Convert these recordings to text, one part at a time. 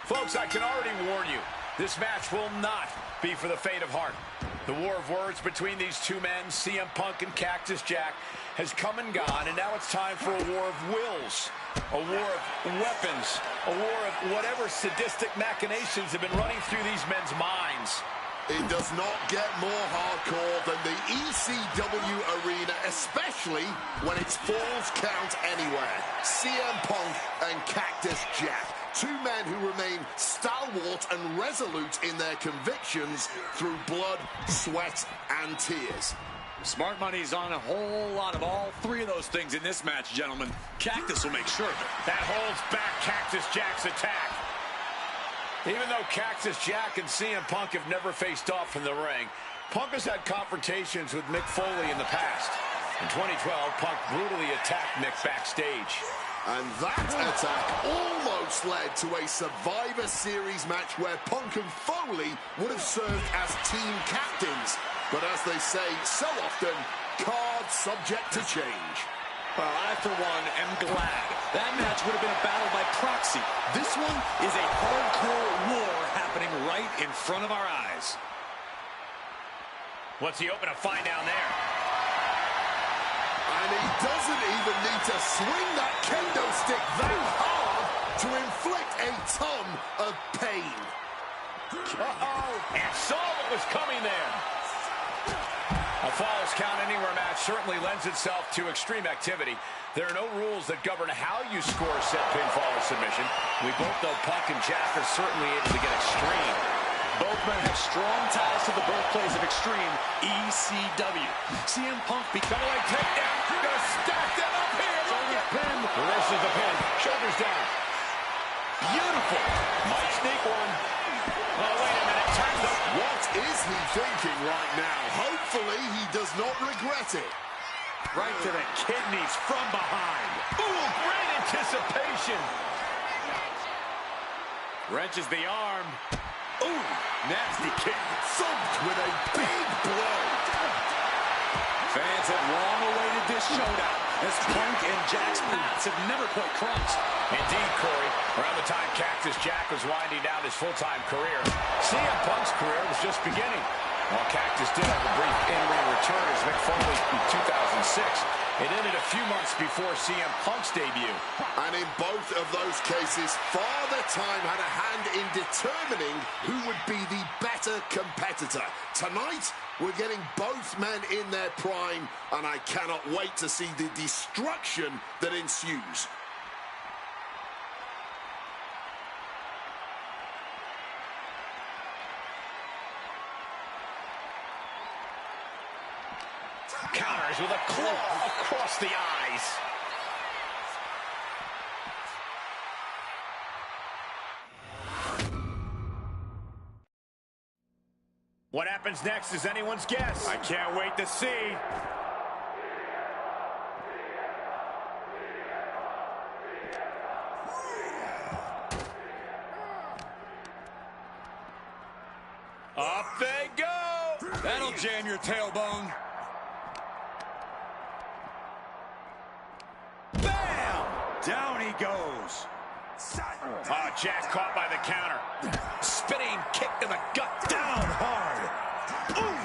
Folks, I can already warn you, this match will not be for the faint of heart. The war of words between these two men, CM Punk and Cactus Jack, has come and gone, and now it's time for a war of wills, a war of weapons, a war of whatever sadistic machinations have been running through these men's minds. It does not get more hardcore than the ECW arena, especially when it's Falls Count Anywhere. CM Punk and Cactus Jack, two men who remain stalwart and resolute in their convictions through blood, sweat, and tears. Smart money's on a whole lot of all three of those things in this match, gentlemen. Cactus will make sure of it. That holds back Cactus Jack's attack. Even though Cactus Jack and CM Punk have never faced off in the ring, Punk has had confrontations with Mick Foley in the past. In 2012, Punk brutally attacked Mick backstage. And that attack almost led to a Survivor Series match where Punk and Foley would have served as team captains. But as they say so often, cards subject to change. Well, I, for one, am glad. That match would have been a battle by proxy. This one is a hardcore war happening right in front of our eyes. What's he open to find down there? And he doesn't even need to swing that kendo stick that hard to inflict a ton of pain. And saw what was coming there. A Falls Count Anywhere match certainly lends itself to extreme activity. There are no rules that govern how you score a set pinfall or submission. We both know Punk and Jack are certainly able to get extreme. Both men have strong ties to the birthplace of extreme, ECW. CM Punk become a takedown. Gonna stack them up here. Shoulders pinned. Reverses the pin. Shoulders down. Beautiful. Might sneak one. Oh, wait a minute. Time's up. What is he thinking right now? Hopefully he does not regret it. Right to the kidneys from behind. Ooh, great anticipation. Wrenches the arm. Ooh, nasty kick. Thumped with a big blow. Fans have long awaited this showdown, as Punk and Jack's paths have never quite crossed. Indeed, Corey. Around the time Cactus Jack was winding down his full-time career, CM Punk's career was just beginning. While Cactus did have a brief in-ring return as Mick Foley in 2006, it ended a few months before CM Punk's debut. And in both of those cases, Father Time had a hand in determining who would be the better competitor. Tonight, we're getting both men in their prime, and I cannot wait to see the destruction that ensues. Counters with a claw across the eyes. What happens next is anyone's guess. I can't wait to see. Up they go. That'll jam your tailbone. Bam! Down he goes. Oh, Jack caught by the counter. Spinning kick to the gut. Down hard. Ooh!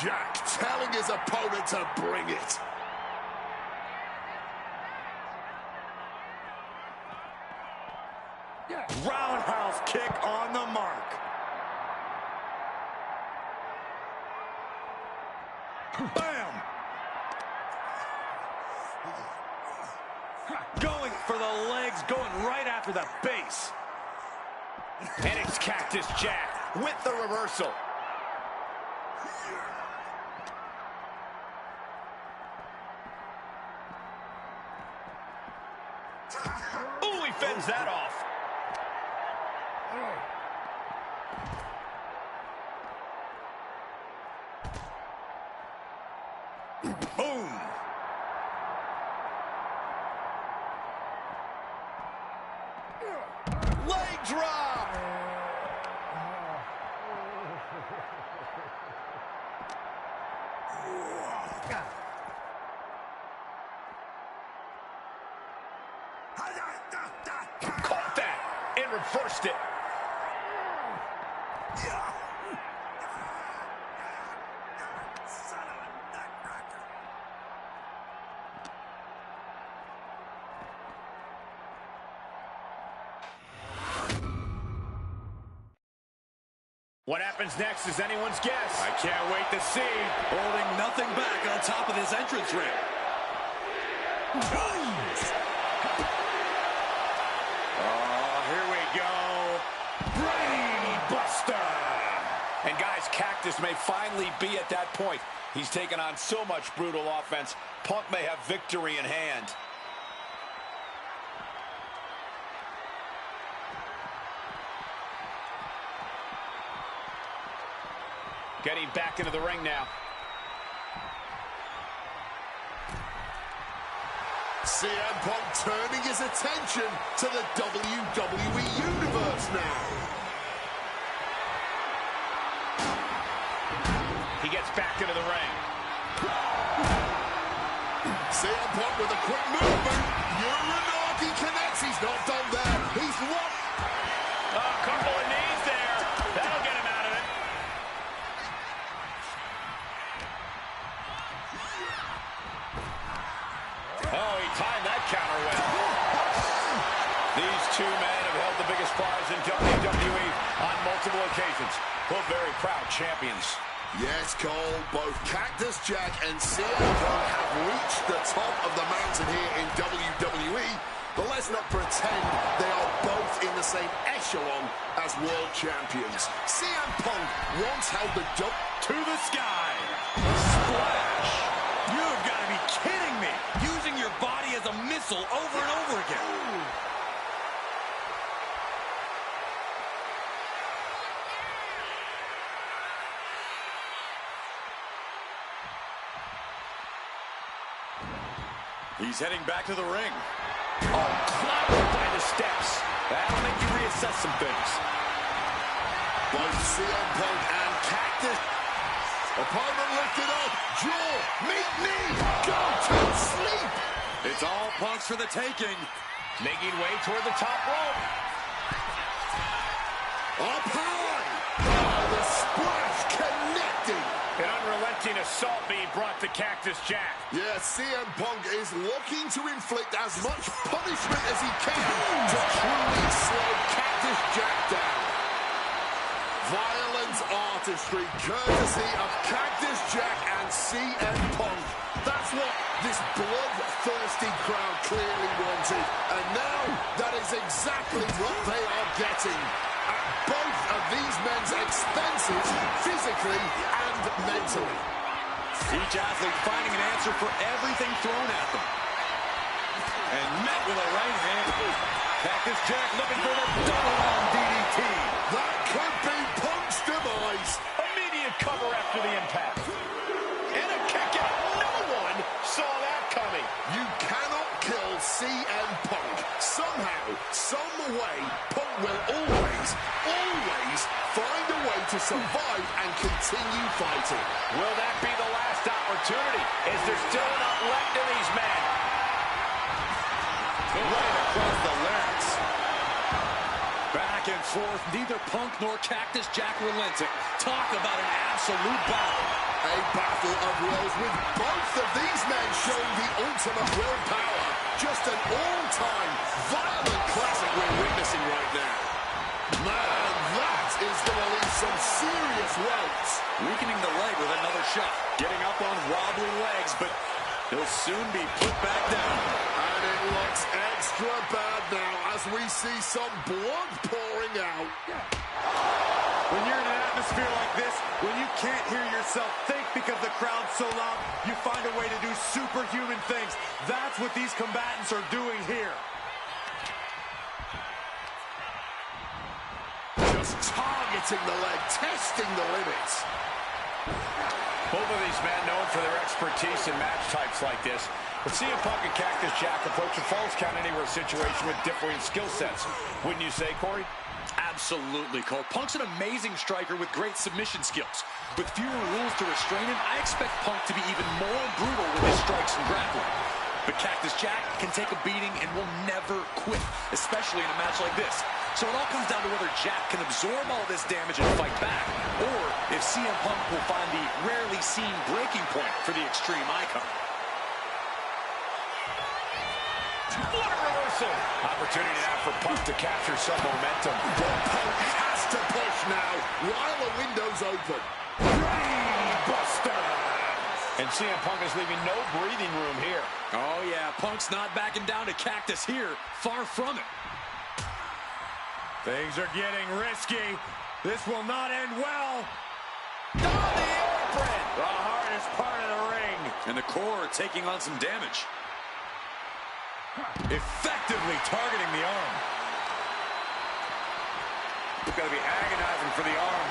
Jack telling his opponent to bring it. Roundhouse kick on the mark. Bam! Going for the legs, going right after the base. And it's Cactus Jack with the reversal. Ooh, he fends that off. Boom! Leg drop! Caught that and reversed it. What happens next is anyone's guess. I can't wait to see. Holding nothing back on top of this entrance ramp. Oh, here we go. Brain Buster. And guys, Cactus may finally be at that point. He's taken on so much brutal offense. Punk may have victory in hand. Getting back into the ring now. CM Punk turning his attention to the WWE Universe now. He gets back into the ring. CM Punk with a quick movement. Uranagi connects. He's not done there. He's locked. A couple of knees there. That'll get him out of it. Oh, he timed that counter well. These two men have held the biggest prize in WWE on multiple occasions. Both very proud champions. Yes, Cole, both Cactus Jack and CM Punk have reached the top of the mountain here in WWE, but let's not pretend they are both in the same echelon as world champions. CM Punk once held the jump To the sky. Splash. You've got to be kidding me. Using your body as a missile over and over again. He's heading back to the ring. Oh, clobbered by the steps. That'll make you reassess some things. both CM Punk and Cactus. Opponent lifted up. Jaw, meet knee, go to sleep. It's all Punk's for the taking. Making way toward the top rope. Up high. Oh, the splash connecting. An unrelenting assault being brought to Cactus Jack. Yeah, CM Punk is looking to inflict as much punishment as he can to truly slow Cactus Jack down. Violent artistry courtesy of Cactus Jack and CM Punk. That's what this bloodthirsty crowd clearly wanted. And now that is exactly what they are getting. At both of these men's expenses, physically and mentally. Each athlete finding an answer for everything thrown at them. And met with a right hand. Cactus Jack looking for the double arm DDT. That could be Punk's demise. Immediate cover after the impact. And a kick out. No one saw that coming. You cannot kill CM Punk. Somehow, some way, Punk will always find a way to survive and continue fighting. Will that be the last opportunity? Is there still enough left in these men? Right across the larynx. Back and forth, neither Punk nor Cactus Jack relenting. Talk about an absolute battle. A battle of wills with both of these men showing the ultimate willpower. Just an all-time violent classic we're witnessing right now. Man, that is going to leave some serious welts. Weakening the leg with another shot. Getting up on wobbly legs, but he'll soon be put back down. And it looks extra bad now as we see some blood pouring out. When you're in an atmosphere like this, when you can't hear yourself think because the crowd's so loud, you find a way to do superhuman things. That's what these combatants are doing here. Just targeting the leg, testing the limits. Both of these men known for their expertise in match types like this. But CM Punk and Cactus Jack approach a Falls Count Anywhere situation with differing skill sets. Wouldn't you say, Corey? Absolutely, Cole. Punk's an amazing striker with great submission skills. With fewer rules to restrain him, I expect Punk to be even more brutal with his strikes and grappling. But Cactus Jack can take a beating and will never quit, especially in a match like this. So it all comes down to whether Jack can absorb all this damage and fight back, or if CM Punk will find the rarely seen breaking point for the Extreme Icon. What a reversal! Opportunity now for Punk to capture some momentum. But Punk has to push now while the window's open. Buster! And CM Punk is leaving no breathing room here. Oh yeah, Punk's not backing down to Cactus here. Far from it. Things are getting risky. This will not end well. On the apron! The hardest part of the ring. And the core taking on some damage. Effectively targeting the arm. It's got to be agonizing for the arm.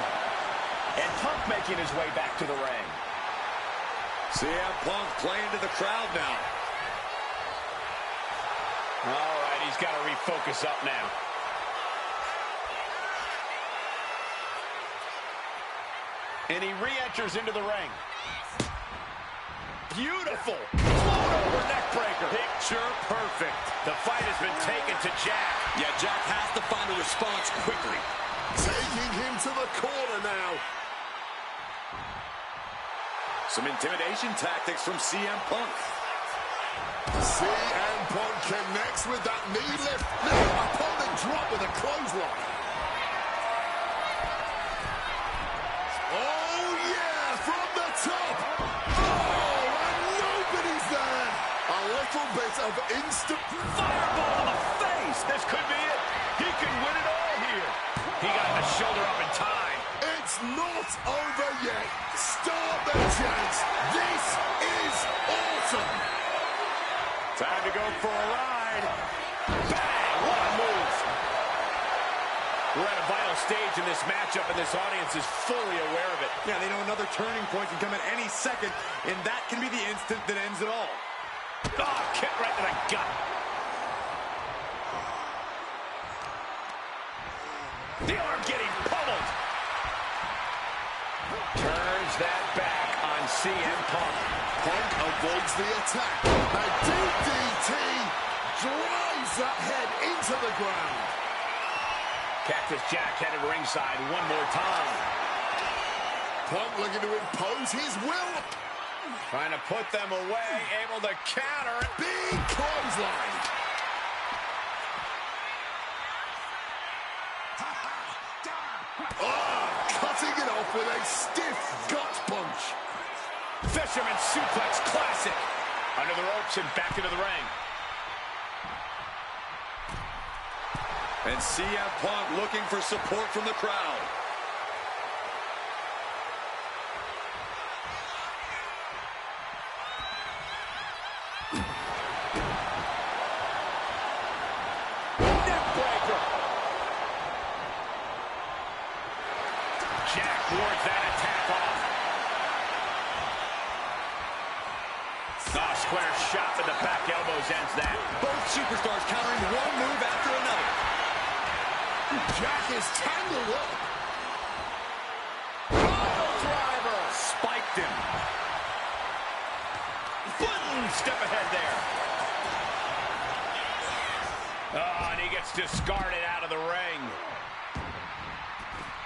And Punk making his way back to the ring. CM Punk playing to the crowd now. All right, he's got to refocus up now. And he re-enters into the ring. Beautiful. Float over neck breaker. Picture perfect. The fight has been taken to Jack. Yeah, Jack has to find a response quickly. Taking him to the corner now. Some intimidation tactics from CM Punk. CM Punk connects with that knee lift. Now opponent drop with a clothesline. Oh yeah, from the top. Oh, and nobody's there. A little bit of instant Fireball to the face. This could be it. He can win it all here. He got the shoulder up in time. It's not over yet. Start the chance. This is awesome. Time to go for a ride. Bang! What a move. We're at a vital stage in this matchup, and this audience is fully aware of it. Yeah, they know another turning point can come at any second, and that can be the instant that ends it all. Oh, kick right to the gut. The arm getting pummeled. Turns that back on CM Punk. Punk avoids the attack. A DDT drives that head into the ground. Cactus Jack headed ringside one more time. Punk looking to impose his will. Trying to put them away, able to counter it. Big clothesline. Oh, cutting it off with a stiff gut punch. Fisherman suplex classic. Under the ropes and back into the ring. And CM Punk looking for support from the crowd. Neckbreaker. Jack wards that attack off. Square shot to the back elbows ends that. Both superstars countering one move after another. Jack is tangled up. Pile driver. Spiked him. Boom! Step ahead there. Oh, and he gets discarded out of the ring.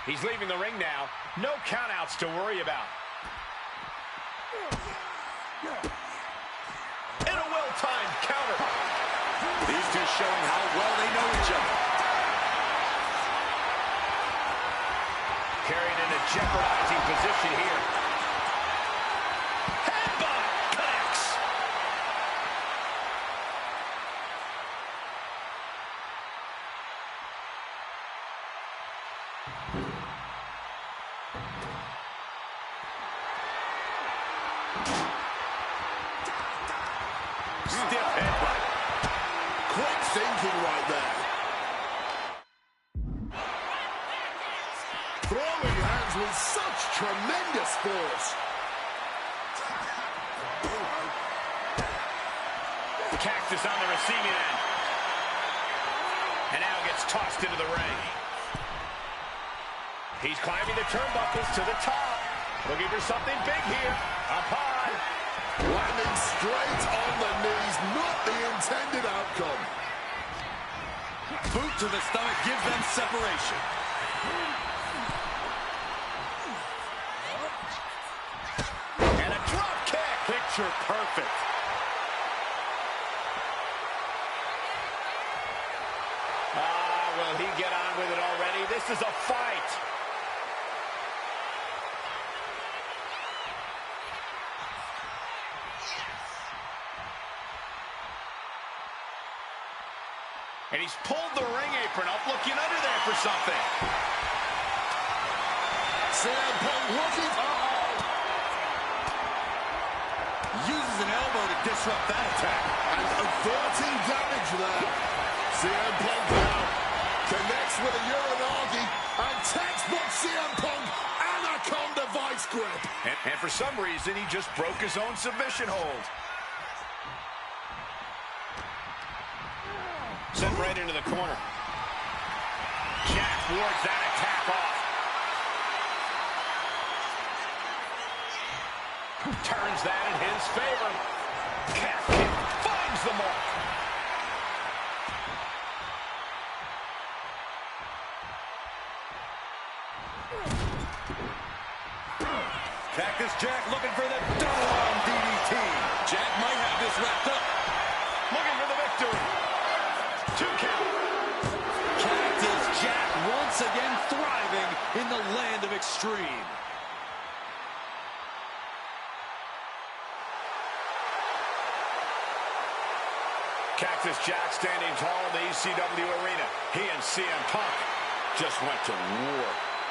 He's leaving the ring now. No countouts to worry about. And a well-timed counter. These two showing how well they know each other. Carried in a jeopardizing position here. Headbutt connects. Stiff headbutt. Quick thinking right there. Throwing hands with such tremendous force. Cactus on the receiving end. And now gets tossed into the ring. He's climbing the turnbuckles to the top. Looking for something big here. Up high. Landing straight on the knees, not the intended outcome. Boot to the stomach gives them separation. And a drop kick. Picture perfect. Will he get on with it already? This is a fight. And he's pulled the ring apron up, looking under there for something. CM Punk looking. Uses an elbow to disrupt that attack. And averting damage there. CM Punk now connects with a Uranagi. And textbook CM Punk, Anaconda vice grip. And for some reason, he just broke his own submission hold. Sent right into the corner. Jack wards that attack off. Turns that in his favor. Calf kick finds the mark. Cactus Jack looking for the double arm DDT. Jack might have this wrapped up. Looking for the victory. 2 count. Cactus Jack once again thriving in the land of extreme. Cactus Jack standing tall in the ECW arena. He and CM Punk just went to war.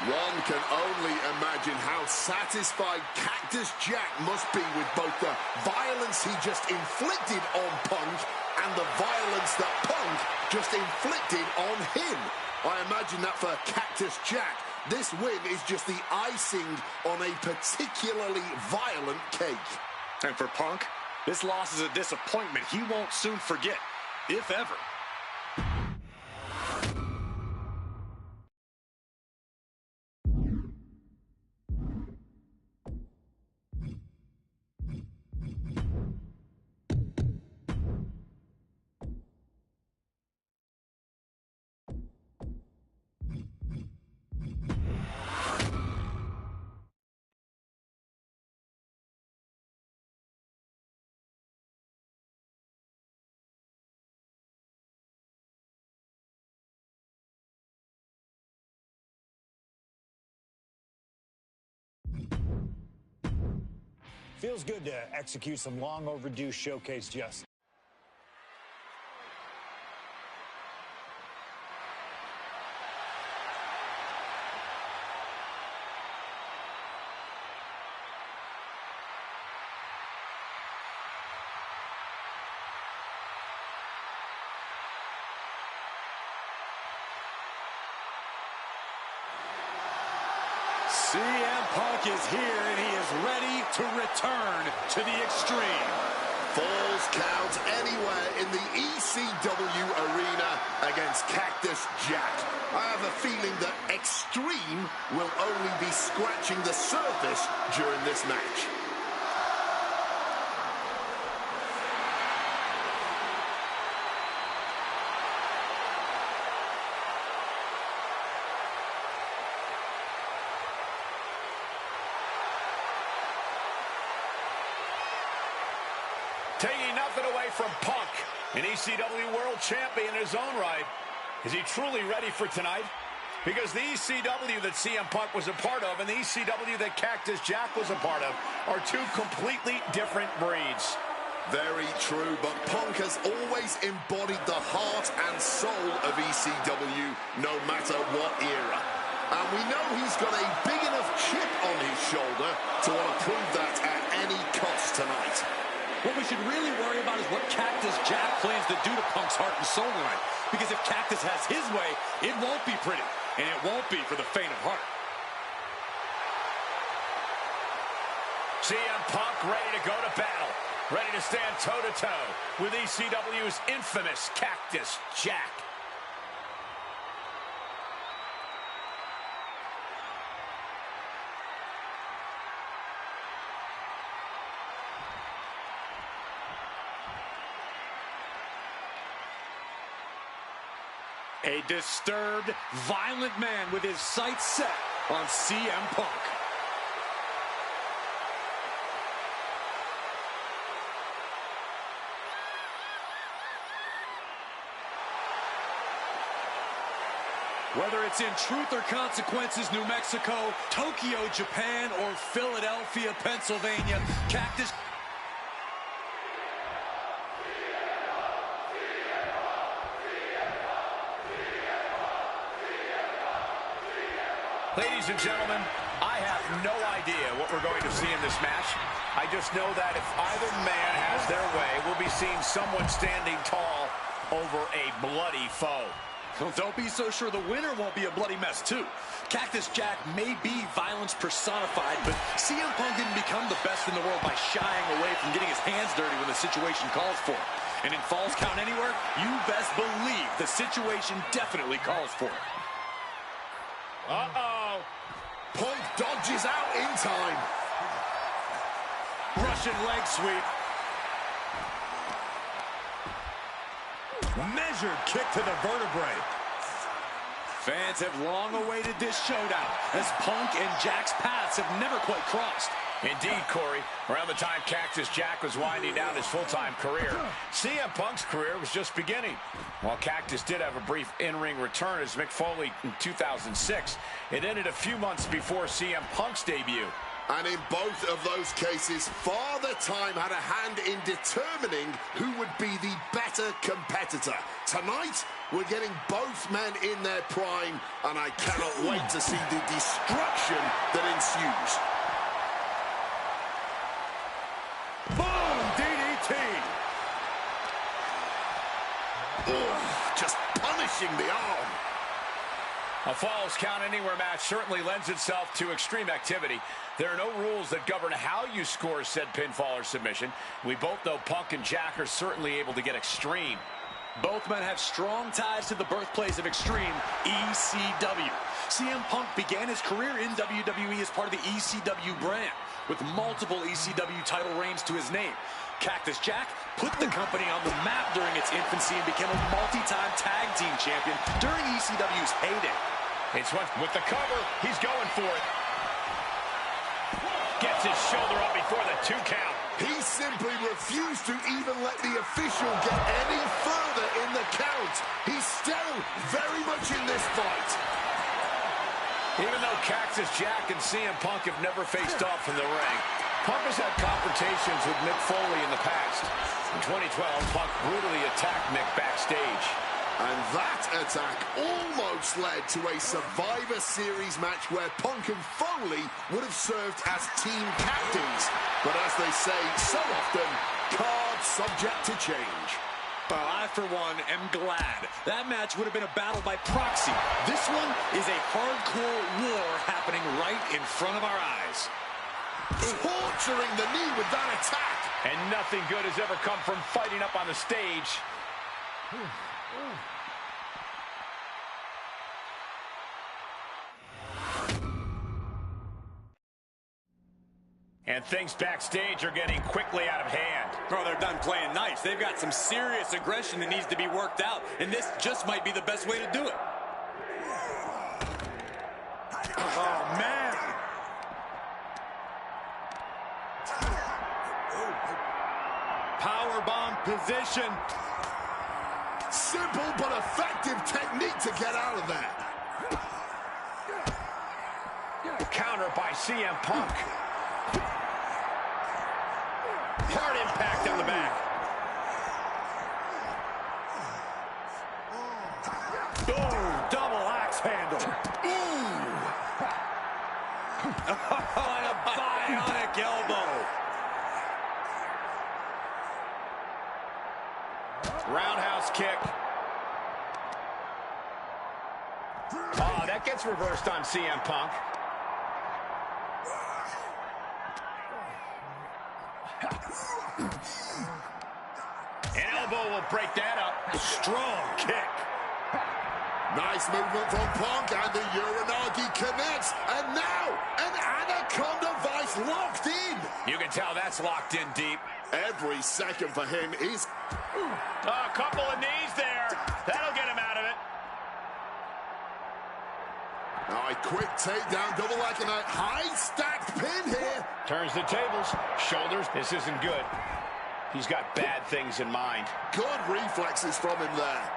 One can only imagine how satisfied Cactus Jack must be with both the violence he just inflicted on Punk and the violence that Punk just inflicted on him. I imagine that for Cactus Jack, this win is just the icing on a particularly violent cake. And for Punk, this loss is a disappointment he won't soon forget, if ever. Feels good to execute some long overdue showcase justice. CM Punk is here, and he is ready to return to the extreme. Falls count anywhere in the ECW arena against Cactus Jack. I have a feeling that extreme will only be scratching the surface during this match. Taking nothing away from Punk, an ECW World Champion in his own right. Is he truly ready for tonight? Because the ECW that CM Punk was a part of and the ECW that Cactus Jack was a part of are two completely different breeds. Very true, but Punk has always embodied the heart and soul of ECW, no matter what era. And we know he's got a big enough chip on his shoulder to want to prove that at any cost tonight. What we should really worry about is what Cactus Jack plans to do to Punk's heart and soul tonight. Because if Cactus has his way, it won't be pretty. And it won't be for the faint of heart. CM Punk ready to go to battle. Ready to stand toe-to-toe with ECW's infamous Cactus Jack. A disturbed, violent man with his sights set on CM Punk. Whether it's in Truth or Consequences, New Mexico, Tokyo, Japan, or Philadelphia, Pennsylvania, Cactus... Ladies and gentlemen, I have no idea what we're going to see in this match. I just know that if either man has their way, we'll be seeing someone standing tall over a bloody foe. Well, don't be so sure the winner won't be a bloody mess, too. Cactus Jack may be violence personified, but CM Punk didn't become the best in the world by shying away from getting his hands dirty when the situation calls for it. And in Falls Count Anywhere, you best believe the situation definitely calls for it. Uh-oh. Punk dodges out in time. Russian leg sweep. Measured kick to the vertebrae. Fans have long awaited this showdown, as Punk and Jack's paths have never quite crossed. Indeed, Corey. Around the time Cactus Jack was winding down his full-time career, CM Punk's career was just beginning. While Cactus did have a brief in-ring return as Mick Foley in 2006, it ended a few months before CM Punk's debut. And in both of those cases, Father Time had a hand in determining who would be the better competitor. Tonight, we're getting both men in their prime, and I cannot wait to see the destruction that ensues. Boom! DDT! Ugh, just punishing the arm. A Falls Count Anywhere match certainly lends itself to extreme activity. There are no rules that govern how you score said pinfall or submission. We both know Punk and Jack are certainly able to get extreme. Both men have strong ties to the birthplace of Extreme, ECW. CM Punk began his career in WWE as part of the ECW brand, with multiple ECW title reigns to his name. Cactus Jack put the company on the map during its infancy and became a multi-time tag team champion during ECW's heyday. It's with the cover. He's going for it. Gets his shoulder up before the 2 count. He simply refused to even let the official get any further in the count. He's still very much in this fight. Even though Cactus Jack and CM Punk have never faced off in the ring, Punk has had confrontations with Mick Foley in the past. In 2012, Punk brutally attacked Mick backstage. And that attack almost led to a Survivor Series match where Punk and Foley would have served as team captains. But as they say so often, cards subject to change. Well, I, for one, am glad. That match would have been a battle by proxy. This one is a hardcore war happening right in front of our eyes. Torturing the knee with that attack. And nothing good has ever come from fighting up on the stage. And things backstage are getting quickly out of hand. Oh, they're done playing nice. They've got some serious aggression that needs to be worked out, and this just might be the best way to do it. Oh, man. Powerbomb position. Simple but effective technique to get out of that. Counter by CM Punk. Hard impact on the back. Oh, double axe handle. Ooh. And a bionic elbow. Roundhouse kick. Oh, that gets reversed on CM Punk. An elbow will break that up. Strong kick. Nice movement from Punk, and the Uranagi connects. And now, an Anaconda Vice locked in. You can tell that's locked in deep. Every second for him is... A couple of knees there. That'll get him out of it. by. Quick takedown, double leg and a high stacked pin here. Turns the tables. Shoulders. This isn't good. He's got bad things in mind. Good reflexes from him there.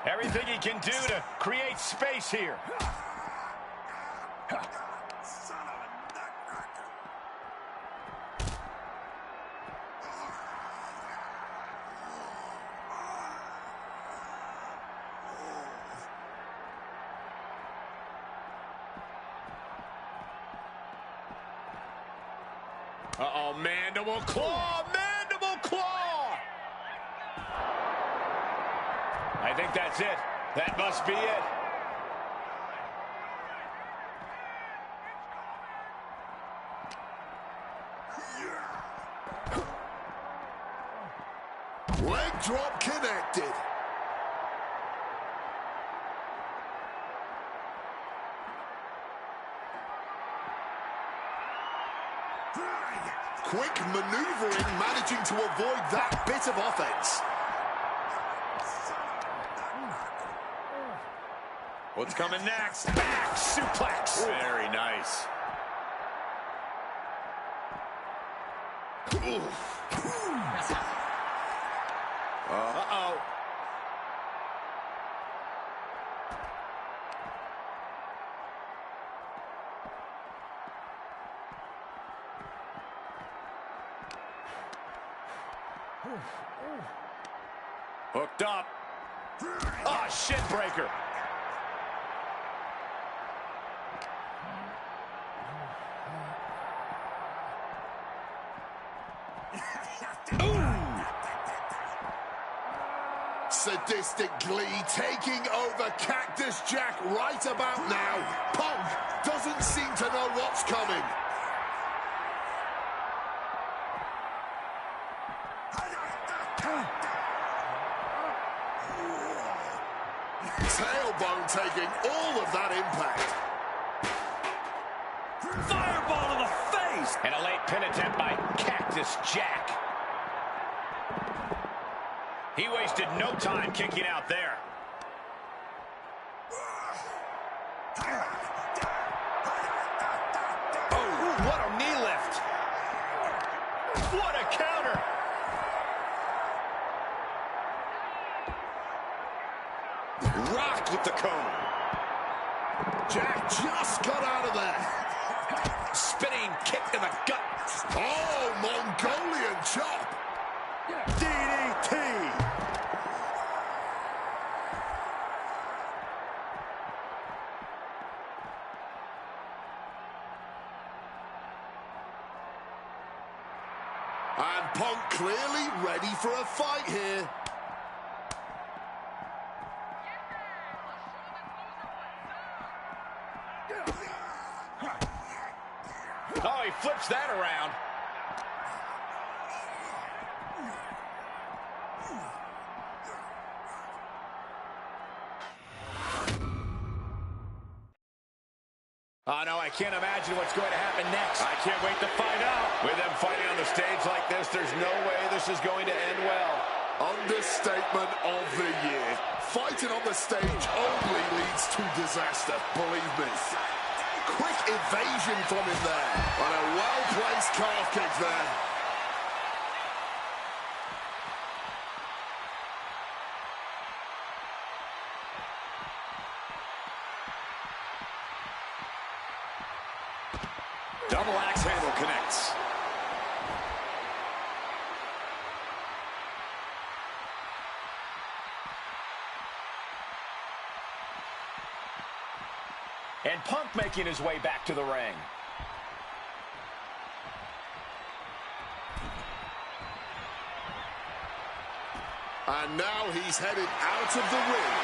Everything he can do to create space here. Uh-oh, mandible claw, mandible claw! I think that's it. That must be it. Leg drop connected. Quick maneuvering, managing to avoid that bit of offense. What's coming next? Back suplex. Very nice. Uh-oh. Hooked up. Oh, shin breaker. Sadistic glee taking over Cactus Jack right about now. Punk doesn't seem to know what's coming. Tailbone taking all of that impact. Fireball to the face! And a late pin attempt by Cactus Jack. He wasted no time kicking out there. Oh, what a knee lift. What a counter. Rocked with the cone. Jack just got out of there. Spinning kick to the gut. Oh, Mongolian chop. DDT. And Punk clearly ready for a fight here. Oh, he flips that around. Oh, no, I can't imagine what's going to happen next. I can't wait to find out. With them fighting on the stage like this, there's no way this is going to end well. Understatement of the year. Fighting on the stage only leads to disaster, believe me. Quick evasion from him there. And a well-placed calf kick there. Double axe handle connects. And Punk making his way back to the ring. And now he's headed out of the ring.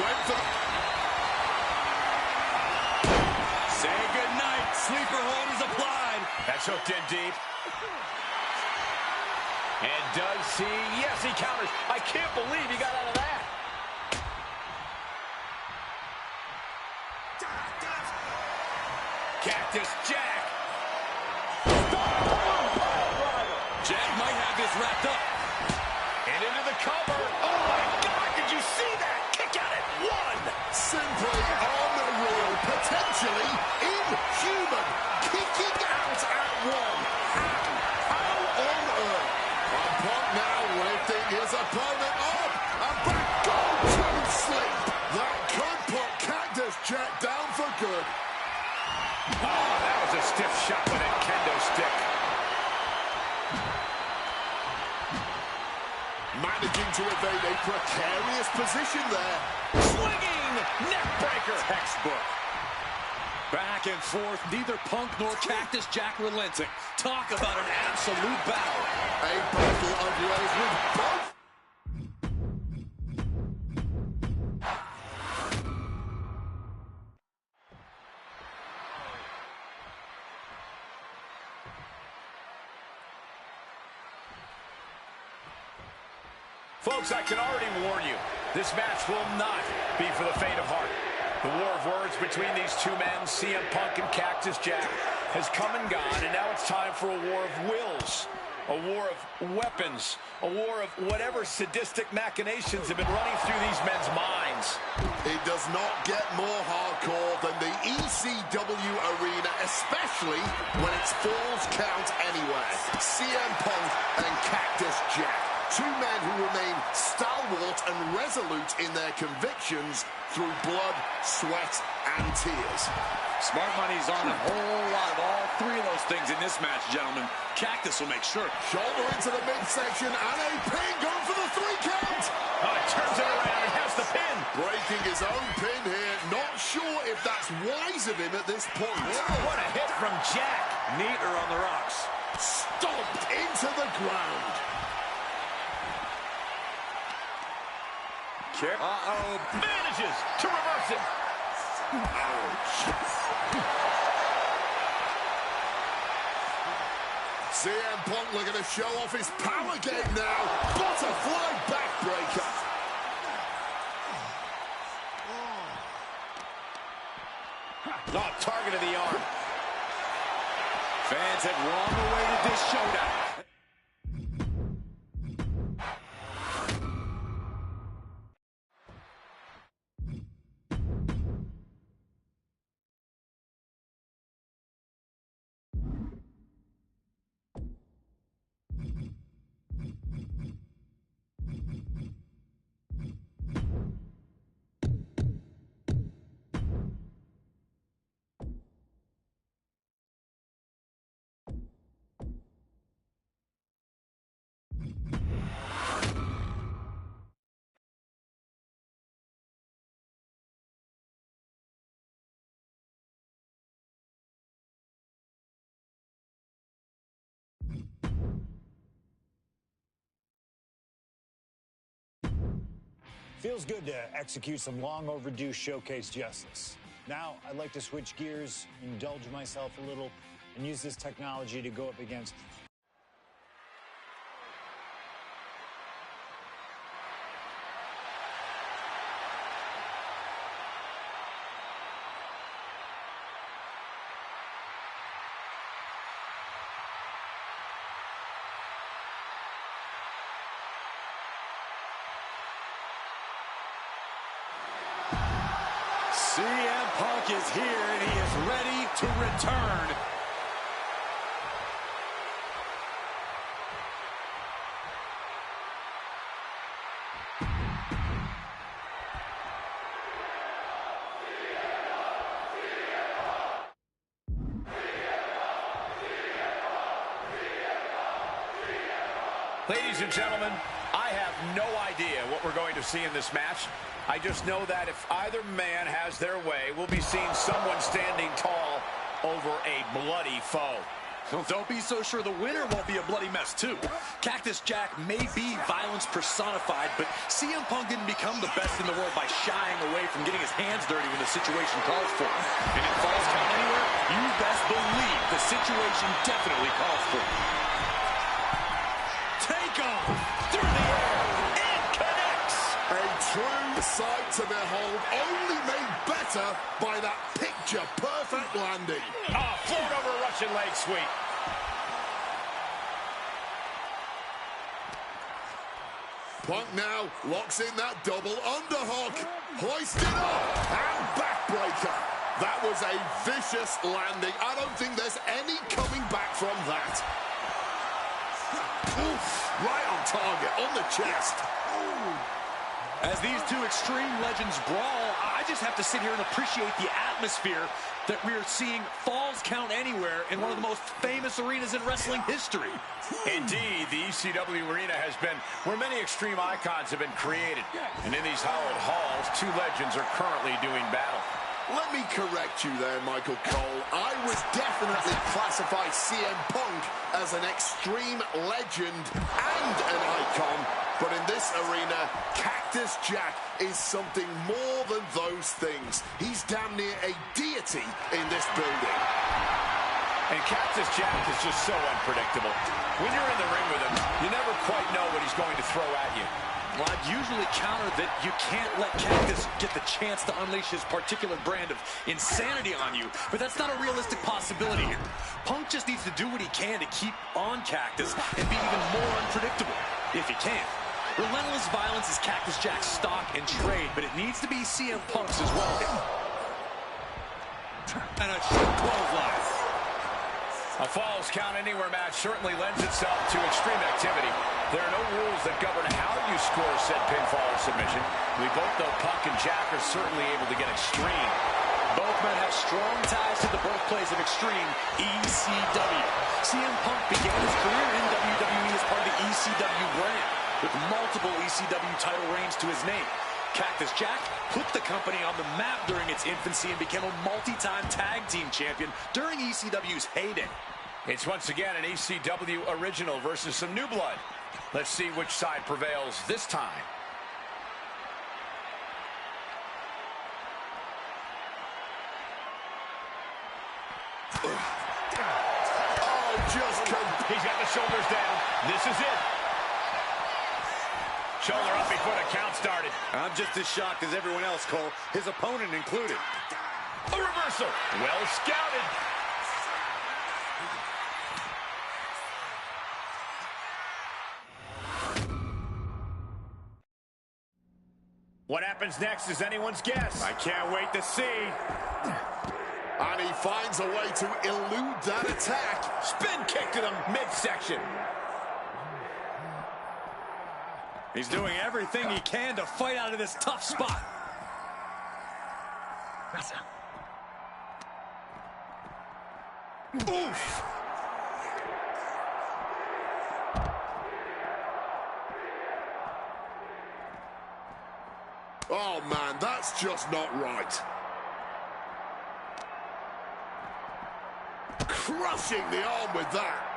Went for the... Say goodnight. Sleeper hold is applied. That's hooked in deep. And does he? Yes, he counters. I can't believe he got out of that. Cactus Jack. Jack might have this wrapped up. And into the cover. Oh, my God, did you see that? actually inhuman. Kicking out at one. How on earth? And Punk now lifting his opponent up. And back go to sleep. That could put Cactus Jack down for good. Oh, that was a stiff shot with a kendo stick. Managing to evade a precarious position there. Swinging neck breaker. Textbook. Back and forth, neither Punk nor Cactus Jack relenting. Talk about an absolute battle. A battle of wills with both. Folks, I can already warn you, this match will not be for the faint of heart. The war of words between these two men, CM Punk and Cactus Jack, has come and gone, and now it's time for a war of wills, a war of weapons, a war of whatever sadistic machinations have been running through these men's minds. It does not get more hardcore than the ECW arena, especially when it's Falls Count anywhere. CM Punk and Cactus Jack. Two men who remain stalwart and resolute in their convictions through blood, sweat, and tears. Smart money's on a whole lot of all three of those things in this match, gentlemen. Cactus will make sure. Shoulder into the midsection and a pin going for the 3 count. Oh, it turns it around and has the pin. Breaking his own pin here. Not sure if that's wise of him at this point. What a hit from Jack. Neater on the rocks. Stomped into the ground. Uh-oh. Manages to reverse it. Ouch. CM Punk looking to show off his power game now. Butterfly backbreaker. Oh, target of the arm. Fans have long awaited this showdown. Feels good to execute some long overdue showcase justice. Now, I'd like to switch gears, indulge myself a little, and use this technology to go up against CM Punk is here, and he is ready to return. Ladies and gentlemen, I have no idea what we're going to see in this match. I just know that if either man has their way, we'll be seeing someone standing tall over a bloody foe. Don't be so sure the winner won't be a bloody mess, too. Cactus Jack may be violence personified, but CM Punk didn't become the best in the world by shying away from getting his hands dirty when the situation calls for it. And if Falls Count anywhere, you best believe the situation definitely calls for it. Take off through the air. It connects. A true sight to behold, only made better by that picture-perfect landing. Oh, float over a Russian leg sweep. Punk now locks in that double underhook. Hoisted up and backbreaker. That was a vicious landing. I don't think there's any coming back from that. Oof, right on target, on the chest. As these two extreme legends brawl, I just have to sit here and appreciate the atmosphere that we are seeing Falls Count Anywhere in one of the most famous arenas in wrestling history. Indeed, the ECW arena has been where many extreme icons have been created. And in these hallowed halls, two legends are currently doing battle. Let me correct you there, Michael Cole. I would definitely classify CM Punk as an extreme legend and an icon, but in this arena, Cactus Jack is something more than those things. He's damn near a deity in this building. And Cactus Jack is just so unpredictable. When you're in the ring with him, you never quite know what he's going to throw at you. Well, I'd usually counter that you can't let Cactus get the chance to unleash his particular brand of insanity on you, but that's not a realistic possibility here. Punk just needs to do what he can to keep on Cactus and be even more unpredictable, if he can. Relentless violence is Cactus Jack's stock and trade, but it needs to be CM Punk's as well. And a clothesline. A Falls Count Anywhere match certainly lends itself to extreme activity. There are no rules that govern how you score said pinfall or submission. We both know Punk and Jack are certainly able to get extreme. Both men have strong ties to the birthplace of extreme, ECW. CM Punk began his career in WWE as part of the ECW brand, with multiple ECW title reigns to his name. Cactus Jack put the company on the map during its infancy and became a multi-time tag team champion during ECW's heyday. It's once again an ECW original versus some new blood. Let's see which side prevails this time. Oh, he's got the shoulders down. This is it. Shoulder up before the count started. I'm just as shocked as everyone else, Cole, his opponent included. A reversal. Well scouted. What happens next is anyone's guess. I can't wait to see. And he finds a way to elude that attack. Spin kick to the midsection. He's doing everything he can to fight out of this tough spot. Oof. Oh, man, that's just not right. Crushing the arm with that.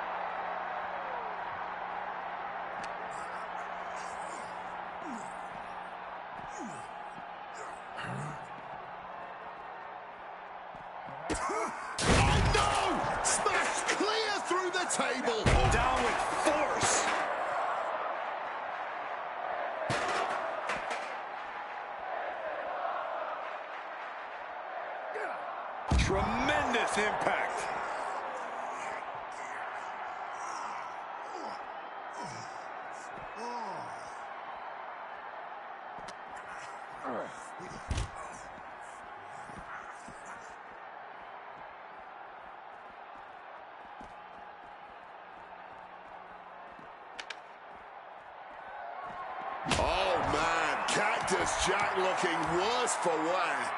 Oh, no! Smashed clear through the table. Down with force. Tremendous impact. Oh, man, Cactus Jack looking worse for wear.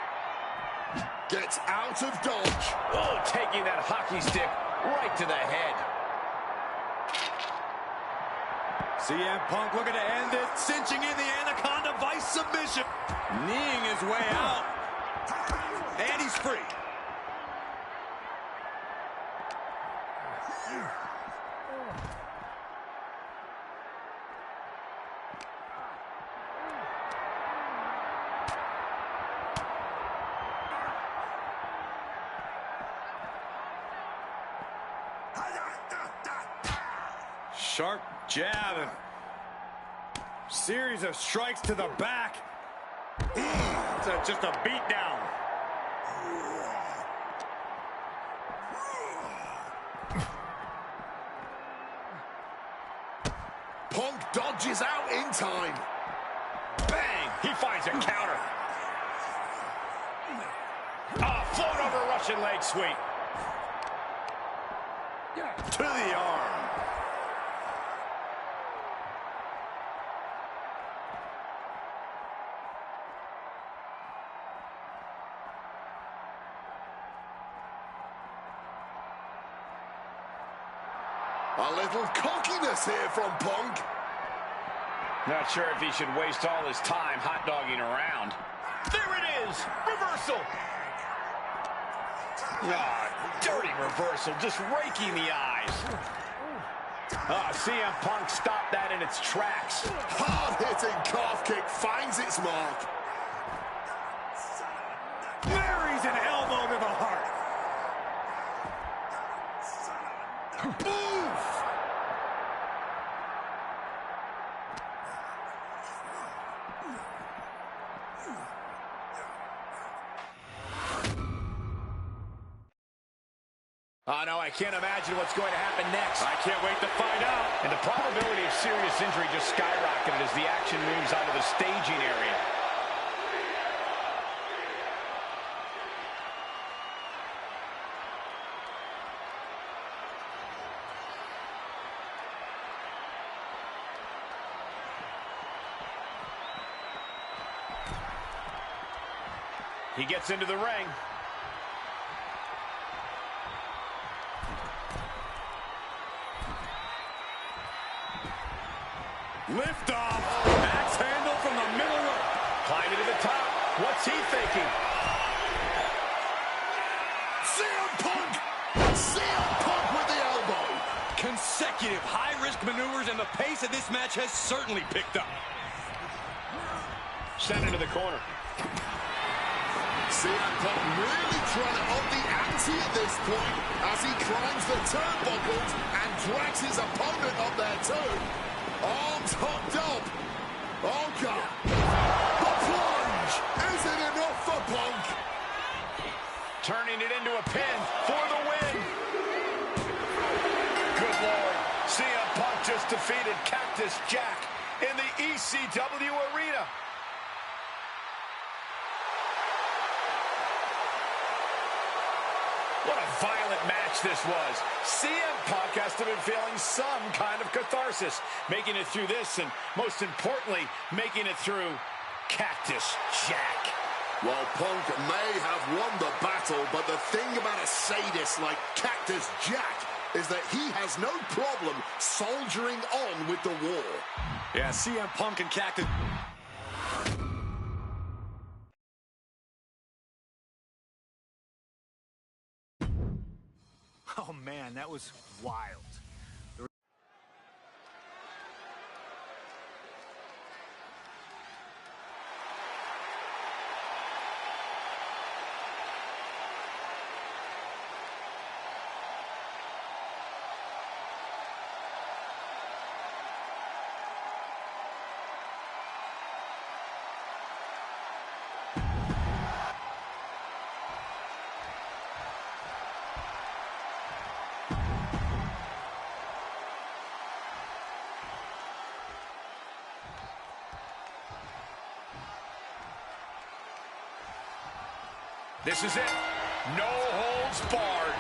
Gets out of dodge. Oh, taking that hockey stick right to the head. CM Punk looking to end it, cinching in the Anaconda Vice submission. Kneeing his way out. And he's free. Sharp jab and series of strikes to the back. It's just a beat down. Punk dodges out in time. Bang! He finds a counter. Ah, floater Russian leg sweep. To the arm. A little cockiness here from Punk. Not sure if he should waste all his time hot-dogging around. There it is! Reversal! Dirty reversal, just raking the eyes. CM Punk stopped that in its tracks. Hard-hitting calf kick finds its mark. Buries an elbow to the heart. Move! Oh, no, I can't imagine what's going to happen next. I can't wait to find out. And the probability of serious injury just skyrocketed as the action moves onto the staging area. He gets into the ring. Lift off. Axe handle from the middle rope. Climbing to the top. What's he thinking? CM Punk! CM Punk with the elbow! Consecutive high-risk maneuvers, and the pace of this match has certainly picked up. Sent into the corner. CM Punk really trying to up the ante at this point as he climbs the turnbuckles and drags his opponent up there too. Arms hooked up. Oh, God. The plunge. Is it enough for Punk? Turning it into a pin for the win. Good Lord. CM Punk just defeated Cactus Jack in the ECW arena. What a violent match this was. CM Punk has to have been feeling some kind of catharsis, making it through this, and most importantly, making it through Cactus Jack. Well, Punk may have won the battle, but the thing about a sadist like Cactus Jack is that he has no problem soldiering on with the war. Yeah, CM Punk and Cactus... Oh, man, that was wild. This is it. No holds barred.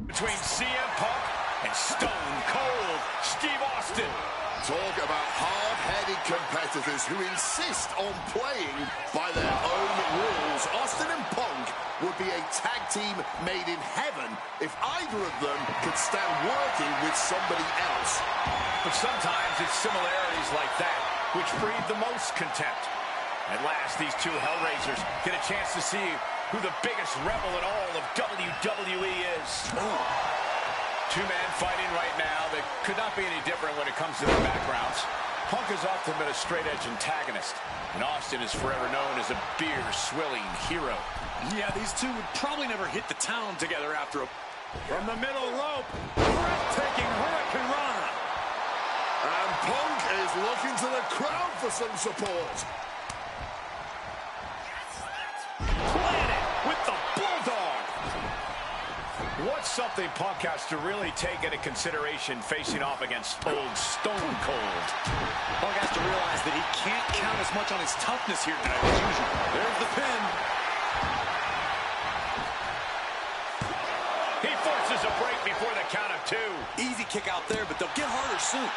Between CM Punk and Stone Cold Steve Austin. Talk about hard-headed competitors who insist on playing by their own rules. Austin and Punk would be a tag team made in heaven if either of them could stand working with somebody else. But sometimes it's similarities like that which breed the most contempt. At last, these two Hellraisers get a chance to see who the biggest rebel in all of WWE is. Ooh. Two-man fighting right now that could not be any different when it comes to their backgrounds. Punk has often been a straight-edge antagonist, and Austin is forever known as a beer-swilling hero. Yeah, these two would probably never hit the town together after a... From the middle rope, breathtaking Hurricane Rana. And Punk is looking to the crowd for some support. Planted with the Bulldog. What's something Punk has to really take into consideration facing off against old Stone Cold? Punk has to realize that he can't count as much on his toughness here tonight as usual. There's the pin. He forces a break before the count of 2. Easy kick out there, but they'll get harder soon.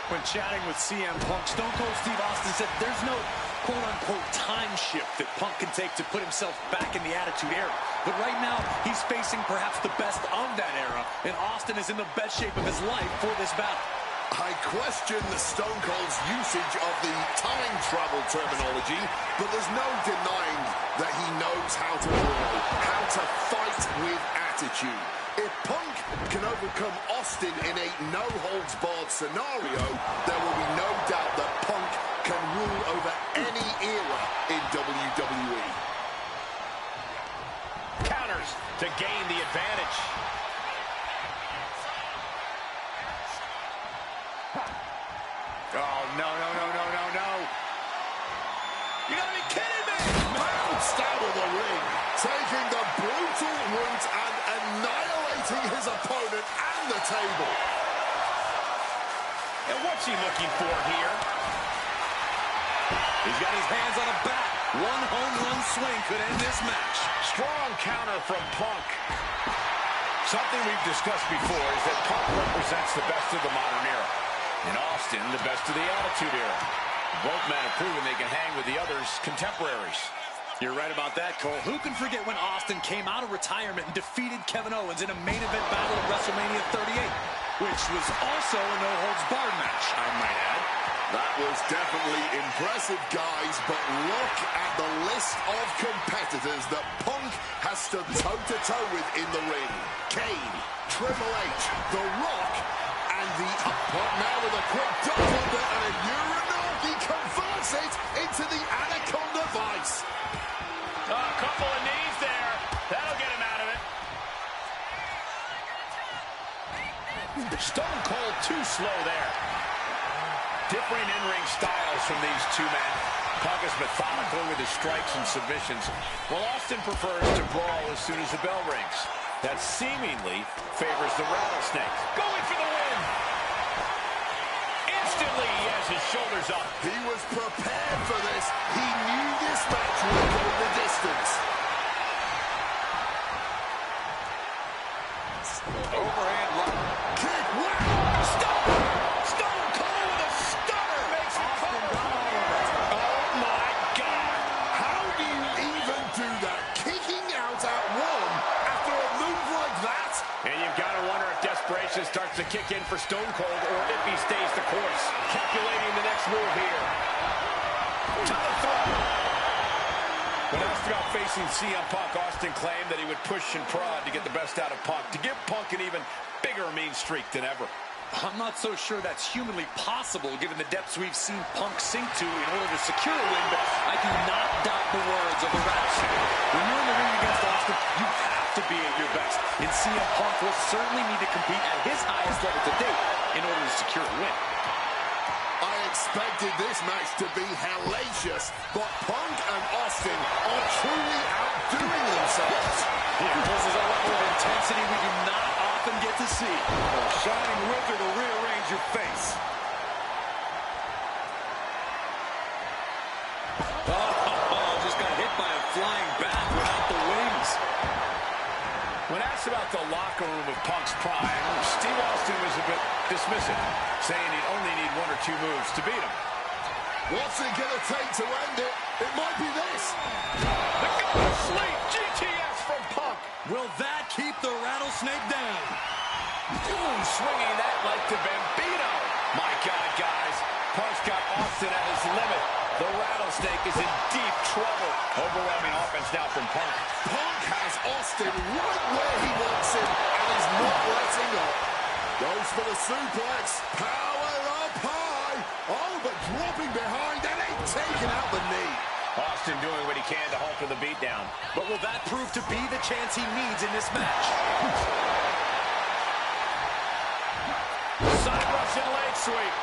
When chatting with CM Punk, Stone Cold Steve Austin said there's no quote-unquote time shift that Punk can take to put himself back in the Attitude Era. But right now, he's facing perhaps the best of that era, and Austin is in the best shape of his life for this battle. I question the Stone Cold's usage of the time travel terminology, but there's no denying that he knows how to brawl, how to fight with attitude. If Punk can overcome Austin in a no-holds-barred scenario, there will be no doubt that Punk can rule over any era in WWE. Counters to gain the advantage. Oh, no. You gotta be kidding me! Bounced out of the ring, taking the brutal route and annihilating his opponent and the table. And what's he looking for here? He's got his hands on a bat. One home run swing could end this match. Strong counter from Punk. Something we've discussed before is that Punk represents the best of the modern era, and Austin the best of the Attitude Era. Both men have proven they can hang with the others' contemporaries. You're right about that, Cole. Who can forget when Austin came out of retirement and defeated Kevin Owens in a main event battle at WrestleMania 38, which was also a no-holds-barred match, I might add. That was definitely impressive, guys, but look at the list of competitors that Punk has stood toe-to-toe with in the ring. Kane, Triple H, The Rock, and the uppercut now with a quick duck under and a Uranagi converts it into the Anaconda Vice. A couple of knees there. That'll get him out of it. Stone Cold too slow there. Differing in-ring styles from these two men. Punk is methodical with his strikes and submissions, while Austin prefers to brawl as soon as the bell rings. That seemingly favors the Rattlesnake. Going for the win! Instantly, he has his shoulders up. He was prepared for this. He knew this match would go the distance. Overhand right. Kick, wow! Stone Cold with a stunner makes it cover. Oh my God! How do you even do that? Kicking out at one after a move like that? And you've got to wonder if desperation starts to kick in for Stone Cold or if he stays the course. Calculating the next move here. To the throat. When asked about facing CM Punk, Austin claimed that he would push and prod to get the best out of Punk, to give Punk an even bigger mean streak than ever. I'm not so sure that's humanly possible given the depths we've seen Punk sink to in order to secure a win, but I do not doubt the words of the Rattlesnake. When you're in the ring against Austin, you have to be at your best, and CM Punk will certainly need to compete at his highest level to date in order to secure a win. I expected this match to be hellacious, but Punk and Austin are truly outdoing themselves. Yeah, this is a level of intensity we do not often get to see. A shining wizard will rearrange your face. Oh, just got hit by a flying bat without the wings. When asked about the locker room of Punk's prime, Steve Austin was a bit dismissive, saying he'd only need 1 or 2 moves to beat him. What's it going to take to end it? It might be this. The go to sleep GTS from Punk. Will that keep the Rattlesnake down? Ooh, swinging that like to Bambino. My God, guys. Punk's got Austin at his limit. The Rattlesnake is in deep trouble. Overwhelming offense now from Punk. Punk has Austin right where he wants him and is not letting up. Goes for the suplex. Power up high. Oh, but dropping behind and ain't taking out the knee. Austin doing what he can to halter the beatdown. But will that prove to be the chance he needs in this match? Side Russian leg sweep.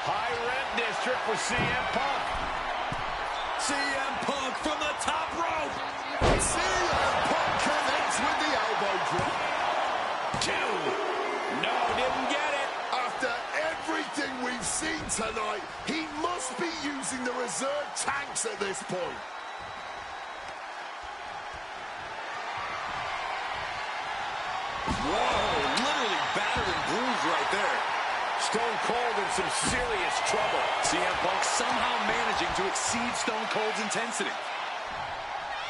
High rent district with CM Punk. CM Punk from the top rope. CM Punk can with the elbow drop. 2. No, didn't get it. After everything we've seen tonight, he must be using the reserve tanks at this point. Whoa, literally battered and bruised right there. Stone Cold in some serious trouble. CM Punk somehow managing to exceed Stone Cold's intensity.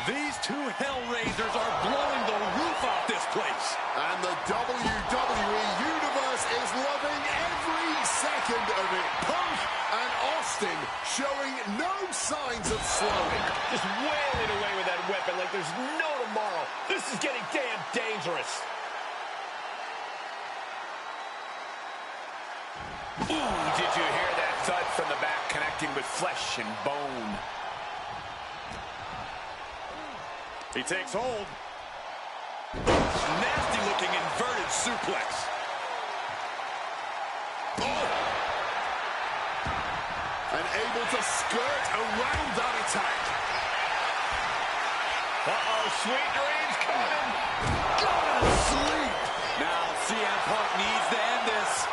These two Hellraisers are blowing the roof off this place. And the WWE Universe is loving every second of it. Punk and Austin showing no signs of slowing. Just wailing away with that weapon like there's no tomorrow. This is getting damn dangerous. Ooh, did you hear that thud from the back connecting with flesh and bone? He takes hold. Nasty looking inverted suplex. Oh! And able to skirt around that attack. Uh-oh, sweet dreams coming. Go to sleep. Now CM Punk needs to end this.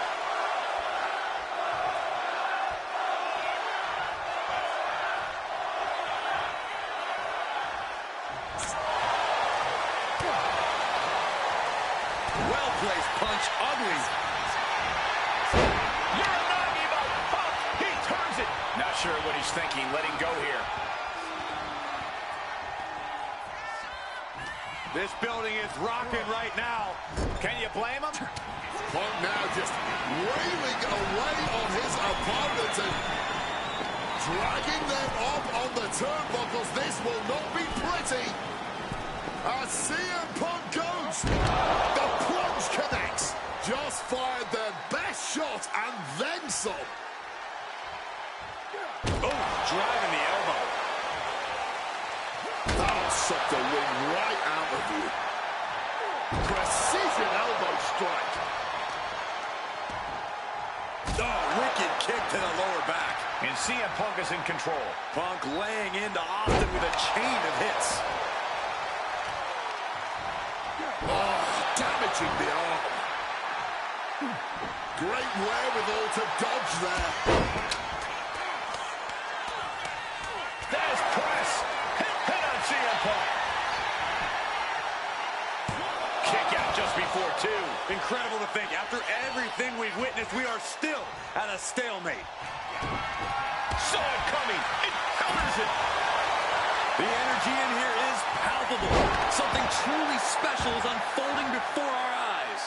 Well-placed punch, ugly. You're not even Punk. He turns it. Not sure what he's thinking. Letting go here. This building is rocking right now. Can you blame him? Punk now just wailing away on his opponents and dragging them up on the turnbuckles. This will not be pretty. As CM Punk goes, the plunge connects. Just fired their best shot and then some. Oh, driving the elbow. That'll suck the wind right out of you. Precision elbow strike. Oh, wicked kick to the lower back. And CM Punk is in control. Punk laying into Austin with a chain of hits. Oh, damaging the arm. Great wherewithal to dodge there. There's press. Hit on CM Punk. Kick out just before 2. Incredible to think, after everything we've witnessed, we are still at a stalemate. Saw it coming. It counters it. The energy in here is palpable. Something truly special is unfolding before our eyes.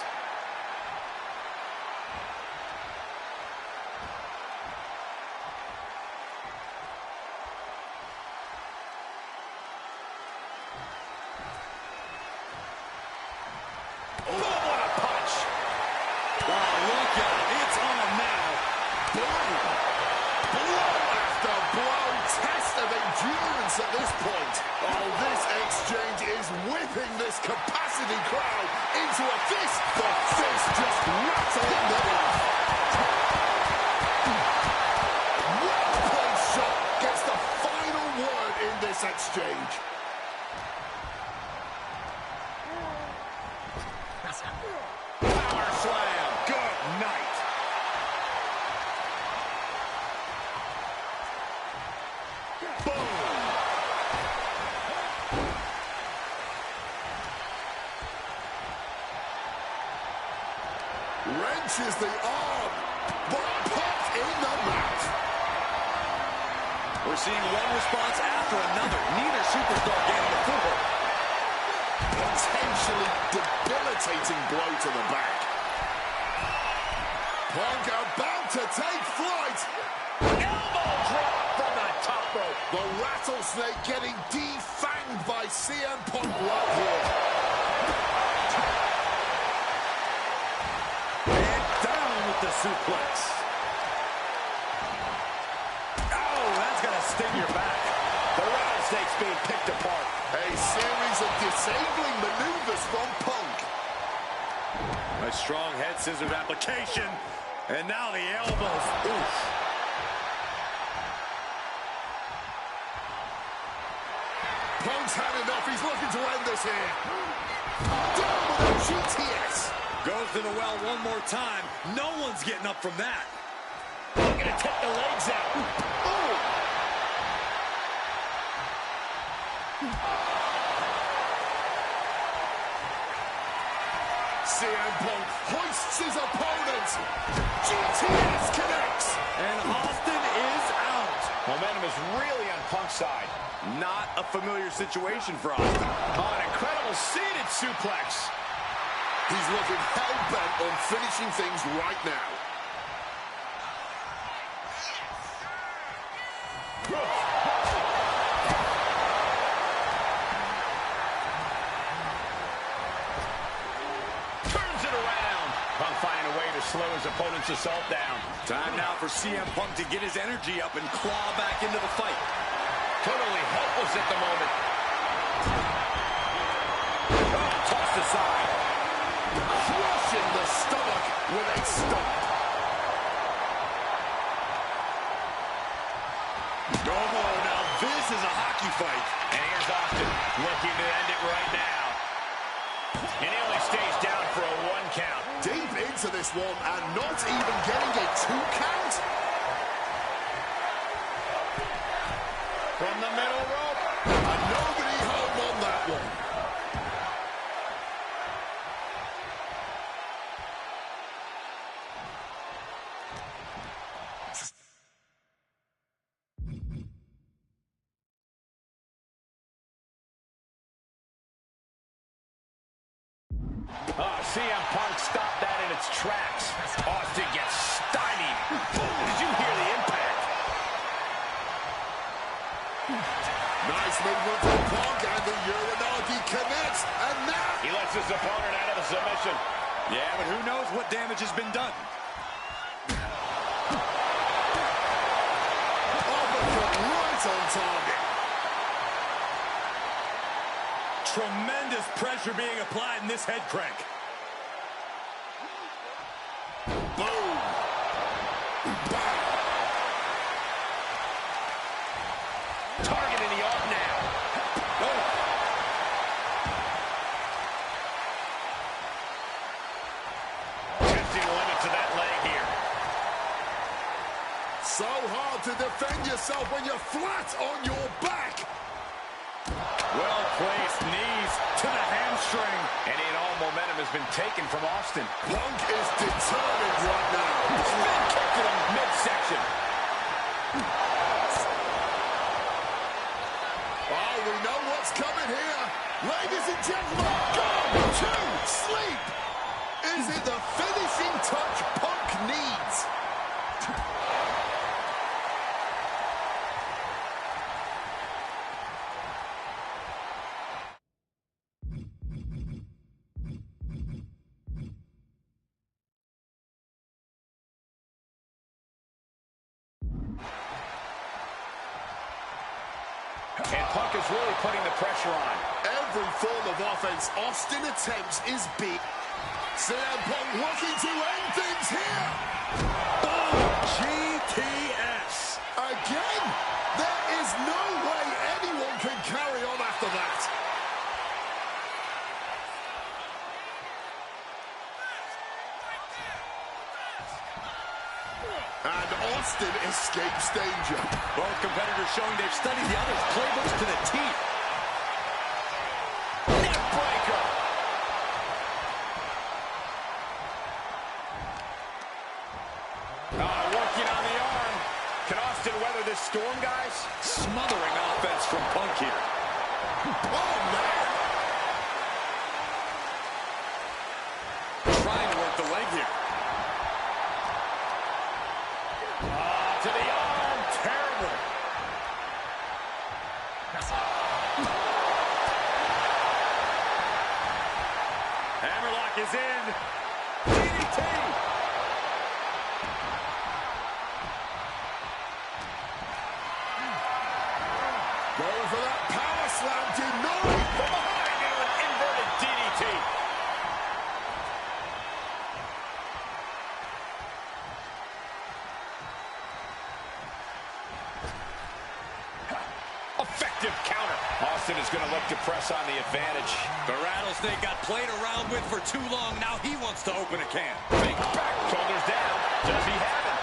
Oh, what a punch. Oh, look out. It's on now. Blow after blow. Test of endurance at this point. Oh, this exchange is whipping this capacity crowd into a fist. The fist just rattling them off. Well-placed shot gets the final word in this exchange. Power slam. Good night. Boom. Wrenches the arm, but popped in the mouth. We're seeing one response after another. Neither superstar gaining a foothold. Potentially debilitating blow to the back. Punk about to take flight. Elbow drop from the top rope. The rattlesnake getting defanged by CM Punk right here. And down with the suplex. Oh, that's going to sting your back. The rattlesnake's being picked apart. A series of disabling maneuvers from Punk. A strong head scissors application. And now the elbows. Oof. Punk's had enough. He's looking to end this here. Down with a GTS. Goes to the well one more time. No one's getting up from that. Looking to take the legs out. Oh! CM Punk hoists his opponent. GTS connects. And Austin is out. Momentum is really on Punk's side. Not a familiar situation for Austin. Oh, an incredible seated suplex. He's looking hell-bent on finishing things right now. Turns it around. Punk finding a way to slow his opponent's assault down. Time now for CM Punk to get his energy up and claw back into the fight. Totally helpless at the moment. Oh, tossed aside. Crushing the stomach with a stomp. Oh, now this is a hockey fight. And here's Austin looking to end it right now. And he only stays down for a 1 count. Deep into this one and not even getting a 2 count. From the middle rope. And nobody home on that one. CM Punk stopped that in its tracks. Austin gets stymied. Did you hear the impact? Nice movement from Punk, and the Uranagi connects, and now He lets his opponent out of the submission. Yeah, but who knows what damage has been done. uppercut right on target. Tremendous pressure being applied in this head crank. Boom. Bang. Targeting the arm now. Oh. Testing the limits of that leg here. So hard to defend yourself when you're flat on your back. Well-placed knees to the hamstring. Any and all momentum has been taken from Austin. Punk is determined right now. Spin kick to the midsection. Oh, we know what's coming here. Ladies and gentlemen, go to sleep. Is it the finishing touch Punk needs? And Punk is really putting the pressure on. Every form of offense Austin attempts is big. CM Punk looking to end things here. Boom! GTS. Again, there is no way anyone can carry on after that. And Austin escapes danger. Both competitors showing they've studied the other's playbooks to the teeth. Neckbreaker. Working on the arm. Can Austin weather this storm, guys? Smothering offense from Punk here. Oh, man. Trying to work the leg here. To the arm. Terrible. Hammerlock is in. DDT. Going for that power slam, denied. From behind, an inverted DDT. Effective counter. Austin is going to look to press on the advantage. The Rattlesnake got played around with for too long. Now he wants to open a can. Big back, shoulders down. Does he have it?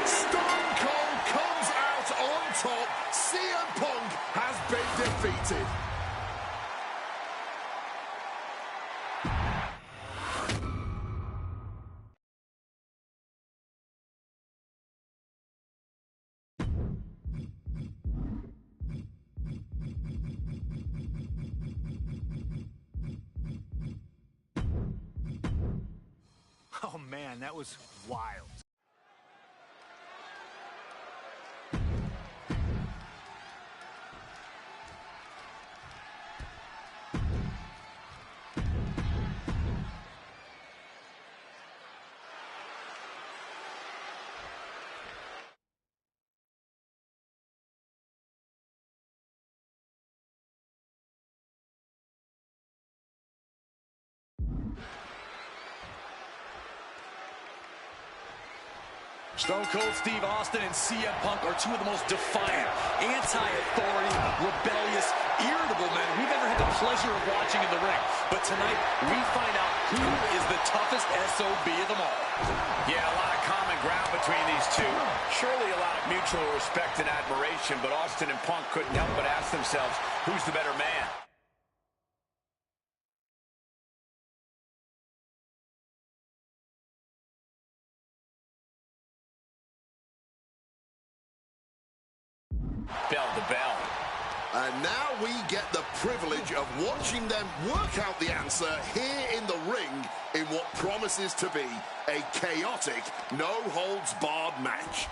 Stone Cold comes out on top. CM Punk has been defeated. Oh, man, that was wild. Stone Cold Steve Austin and CM Punk are two of the most defiant, anti-authority, rebellious, irritable men we've ever had the pleasure of watching in the ring. But tonight, we find out who is the toughest SOB of them all. Yeah, a lot of common ground between these two. Surely a lot of mutual respect and admiration, but Austin and Punk couldn't help but ask themselves, who's the better man? Bell to bell. And now we get the privilege of watching them work out the answer here in the ring in what promises to be a chaotic, no-holds-barred match.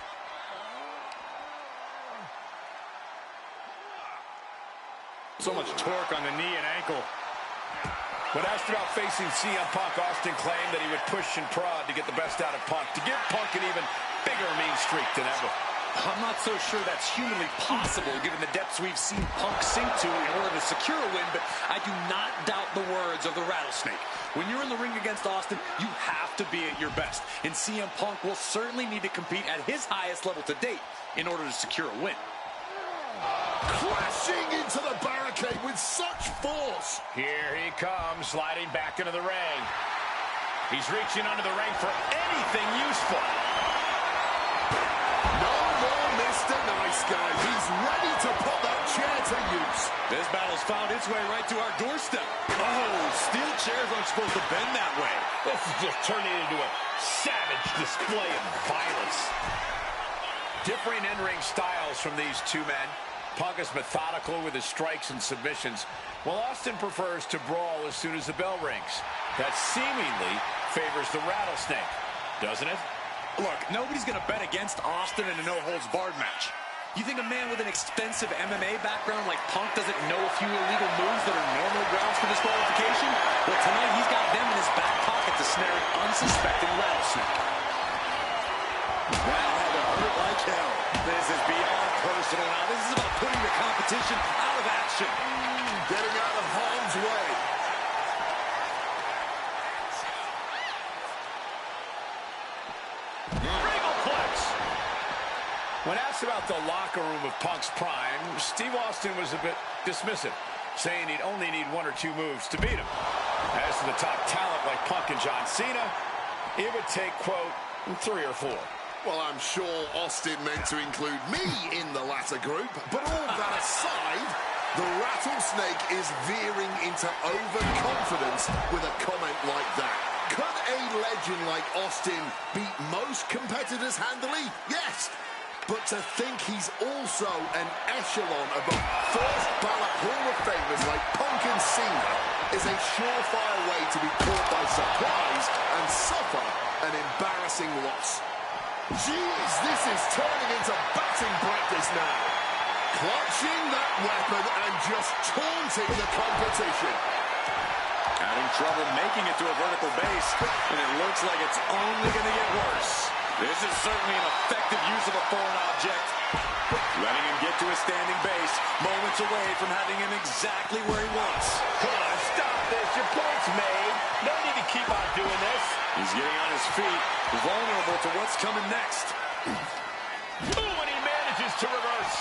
So much torque on the knee and ankle. When asked about facing CM Punk, Austin claimed that he would push and prod to get the best out of Punk, to give Punk an even bigger mean streak than ever. I'm not so sure that's humanly possible given the depths we've seen Punk sink to in order to secure a win, but I do not doubt the words of the Rattlesnake. When you're in the ring against Austin, you have to be at your best, and CM Punk will certainly need to compete at his highest level to date in order to secure a win. Crashing into the barricade with such force. Here he comes, sliding back into the ring. He's reaching under the ring for anything useful. Mr. Nice Guy, he's ready to put that chair to use. This battle's found its way right to our doorstep. Oh, steel chairs aren't supposed to bend that way. This is just turning into a savage display of violence. Differing in-ring styles from these two men. Punk is methodical with his strikes and submissions, while Austin prefers to brawl as soon as the bell rings. That seemingly favors the Rattlesnake, doesn't it? Look, nobody's going to bet against Austin in a no-holds-barred match. You think a man with an extensive MMA background like Punk doesn't know a few illegal moves that are normal grounds for disqualification? Well, tonight he's got them in his back pocket to snare an unsuspecting Rattlesnake. That had to hurt like hell. This is beyond personal now. This is about putting the competition out of action. Getting out of harm's way. When asked about the locker room of Punk's prime, Steve Austin was a bit dismissive, saying he'd only need one or two moves to beat him. As to the top talent like Punk and John Cena, it would take, quote, 3 or 4. Well, I'm sure Austin meant to include me in the latter group, but all that aside, the Rattlesnake is veering into overconfidence with a comment like that. Could a legend like Austin beat most competitors handily? Yes. But to think he's also an echelon above first ballot Hall of Famers like Punk and Cena is a surefire way to be caught by surprise and suffer an embarrassing loss. Jeez, this is turning into batting practice now. Clutching that weapon and just taunting the competition. Having trouble making it to a vertical base, and it looks like it's only going to get worse. This is certainly an effective use of a foreign object. Letting him get to his standing base, moments away from having him exactly where he wants. Come on, stop this. Your point's made. No need to keep on doing this. He's getting on his feet, vulnerable to what's coming next. Ooh, and he managed to reverse.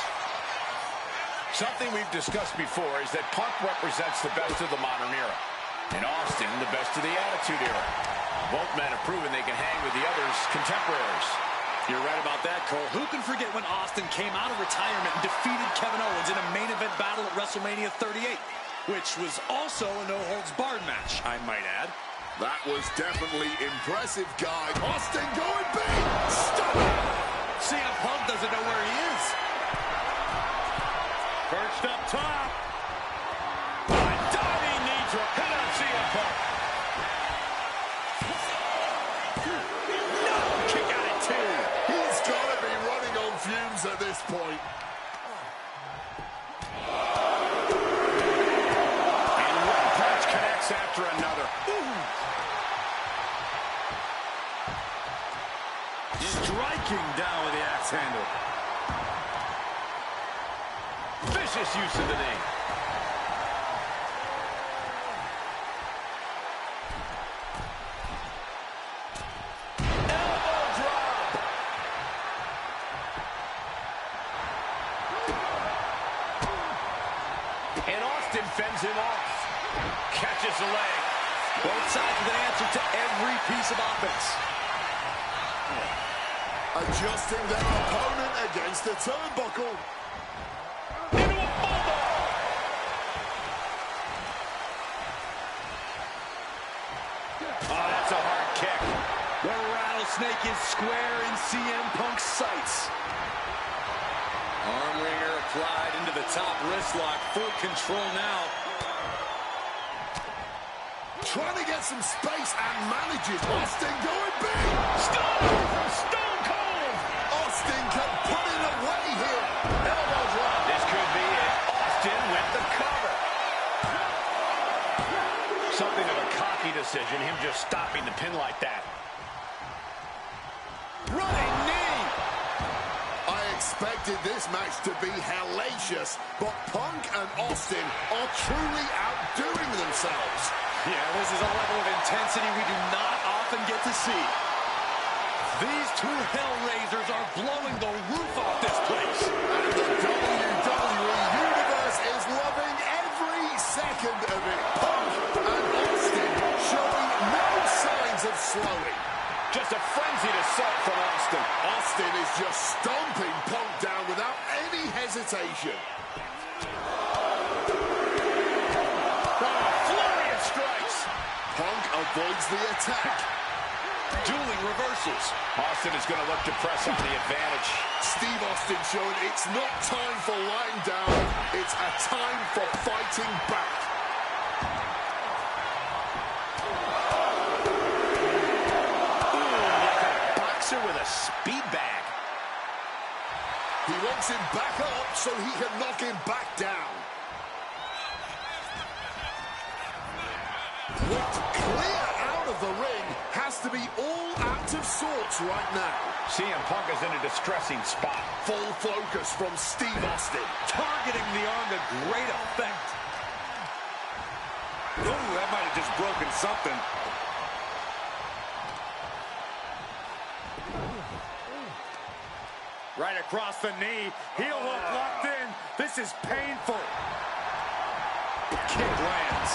Something we've discussed before is that Punk represents the best of the modern era, and Austin the best of the Attitude Era. Both men have proven they can hang with the other's contemporaries. You're right about that, Cole. Who can forget when Austin came out of retirement and defeated Kevin Owens in a main event battle at WrestleMania 38, which was also a no-holds-barred match, I might add. That was definitely impressive, guy. Austin going big. Stunning. CM Punk doesn't know where he is. Perched up top. A diving knee drop. Hit on CM Punk. Kick out at 2. He's got to be running on fumes at this point. And one punch connects after another. Striking down with the axe handle. Vicious use of the knee. Elbow drop. And Austin fends him off. Catches the leg. Both sides with an answer to every piece of offense. Adjusting their opponent against the turnbuckle. Into a bulldog. Oh, that's a hard kick. The rattlesnake is square in CM Punk's sights. Arm wringer applied into the top wrist lock. Full control now. Trying to get some space and manages. Austin going big. Stone Cold. Austin can put it away here. Elbow drop. This could be it. Austin with the cover. Something of a cocky decision, him just stopping the pin like that. Running knee. I expected this match to be hellacious, but Punk and Austin are truly outdoing themselves. Yeah, this is a level of intensity we do not often get to see. These two Hellraisers are blowing the roof off this place. And the WWE Universe is loving every second of it. Punk and Austin showing no signs of slowing. Just a frenzied assault from Austin. Austin is just stomping Punk down without any hesitation. Flurry of strikes. Punk avoids the attack. Dueling reversals. Austin is going to look to press on the advantage. Steve Austin showing it's not time for lying down, it's a time for fighting back. Boxer with a speed bag. He wants him back up so he can knock him back down. Looked clear out of the ring, has to be all out of sorts right now. CM Punk is in a distressing spot. Full focus from Steve Austin. Targeting the arm to great effect. Ooh, that might have just broken something. Right across the knee. Heel hook locked in. This is painful. Kick lands.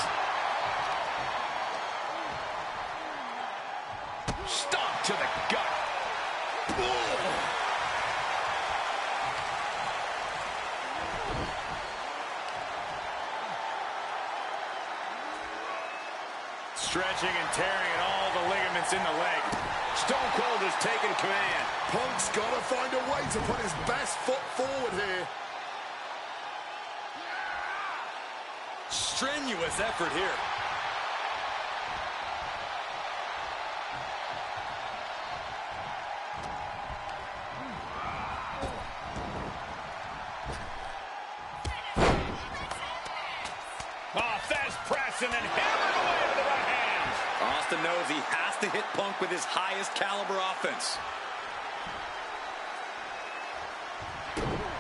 Stomp to the gut. Stretching and tearing at all the ligaments in the leg. Stone Cold has taken command. Punk's got to find a way to put his best foot forward here. Strenuous effort here. Oh, Fez press and then hammered away with the right hand. Austin knows he has to hit Punk with his highest caliber offense.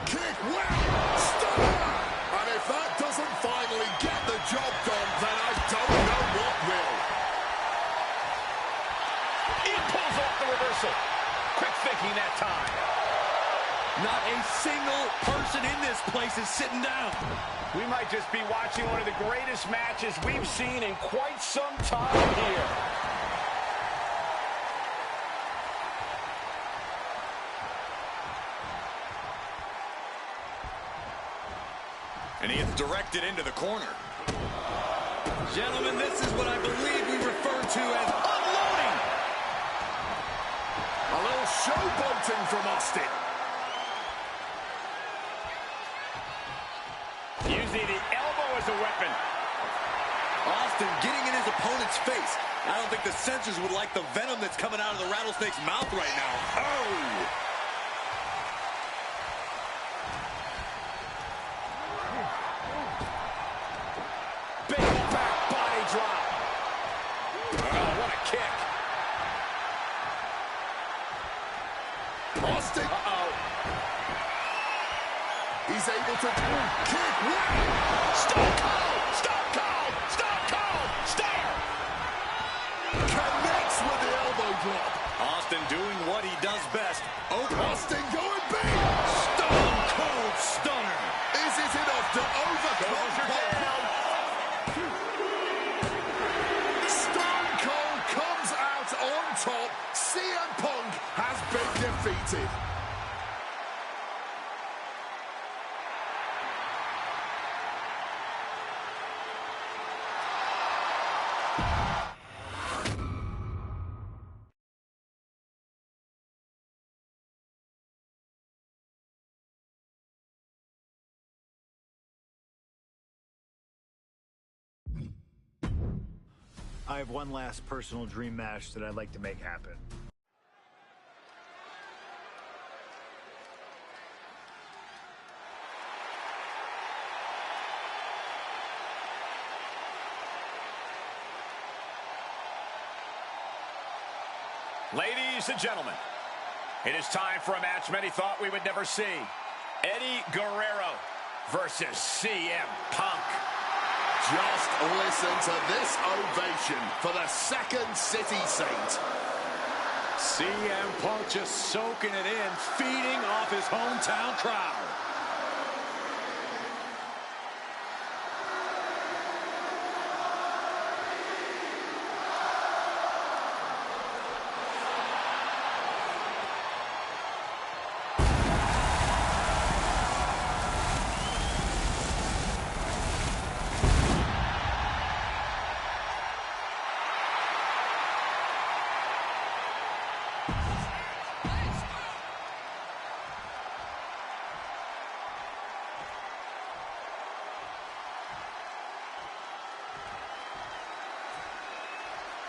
Kick, wow, stunner! And if that doesn't finally get the job done, then I don't know what will. He pulls off the reversal. Quick thinking that time. Not a single person in this place is sitting down. We might just be watching one of the greatest matches we've seen in quite some time here. And he is directed into the corner. Gentlemen, this is what I believe we refer to as unloading. A little showboating from Austin. Using the elbow as a weapon. Austin getting in his opponent's face. I don't think the censors would like the venom that's coming out of the Rattlesnake's mouth right now. Oh! Big back body drop. Oh, what a kick. Austin. Uh-oh. He's able to kick. Stone Cold! Stone Cold! Stone Cold! Star! Connects with the elbow drop. Austin doing what he does best. Oh, Austin going big. Stone Cold Stunner. Is it enough to overcome Punk? Stone Cold comes out on top. CM Punk has been defeated. I have one last personal dream match that I'd like to make happen. Ladies and gentlemen, it is time for a match many thought we would never see. Eddie Guerrero versus CM Punk. Just listen to this ovation for the Second City Saint. CM Punk just soaking it in, feeding off his hometown crowd.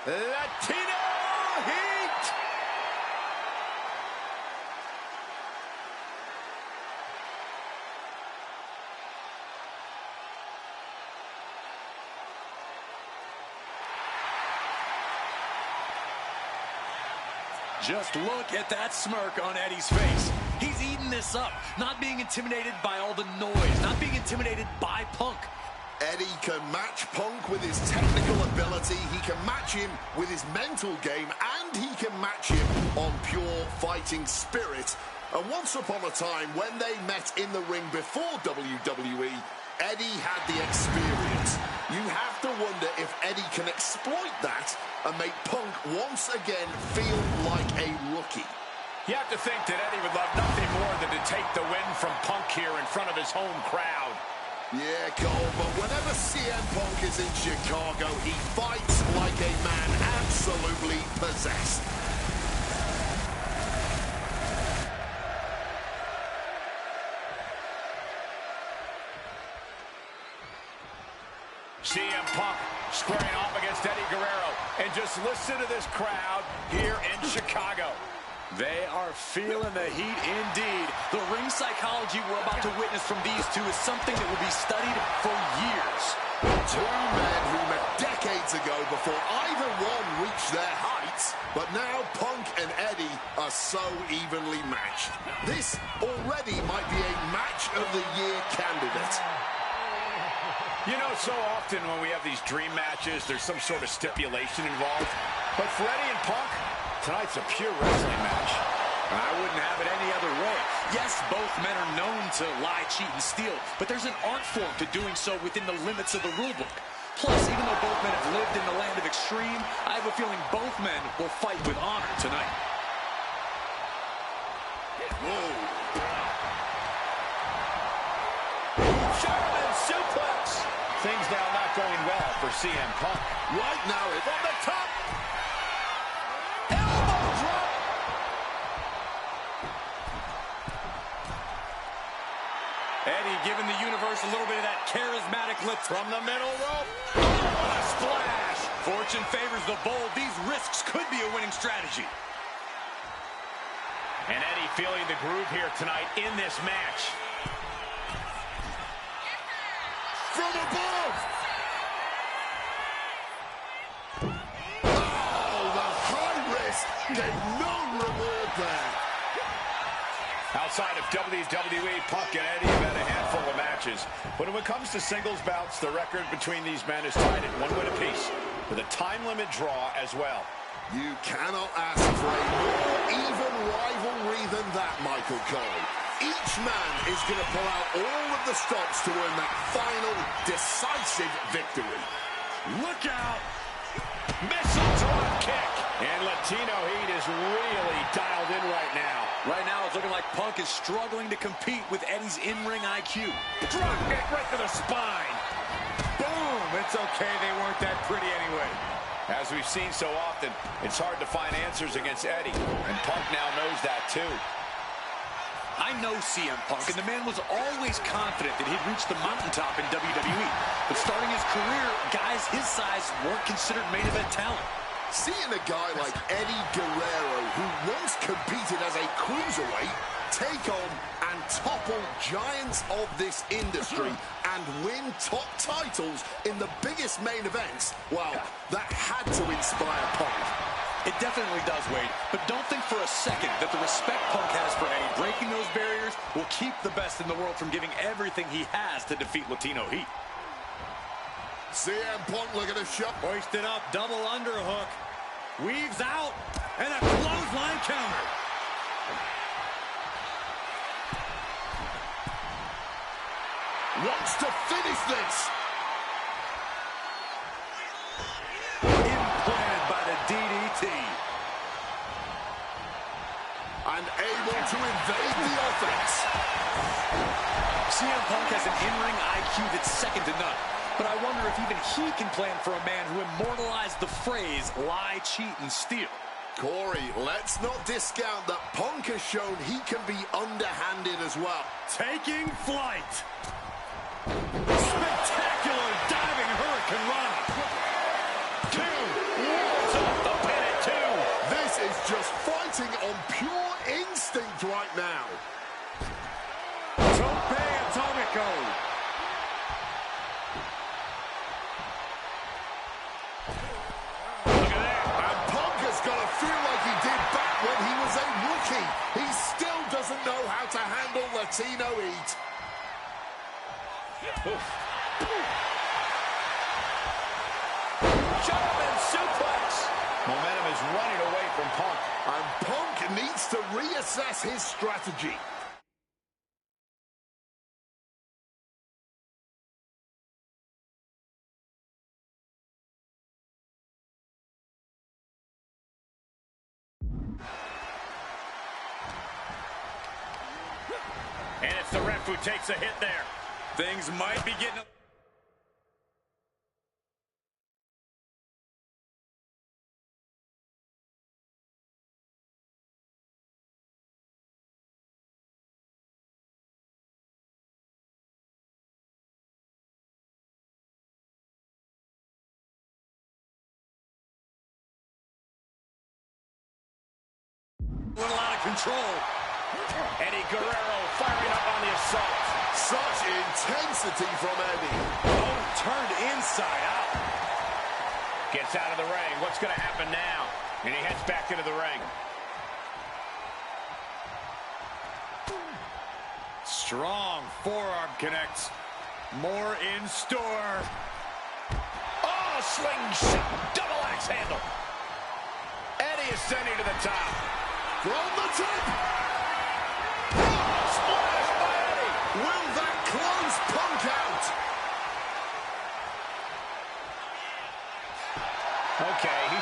Latino Heat! Just look at that smirk on Eddie's face. He's eating this up, not being intimidated by all the noise, not being intimidated by Punk. Eddie can match Punk with his technical ability, he can match him with his mental game, and he can match him on pure fighting spirit. And once upon a time, when they met in the ring before WWE, Eddie had the experience. You have to wonder if Eddie can exploit that and make Punk once again feel like a rookie. You have to think that Eddie would love nothing more than to take the win from Punk here in front of his home crowd. Yeah, Cole, but whenever CM Punk is in Chicago, he fights like a man absolutely possessed. CM Punk squaring off against Eddie Guerrero. And just listen to this crowd here in Chicago. They are feeling the heat indeed. The ring psychology we're about to witness from these two is something that will be studied for years. Two men who met decades ago before either one reached their heights, but now Punk and Eddie are so evenly matched. This already might be a match of the year candidate. You know, so often when we have these dream matches, there's some sort of stipulation involved. But for Eddie and Punk, tonight's a pure wrestling match. I wouldn't have it any other way. Yes, both men are known to lie, cheat, and steal, but there's an art form to doing so within the limits of the rule book. Plus, even though both men have lived in the land of extreme, I have a feeling both men will fight with honor tonight. Whoa. German suplex. Things now not going well for CM Punk. Right now, it's on the top. Elbow drop. Eddie giving the universe a little bit of that charismatic lift From the middle rope. Oh, what a splash. Fortune favors the bold. These risks could be a winning strategy. And Eddie feeling the groove here tonight in this match. From above. Oh, the high risk gave no reward there. Outside of WWE, Punk and Eddie have had a handful of matches. But when it comes to singles bouts, the record between these men is tied at 1 win apiece, with a time limit draw as well. You cannot ask for a more even rivalry than that, Michael Cole. Each man is going to pull out all of the stops to earn that final, decisive victory. Look out! Missile drop kick! And Latino Heat is really dialed in right now. Right now, it's looking like Punk is struggling to compete with Eddie's in-ring IQ. Drop kick right to the spine. Boom! It's okay, they weren't that pretty anyway. As we've seen so often, it's hard to find answers against Eddie, and Punk now knows that too. I know CM Punk, and the man was always confident that he'd reach the mountaintop in WWE. But starting his career, guys his size weren't considered main event talent. Seeing a guy like Eddie Guerrero, who once competed as a cruiserweight, take on and topple giants of this industry and win top titles in the biggest main events, well, that had to inspire Punk. It definitely does, Wade, but don't think for a second that the respect Punk has for Eddie breaking those barriers will keep the best in the world from giving everything he has to defeat Latino Heat. CM Punk looking to shove. Hoisted up, double underhook. Weaves out, and a clothesline counter. Wants to finish this. Implanted by the DDT. And able to invade the offense. CM Punk has an in-ring IQ that's second to none. But I wonder if even he can plan for a man who immortalized the phrase, lie, cheat, and steal. Corey, let's not discount that Punk has shown he can be underhanded as well. Taking flight. Spectacular diving Hurricane Rana. 2. Walls off the pin at 2. This is just fighting on pure instinct right now. Tope Atomico. Look at that. And Punk has got to feel like he did back when he was a rookie. He still doesn't know how to handle Latino Heat. German suplex. Momentum is running away from Punk. And Punk needs to reassess his strategy. And it's the ref who takes a hit there. Things might be getting... a little out of control. Eddie Guerrero firing up on the assault. Such intensity from Eddie. Oh, turned inside out. Gets out of the ring. What's going to happen now? And he heads back into the ring. Strong forearm connects. More in store. Oh, slingshot. Double axe handle. Eddie is sending to the top. From the top. Oh, splash.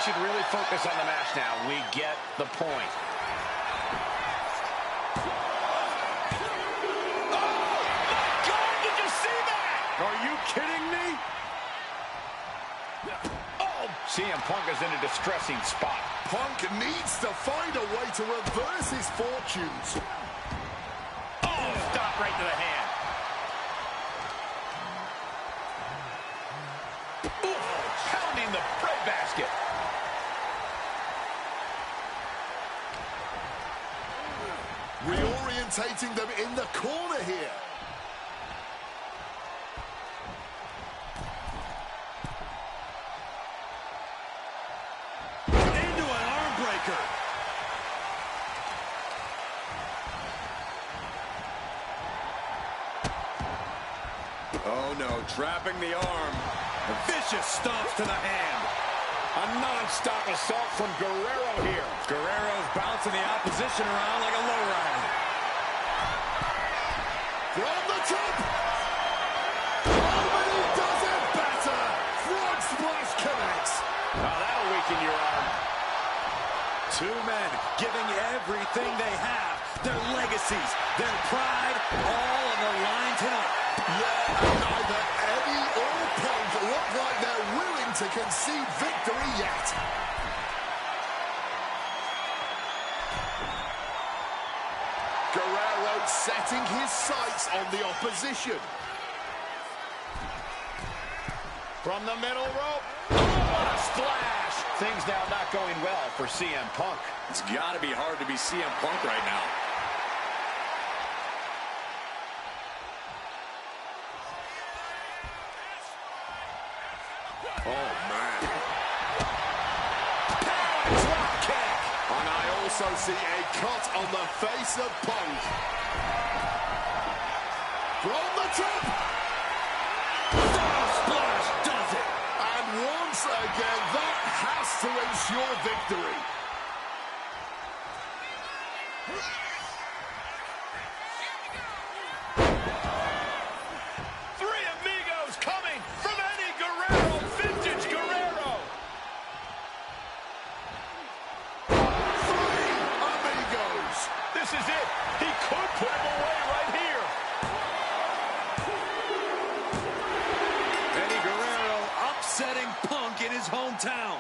should really focus on the match now. We get the point. Are you kidding me? Oh, CM Punk is in a distressing spot. Punk needs to find a way to reverse his fortunes. Oh, stop right to the hand. Ooh, pounding the breadbasket. Reorientating them in the corner here. Oh, no, trapping the arm. A vicious stomps to the hand. A non-stop assault from Guerrero here. Guerrero's bouncing the opposition around like a lowrider. From the top. Oh, but he does it better. Frog splash connects. Now that'll weaken your arm. Two men giving everything they have. Their legacies, their pride, all on the line tonight. Yeah, neither Eddie or Punk look like they're willing to concede victory yet. Guerrero setting his sights on the opposition. From the middle rope. Oh, what a splash. Things now not going well for CM Punk. It's got to be hard to be CM Punk right now. Oh, man. Drop kick. And I also see a cut on the face of Punk. From the top. Splash does it. And once again, that has to ensure victory. Three amigos coming from Eddie Guerrero. Vintage Guerrero. Three amigos. This is it. He could put him away right here. Eddie Guerrero upsetting Punk in his hometown.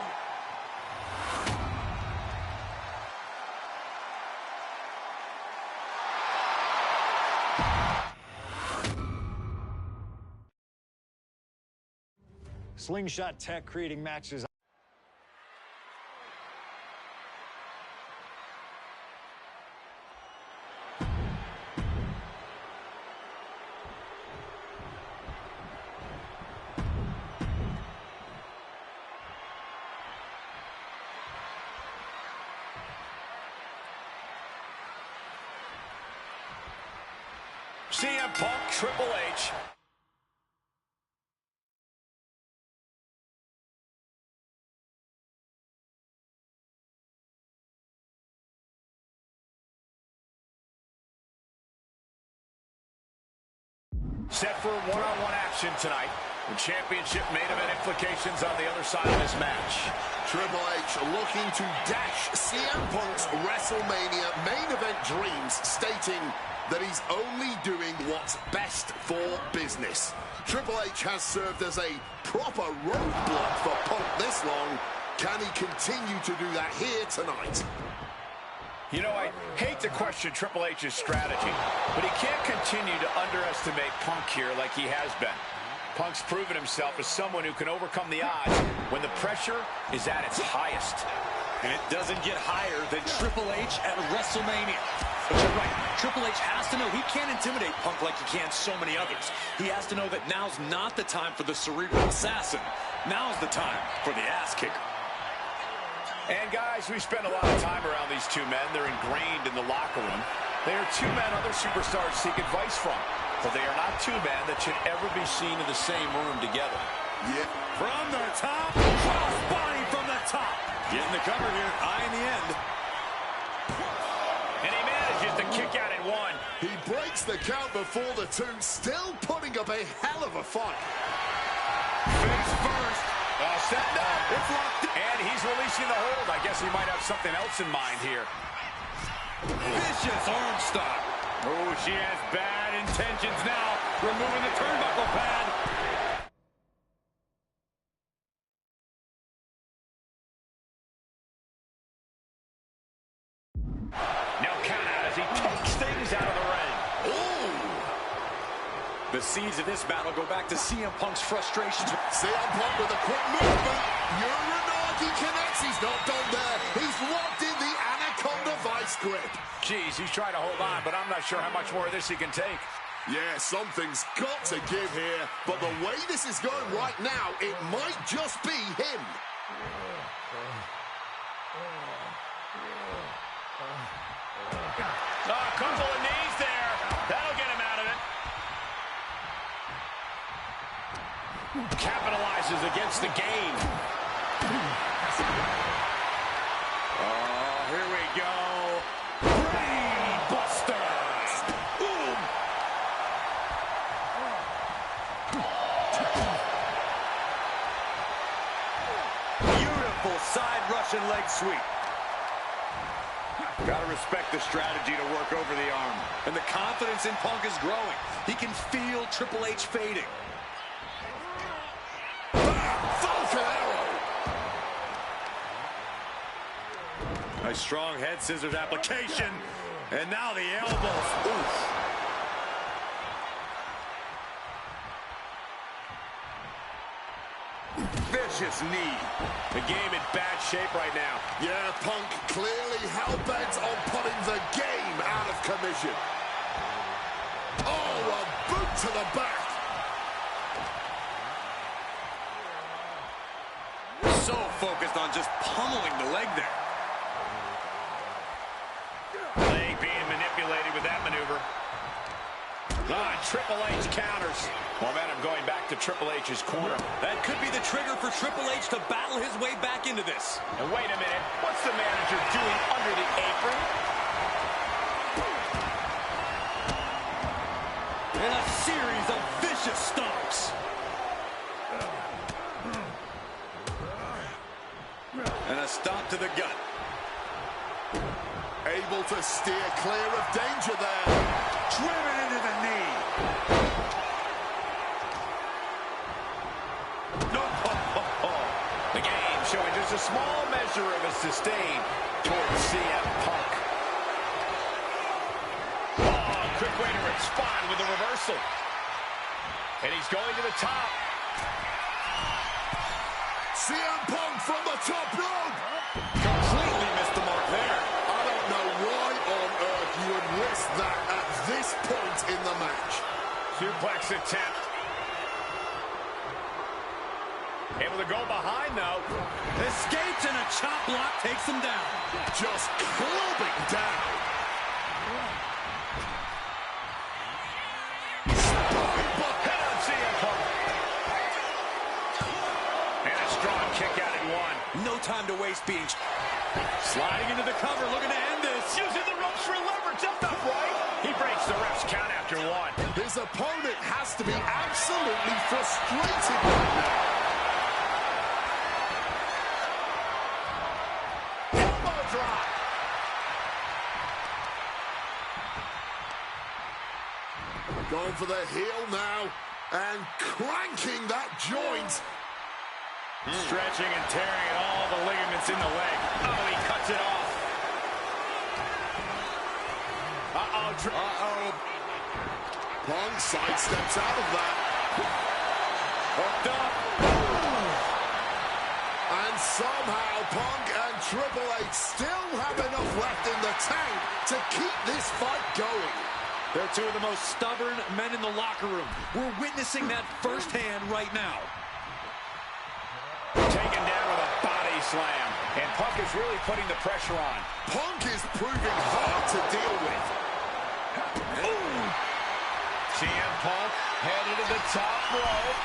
Slingshot Tech creating matches. CM Punk, Triple H. Set for one-on-one action tonight. The championship main event implications on the other side of this match. Triple H looking to dash CM Punk's WrestleMania main event dreams, stating that he's only doing what's best for business. Triple H has served as a proper roadblock for Punk this long. Can he continue to do that here tonight? You know, I hate to question Triple H's strategy, but he can't continue to underestimate Punk here like he has been. Punk's proven himself as someone who can overcome the odds when the pressure is at its highest. And it doesn't get higher than Triple H at WrestleMania. But you're right, Triple H has to know he can't intimidate Punk like he can so many others. He has to know that now's not the time for the cerebral assassin. Now's the time for the ass kicker. And guys, we spend a lot of time around these two men. They're ingrained in the locker room. They are two men other superstars seek advice from. But they are not two men that should ever be seen in the same room together. Yeah. From the top, cross body from the top. Getting the cover here, eyeing the end. And he manages to kick out in one. He breaks the count before the two, still putting up a hell of a fight. Face first. Setting up. It's locked. And he's releasing the hold. I guess he might have something else in mind here. Vicious arm stop. Oh, she has bad intentions now. Removing the turnbuckle pad. Now count out as he takes things out of the ring. Ooh. The seeds of this battle go back to CM Punk's frustrations. CM Punk with a quick movement. Uranagi connects. He's not done there. He's locked in the Anaconda Vice grip. Jeez, he's trying to hold on, but I'm not sure how much more of this he can take. Yeah, something's got to give here. But the way this is going right now, it might just be him. A couple of knees there. That'll get him out of it. Capitalizes against the game. Oh, here we go. Brain Busters. Boom. Beautiful side Russian leg sweep. Gotta respect the strategy to work over the arm. And the confidence in Punk is growing. He can feel Triple H fading. Falcon arrow. A strong head scissors application. And now the elbows. Oof. Vicious knee. The game in bad shape right now. Yeah, Punk clearly hell-bent on putting the game out of commission. Oh, a boot to the back. So focused on just pummeling the leg there. Leg being manipulated with that maneuver. Triple H counters. Momentum going back to Triple H's corner. That could be the trigger for Triple H to battle his way back into this. And wait a minute, what's the manager doing under the apron? And a series of vicious stomps. And a stomp to the gut. Able to steer clear of danger there. Driven into the knee. The game showing just a small measure of his disdain towards CM Punk. Oh, quick way to respond with a reversal. And he's going to the top. CM Punk from the top rope. Completely missed the mark there. I don't know why on earth you would risk that at this point in the match. Suplex attempt. Able to go behind, though. Escapes and a chop block takes him down. Just clubbing down. Head on CM Punk. And a strong kick out at one. No time to waste being... Sliding into the cover, looking to end this. Using the ropes for leverage. That's not right. He breaks the ref's count after one. His opponent has to be absolutely frustrated right now. Elbow drop. Going for the heel now and cranking that joint. Stretching and tearing at all the ligaments in the leg. Oh, he cuts it off. Uh-oh. Punk sidesteps out of that. Hooked up. And somehow Punk and Triple H still have enough left in the tank to keep this fight going. They're two of the most stubborn men in the locker room. We're witnessing that firsthand right now. Taken down with a body slam. And Punk is really putting the pressure on. Punk is proving hard to deal with. Ooh. CM Punk headed to the top rope.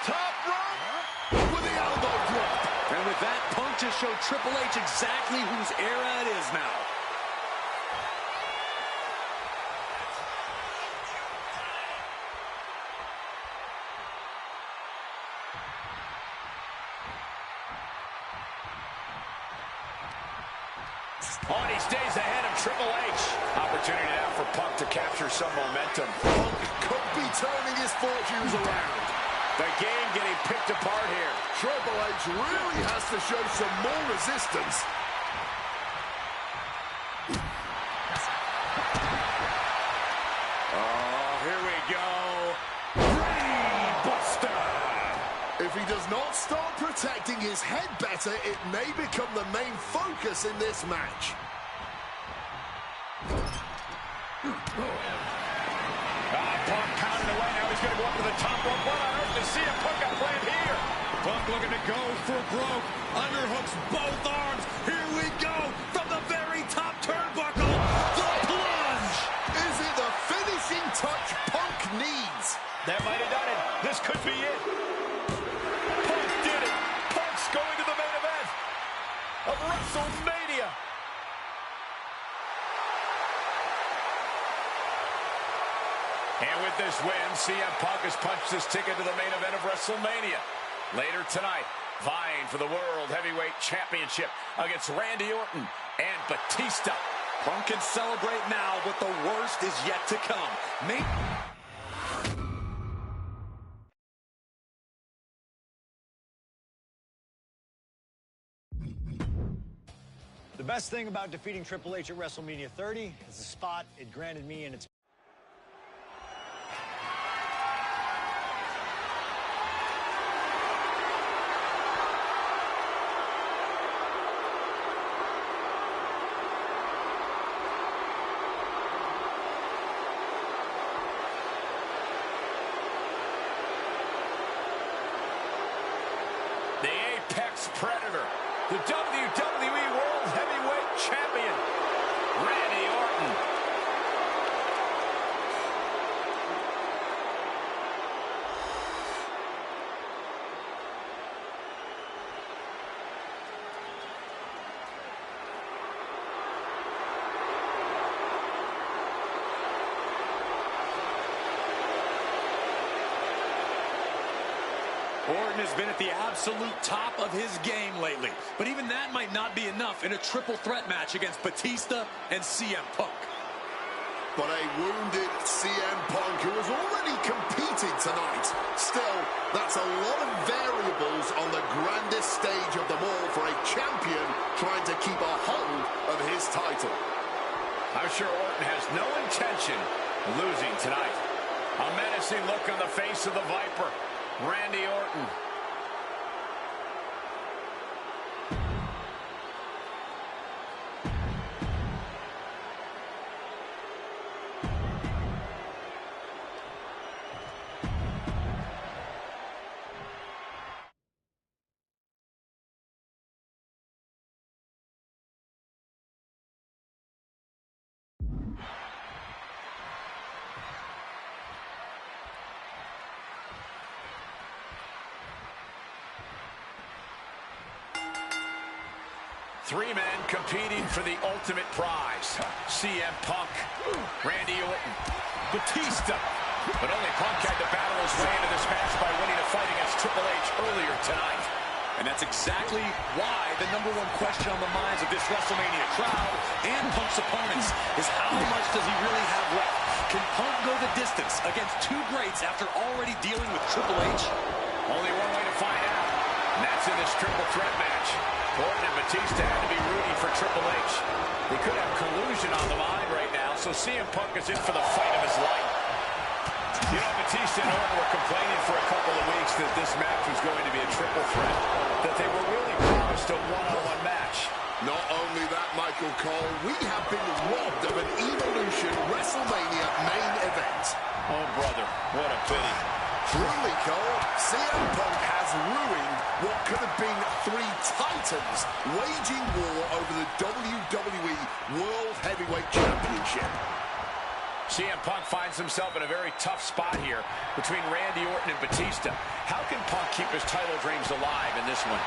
Top rope With the elbow drop. And with that, Punk just showed Triple H exactly whose era it is now. stays ahead of Triple H. Opportunity now for Punk to capture some momentum. Punk could be turning his fortunes around. The game getting picked apart here. Triple H really has to show some more resistance. Oh, here we go. Brainbuster. If he does not start protecting his head better, it may become the main focus in this match. Punk pounding away. Now he's going to go up to the top rope. What on earth does CM Punk got planned here? Punk looking to go for broke. Underhooks both arms. Here we go. From the very top turnbuckle. The plunge. Is it the finishing touch Punk needs? That might have done it. This could be it. Punk did it. Punk's going to the main event of WrestleMania. And with this win, CM Punk has punched his ticket to the main event of WrestleMania. Later tonight, vying for the World Heavyweight Championship against Randy Orton and Batista. Punk can celebrate now, but the worst is yet to come. The best thing about defeating Triple H at WrestleMania 30 is the spot it granted me in its... The Apex Predator, the WWE World Heavyweight Champion, Randy Orton. Orton has been at the absolute top of his game lately, but even that might not be enough in a triple threat match against Batista and CM Punk. But a wounded CM Punk who has already competed tonight. Still, that's a lot of variables on the grandest stage of them all for a champion trying to keep a hold of his title. I'm sure Orton has no intention of losing tonight. A menacing look on the face of the Viper, Randy Orton. Three men competing for the ultimate prize. CM Punk, Randy Orton, Batista. But only Punk had to battle his way into this match by winning a fight against Triple H earlier tonight. And that's exactly why the #1 question on the minds of this WrestleMania crowd and Punk's opponents is how much does he really have left? Can Punk go the distance against two greats after already dealing with Triple H? Only one way to find out, and that's in this triple threat match. Orton and Batista had to be rooting for Triple H. They could have collusion on the mind right now, so CM Punk is in for the fight of his life. You know, Batista and Orton were complaining for a couple of weeks that this match was going to be a triple threat, that they were really promised a one-on-one match. Not only that, Michael Cole, we have been robbed of an Evolution WrestleMania main event. Oh, brother, what a pity. Truly, Cole, CM Punk has ruined what could have been three titans waging war over the WWE World Heavyweight Championship. CM Punk finds himself in a very tough spot here between Randy Orton and Batista. How can Punk keep his title dreams alive in this one?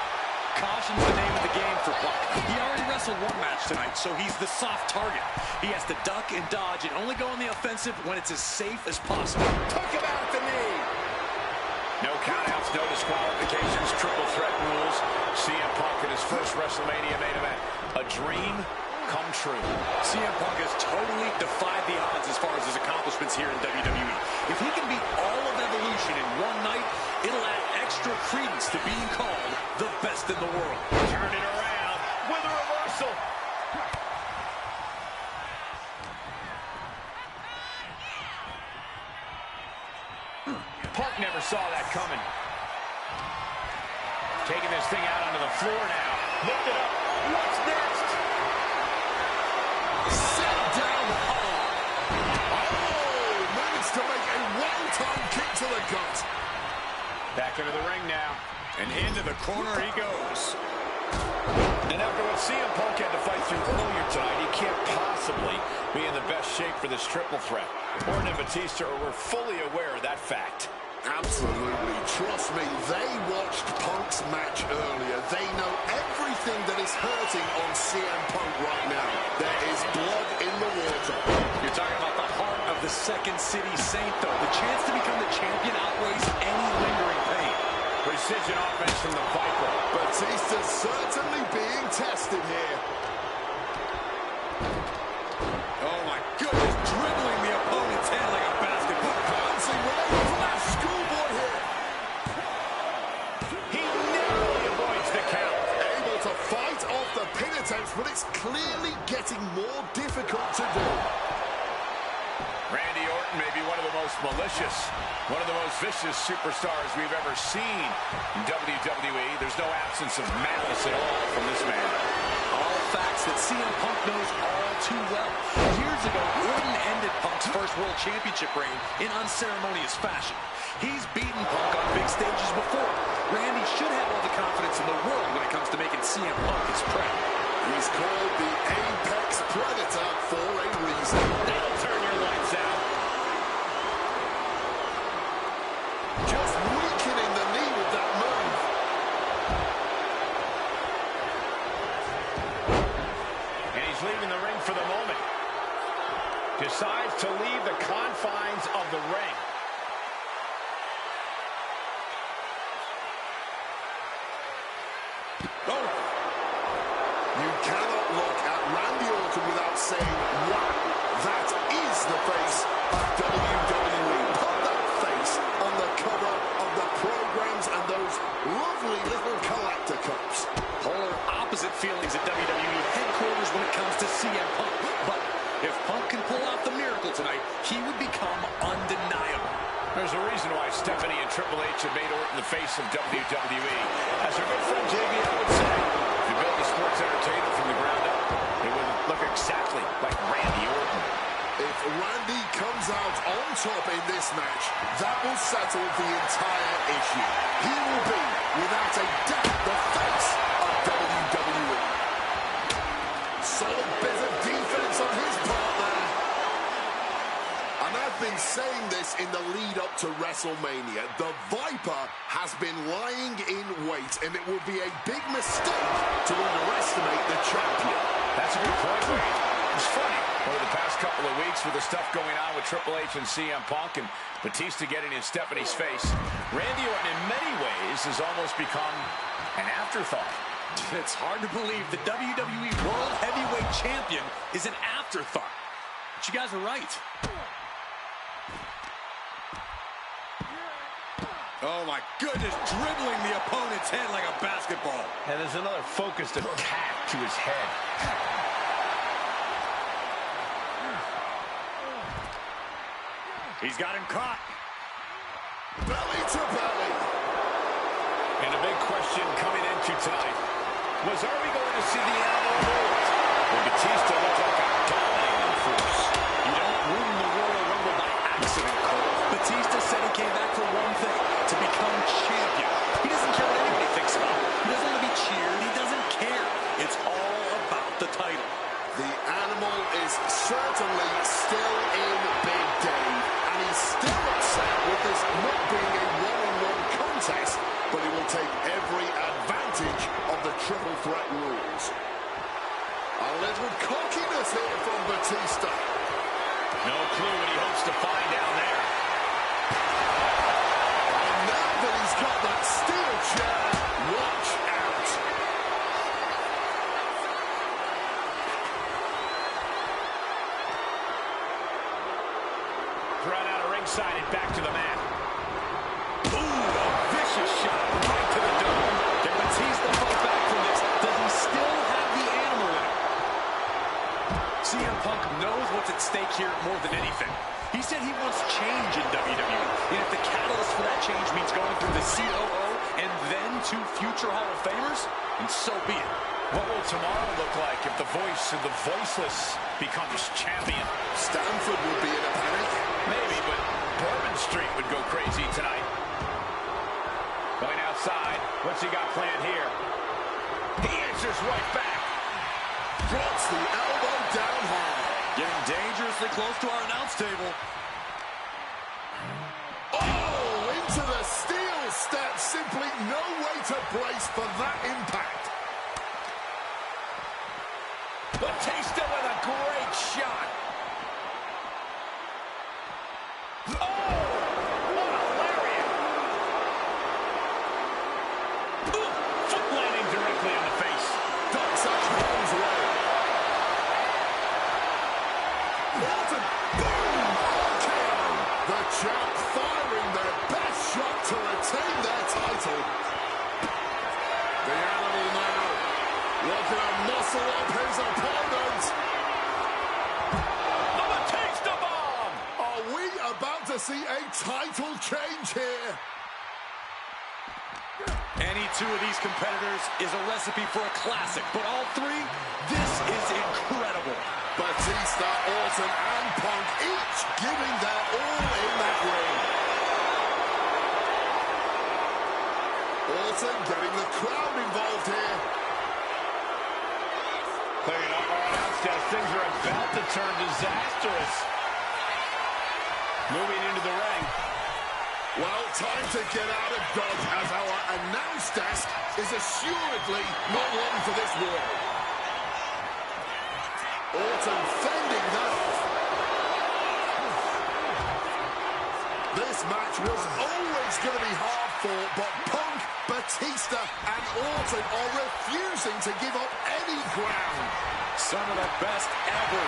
Caution's the name of the game for Punk. He already wrestled one match tonight, so he's the soft target. He has to duck and dodge and only go on the offensive when it's as safe as possible. Took him out at the knee. No countouts, no disqualifications, triple threat rules. CM Punk in his first WrestleMania main event. A dream come true. CM Punk has totally defied the odds as far as his accomplishments here in WWE. If he can beat all of Evolution in one night, it'll add extra credence to being called the best in the world. Turn it around with a reversal. Punk never saw that coming. Taking this thing out onto the floor now. Lift it up. What's next? Sit down hard. Oh, managed to make a one-time kick to the gut. Back into the ring now. And into the corner he goes. And after what CM Punk had to fight through earlier tonight, he can't possibly be in the best shape for this triple threat. Orton and Batista were fully aware of that fact. Absolutely. Trust me, they watched Punk's match earlier. They know everything that is hurting on CM Punk right now. There is blood in the water. You're talking about the heart of the Second City Saint, though. The chance to become the champion outweighs any lingering pain. Precision offense from the Viper. Batista certainly being tested here. Oh, my goodness. Dribbling the opponent's head like a basketball. Bouncing right over that schoolboy here. He narrowly avoids the count. Able to fight off the pin attempts, but it's clearly getting more difficult to do. Randy Orton may be one of the most malicious, one of the most vicious superstars we've ever seen in WWE. There's no absence of malice at all from this man. All facts that CM Punk knows all too well. Years ago, Orton ended Punk's first World Championship reign in unceremonious fashion. He's beaten Punk on big stages before. Randy should have all the confidence in the world when it comes to making CM Punk his prey. He's called the Apex Predator for a reason. That'll turn your lights out. Just weakening the knee with that move. And he's leaving the ring for the moment. Decides to leave the confines of the ring. Oh. You cannot look at Randy Orton without saying, wow, that is the face of WWE. Put that face on the cover of the programs and those lovely little collector cups. Polar opposite feelings at WWE headquarters when it comes to CM Punk. But if Punk can pull off the miracle tonight, he would become undeniable. There's a reason why Stephanie and Triple H have made Orton the face of WWE. As our good friend JBL would say, if you build a sports entertainer from the ground up, it would look exactly like Randy Orton. If Randy comes out on top in this match, that will settle the entire issue. He will be, without a doubt, the face of WWE. Solid bit of defense on his part there. And I've been saying this in the lead up to WrestleMania. The Viper has been lying in wait, and it would be a big mistake to underestimate the champion. That's a good point, Wade. It's funny. Over the past couple of weeks with the stuff going on with Triple H and CM Punk and Batista getting in Stephanie's face, Randy Orton in many ways has almost become an afterthought. It's hard to believe the WWE World Heavyweight Champion is an afterthought. But you guys are right. Oh my goodness, dribbling the opponent's head like a basketball. And there's another focused attack to his head. He's got him caught. Belly to belly. And a big question coming into tonight was, are we going to see the animal moved? Well, Batista looked like a dominating force. You don't win the Royal Rumble by accident, Cole. Batista said he came back for one thing, to become champion. He doesn't care what anybody thinks about him. He doesn't want to be cheered. He doesn't care. It's all about the title. The animal is certainly still in Big Dave, and he's still upset with this not being a one-on-one contest, but he will take every advantage of the triple threat rules. A little cockiness here from Batista. No clue what he hopes to find down there. And now that he's got that steel chair, watch out. ringside and back to the mat. Ooh, a vicious shot right to the dome. Can Batista fight back from this? Does he still have the animal in him? CM Punk knows what's at stake here more than anything. He said he wants change in WWE, and if the catalyst for that change means going through the COO and then to future Hall of Famers, and so be it. What will tomorrow look like if the voice of the voiceless becomes champion? Stanford would be in a panic. Maybe, but Bourbon Street would go crazy tonight. Going outside. What's he got planned here? He answers right back. Drops the elbow down hard. Getting dangerously close to our announce table. Oh, into the steel step. Simply no way to brace for that impact. Batista with a great shot. Oh, what a lariat. Ooh, foot landing directly on the face. Ducks up Holmes' way. Orton, boom, RKO. The champ firing their best shot to retain their title. The animal now looking to muscle up his opponent. The Batista bomb. Are we about to see a title change here? Any two of these competitors is a recipe for a classic, but all three, this is incredible. Batista, Orton, and Punk each giving their all in that ring. Orton getting the crowd involved here. Clearing up our announce desk. Things are about to turn disastrous. Moving into the ring. Well, time to get out of Dodge as our announce desk is assuredly not long for this world. Orton fending that off. This match was always going to be hard fought, but Punk, Batista, and Orton are refusing to give up any ground. Some of the best ever.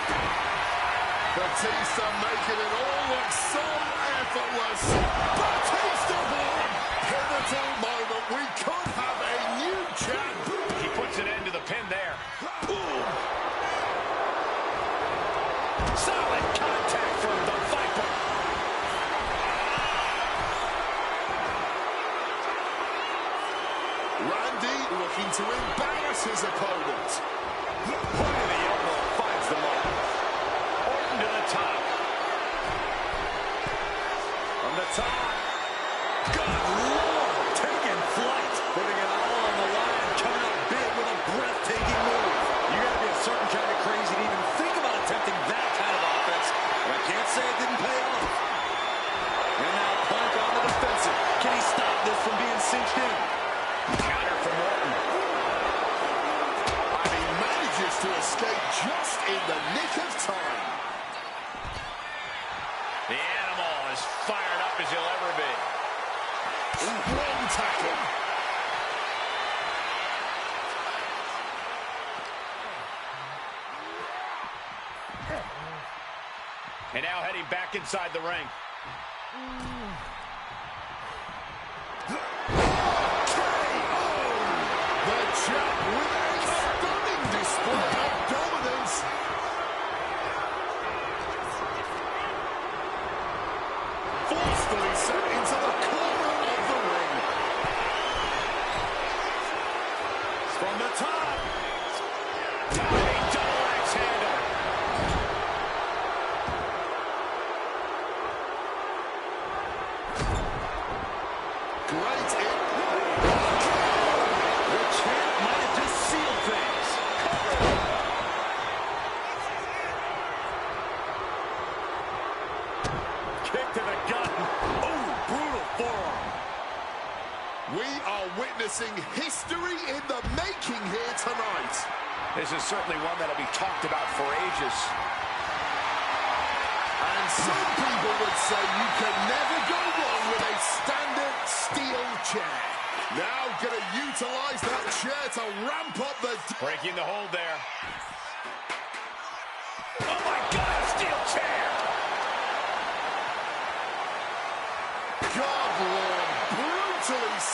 Batista making it all look so effortless. Batista won. Pivotal moment. We could have a new champ. He puts an end to the pin there. Ooh. Solid contact from the Viper. Randy looking to embarrass his opponent. Point of the elbow finds the mark. Orton to the top. From the top. Good Lord, taking flight. Putting it all on the line, coming up big with a breathtaking move. You gotta be a certain kind of crazy to even think about attempting that kind of offense. But I can't say it didn't pay off. And now Punk on the defensive. Can he stop this from being cinched in? Counter from Orton. And he manages to escape just in the nick of time. The animal is fired up as he'll ever be. Strong tackle. And now heading back inside the ring. The champ with a stunning display of dominance. Forcefully sent into the corner of the ring. From the top. Diving double axe handle. Great hit. The champ might have just sealed things. Kick to the gut. Oh, brutal forearm. We are witnessing history in the making here tonight. This is certainly one that'll be talked about for ages. And some people would say you can never go wrong with a standard steel chair. Now going to utilize that chair to ramp up the... Breaking the hold there. Oh my God, a steel chair!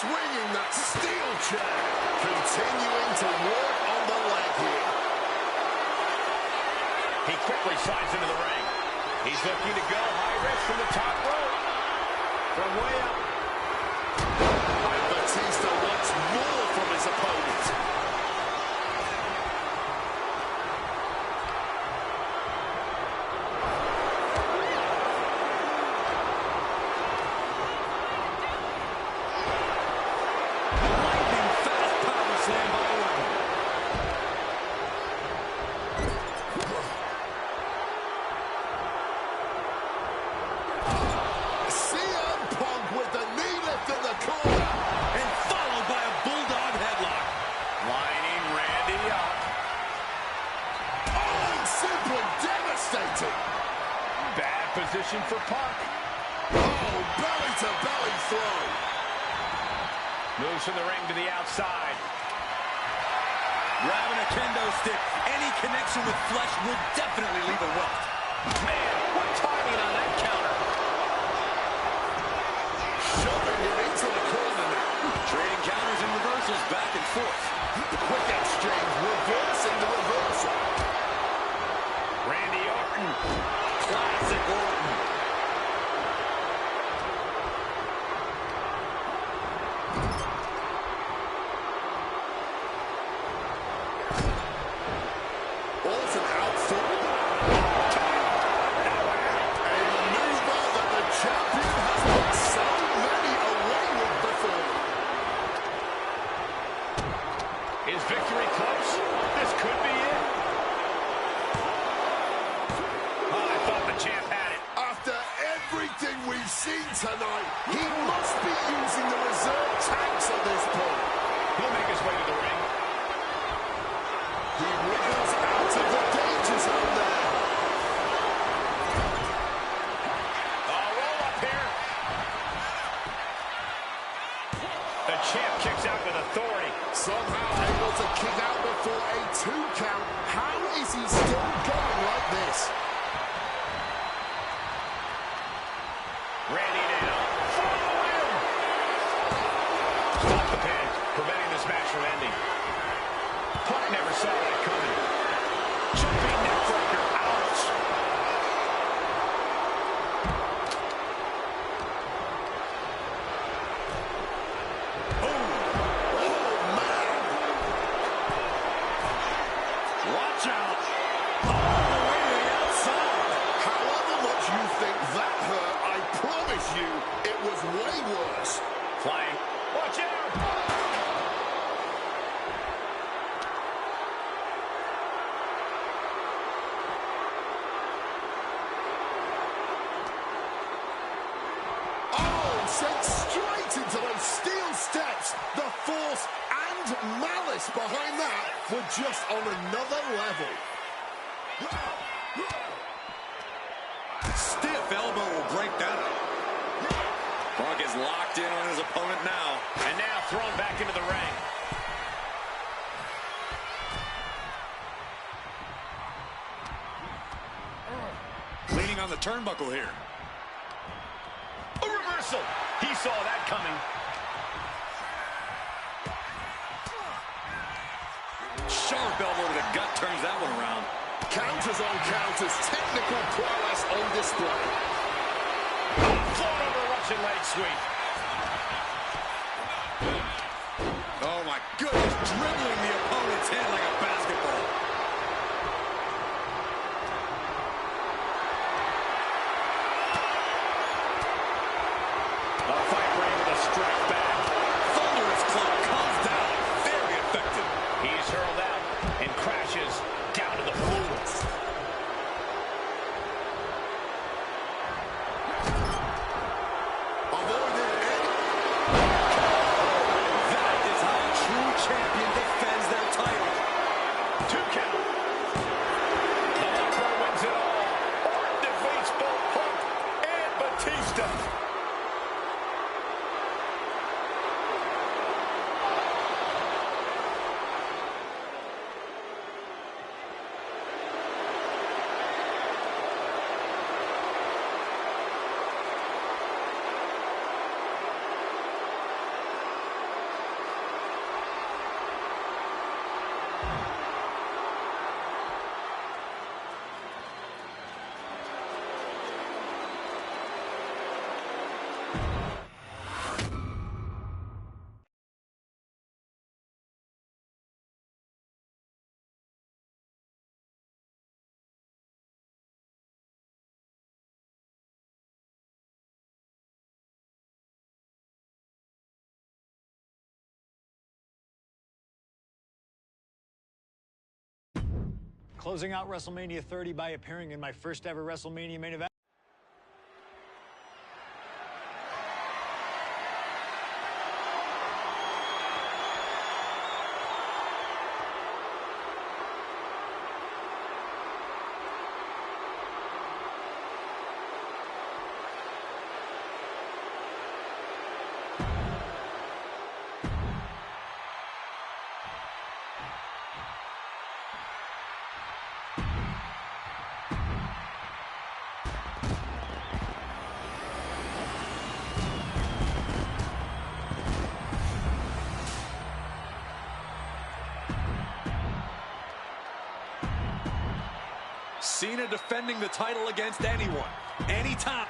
swinging that steel chair. Continuing to work on the leg here. He quickly slides into the ring. He's looking to go high risk from the top rope. From way up. Batista wants more from his opponent. Lightning fast power slam by Orton. CM Punk with the knee lift in the corner. And followed by a bulldog headlock. Lining Randy up. Oh, it's simply devastating. Bad position for Punk. Oh, belly-to-belly throw. Moves from the ring to the outside. Grabbing a kendo stick. Any connection with flesh will definitely leave a welt. Man, what timing on that counter. Shoving it into the corner now. Trading counters and reversals back and forth. The quick exchange, reversing the reversal. Randy Orton. Classic Orton. Orton out for a maneuver that the champion has put so many away with before. Is victory close? This could be it. Oh, I thought the champ had it. After everything we've seen tonight, he must be using the reserve tanks at this point. He'll make his way to the ring. He wriggles out of the danger zone there. Roll up here. The champ kicks out with authority. Somehow able to kick out before a 2 count. How is he still going like this? Randy now. Follow him. Stop the pin, preventing this match from ending. Punk never saw that coming. Jumping neckbreaker. Ouch. Watch out. All the way to the outside. However much you think that hurt, I promise you it was way worse. Flying. Watch out. Oh, sent straight into those steel steps. The force and malice behind that were just on another level. Stiff elbow will break down. Punk is locked in on his opponent now. And now thrown back into the ring. Leaning on the turnbuckle here. A reversal. He saw that coming. Sharp elbow to the gut turns that one around. Counters on counters, technical prowess on display. Float over Russian leg sweep. Oh my goodness, dribbling the opponent's head like a basketball. A fight ring with a strike back. Thunderous club comes down. Very effective. He's hurled out and crashes down to the floor. Avoided any. That is how a true champion defends their title. closing out WrestleMania 30 by appearing in my first ever WrestleMania main event. Cena defending the title against anyone, anytime.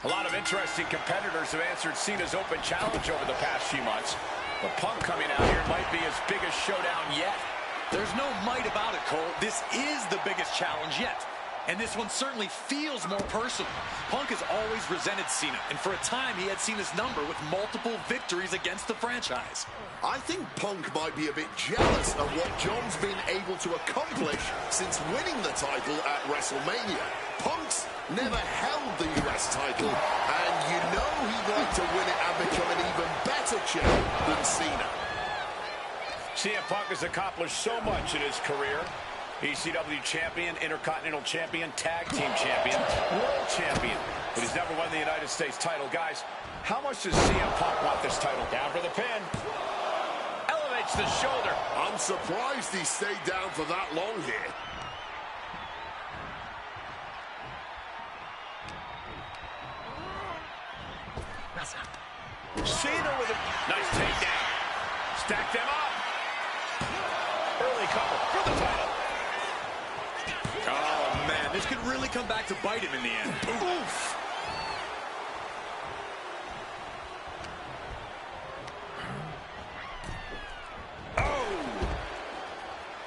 A lot of interesting competitors have answered Cena's open challenge over the past few months. But Punk coming out here might be his biggest showdown yet. There's no might about it, Cole. This is the biggest challenge yet. And this one certainly feels more personal. Punk has always resented Cena, and for a time he had Cena's number with multiple victories against the franchise. I think Punk might be a bit jealous of what John's been able to accomplish since winning the title at WrestleMania. Punk's never held the US title, and you know he'd like to win it and become an even better champ than Cena. CM Punk has accomplished so much in his career. ECW champion, Intercontinental champion, Tag Team champion, World champion. But he's never won the United States title. Guys, how much does CM Punk want this title? Down for the pin. Elevates the shoulder. I'm surprised he stayed down for that long here. Cena with a nice takedown. Stack them up. Early cover for the title. Oh, man, this could really come back to bite him in the end. Oof.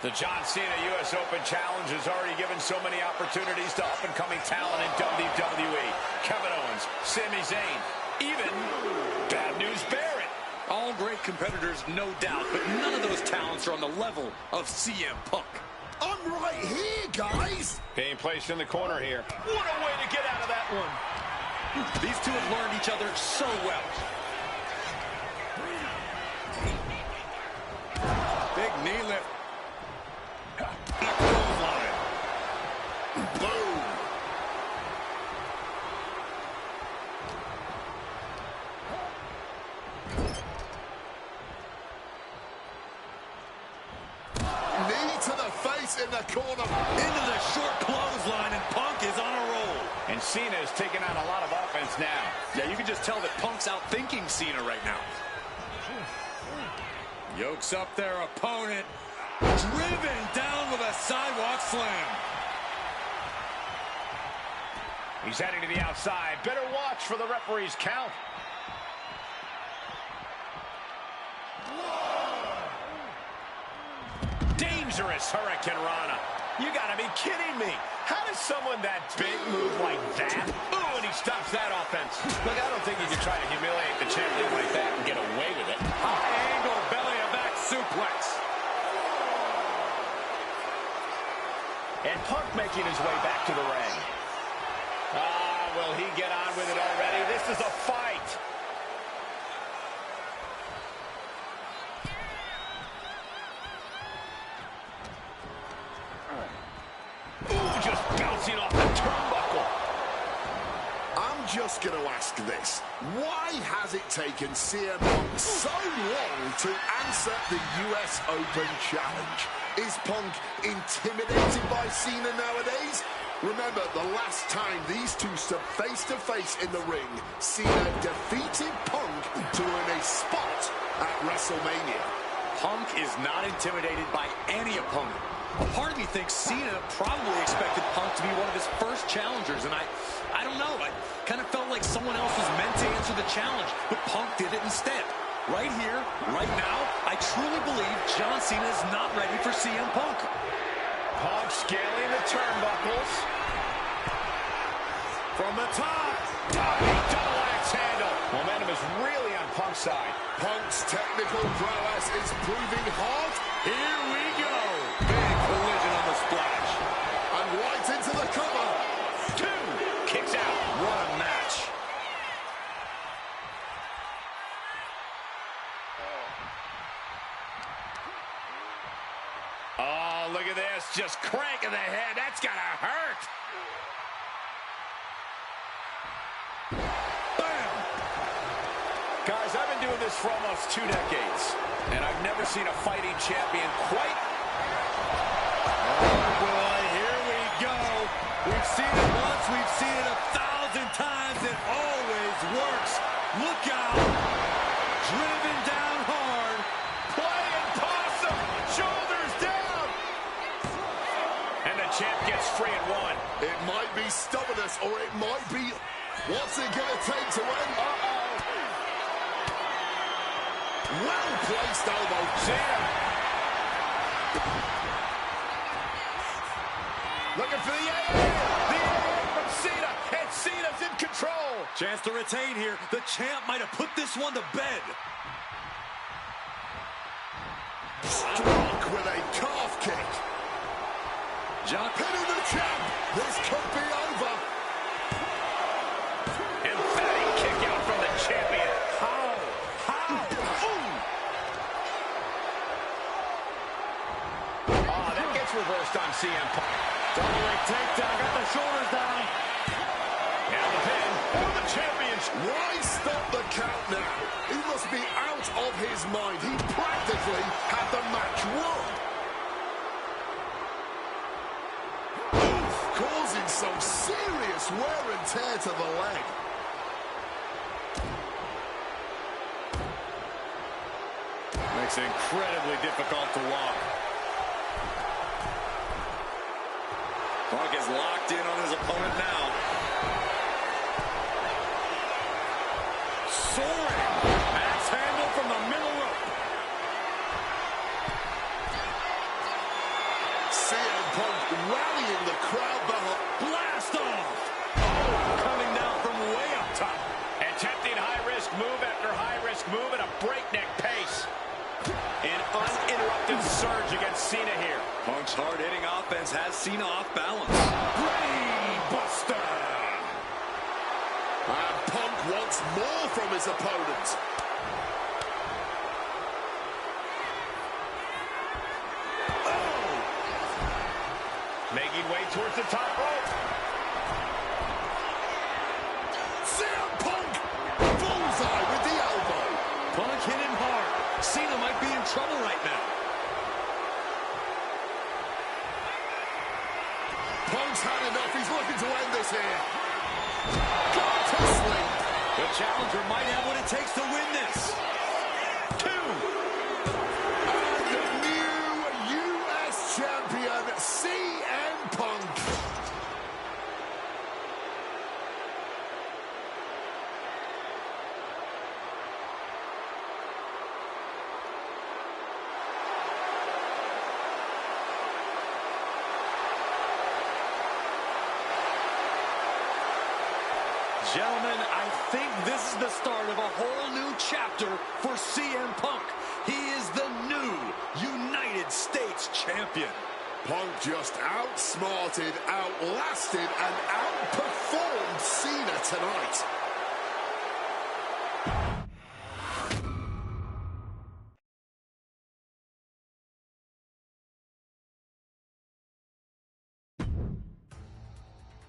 The John Cena U.S. Open Challenge has already given so many opportunities to up-and-coming talent in WWE. Kevin Owens, Sami Zayn, even Bad News Barrett. All great competitors, no doubt, but none of those talents are on the level of CM Punk. I'm right here, guys. Being placed in the corner here. What a way to get out of that one. These two have learned each other so well. Big knee lift. Boom. Knee to the face in the corner. Into the short clothesline, and Punk is on a roll. And Cena is taking on a lot of offense now. Yeah, you can just tell that Punk's outthinking Cena right now. Yokes up their opponent. Driven down with a sidewalk slam. He's heading to the outside. Better watch for the referee's count. Dangerous Hurricane Rana. You gotta be kidding me. How does someone that big move like that? Ooh, and he stops that offense. Look, I don't think you can try to humiliate the champion like that and get away with it. High angle belly of back suplex. And Punk making his way back to the ring. Will he get on with it already? This is a fight. Ooh, just bouncing off the turnbuckle. I'm just going to ask this. Why has it taken CM Punk so long to answer the US Open Challenge? Is Punk intimidated by Cena nowadays? Remember, the last time these two stood face-to-face in the ring, Cena defeated Punk to earn a spot at WrestleMania. Punk is not intimidated by any opponent. A part of me thinks Cena probably expected Punk to be one of his first challengers, and I don't know. I kind of felt like someone else was meant to answer the challenge, but Punk did it instead. Right here, right now, I truly believe John Cena is not ready for CM Punk. Punk scaling the turnbuckles. From the top. Double axe ringside. Punk's technical prowess is proving hot. Here we go. Big collision on the splash. And right into the cover. 2. Kicks out. What a match. Oh, look at this. Just cranking the head. That's got to hurt. Bam! Guys, I've been doing this for almost 2 decades, and I've never seen a fighting champion quite... Oh, boy, here we go. We've seen it once, we've seen it 1,000 times. It always works. Look out. Driven down hard. Playing possum. Shoulders down. And the champ gets free at 1. It might be stubbornness, or it might be... What's it going to take to win? Well-placed elbow. Cena. Looking for the AA. The AA from Cena. And Cena's in control. Chance to retain here. The champ might have put this one to bed. Struck with a calf kick. John Pinning the champ. This could be over. Emphatic kick out from the champion. How? Oh, that gets reversed on CM Punk. Double leg takedown. Got the shoulders down. And the pin for the champions. Why stop the count now? He must be out of his mind. He practically had the match won. Oof, causing some serious wear and tear to the leg. Makes it incredibly difficult to walk. Punk is locked in on his opponent now. Soaring. Axe handle from the middle rope. CM Punk rallying the crowd behind. Blast off. Oh, coming down from way up top. Attempting high-risk move after high-risk move at a breakneck pace. An uninterrupted surge against Cena here. Punk's hard-hitting offense has Cena off balance. Brainbuster. And Punk wants more from his opponent. Oh! Making way towards the top rope. CM Punk! Bullseye with the elbow. Punk hit him hard. Cena might be in trouble right now. Punk's had enough. He's looking to end this here. Got to sleep. The challenger might have what it takes to win this. 2. And the new U.S. champion, CM Punk. Gentlemen, I think this is the start of a whole new chapter for CM Punk. He is the new United States champion. Punk just outsmarted, outlasted, and outperformed Cena tonight.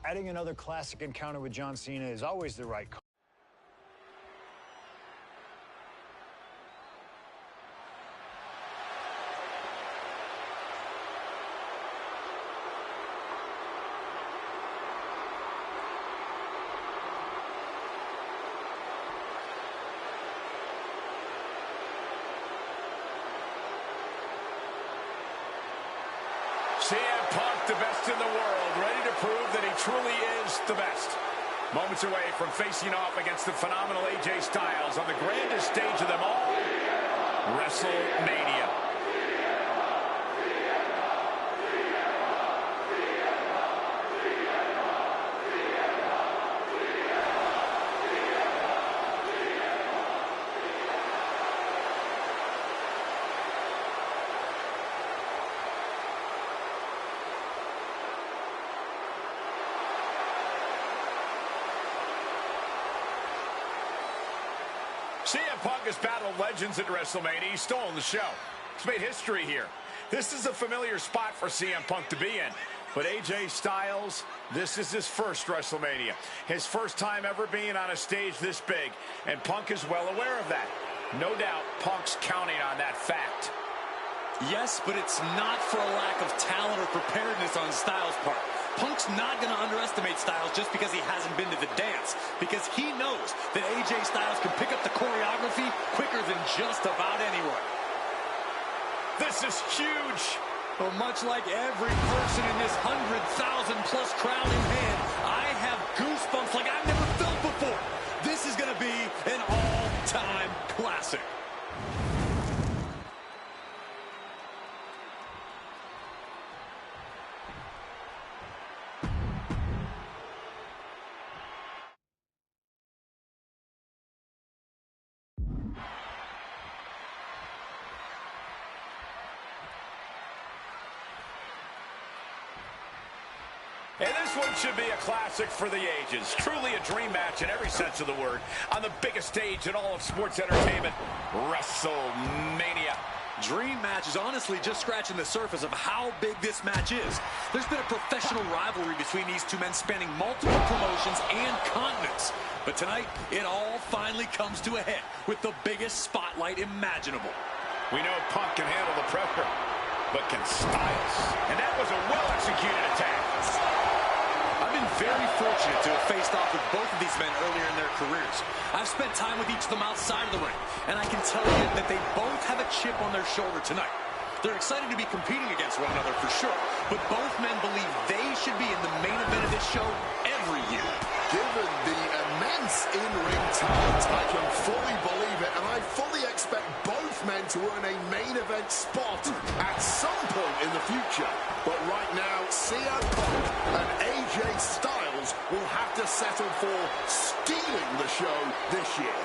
Adding another classic encounter with John Cena is always the right call. CM Punk, the best in the world, ready to prove that he truly is the best. Moments away from facing off against the phenomenal AJ Styles on the grandest stage of them all, WrestleMania. CM Punk has battled legends at WrestleMania. He's stolen the show. He's made history here. This is a familiar spot for CM Punk to be in. But AJ Styles, this is his first WrestleMania. His first time ever being on a stage this big. And Punk is well aware of that. No doubt Punk's counting on that fact. Yes, but it's not for a lack of talent or preparedness on Styles' part. Punk's not going to underestimate Styles just because he hasn't been to the dance, because he knows that AJ Styles can pick up the choreography quicker than just about anyone. This is huge. Well, much like every person in this 100,000-plus crowd in hand, I have goosebumps like I've never felt before. This is going to be an all-time classic. And this one should be a classic for the ages. Truly a dream match in every sense of the word. On the biggest stage in all of sports entertainment, WrestleMania. Dream match is honestly just scratching the surface of how big this match is. There's been a professional rivalry between these two men spanning multiple promotions and continents. But tonight, it all finally comes to a head with the biggest spotlight imaginable. We know Punk can handle the pressure, but can Styles? And that was a well-executed attack. I've been very fortunate to have faced off with both of these men earlier in their careers. I've spent time with each of them outside of the ring, and I can tell you that they both have a chip on their shoulder tonight. They're excited to be competing against one another for sure, but both men believe they should be in the main event of this show every year. Given the immense in-ring talent, I can fully believe it, and I fully expect both men to earn a main event spot at some point in the future. But right now, CM Punk and AJ Styles will have to settle for stealing the show this year.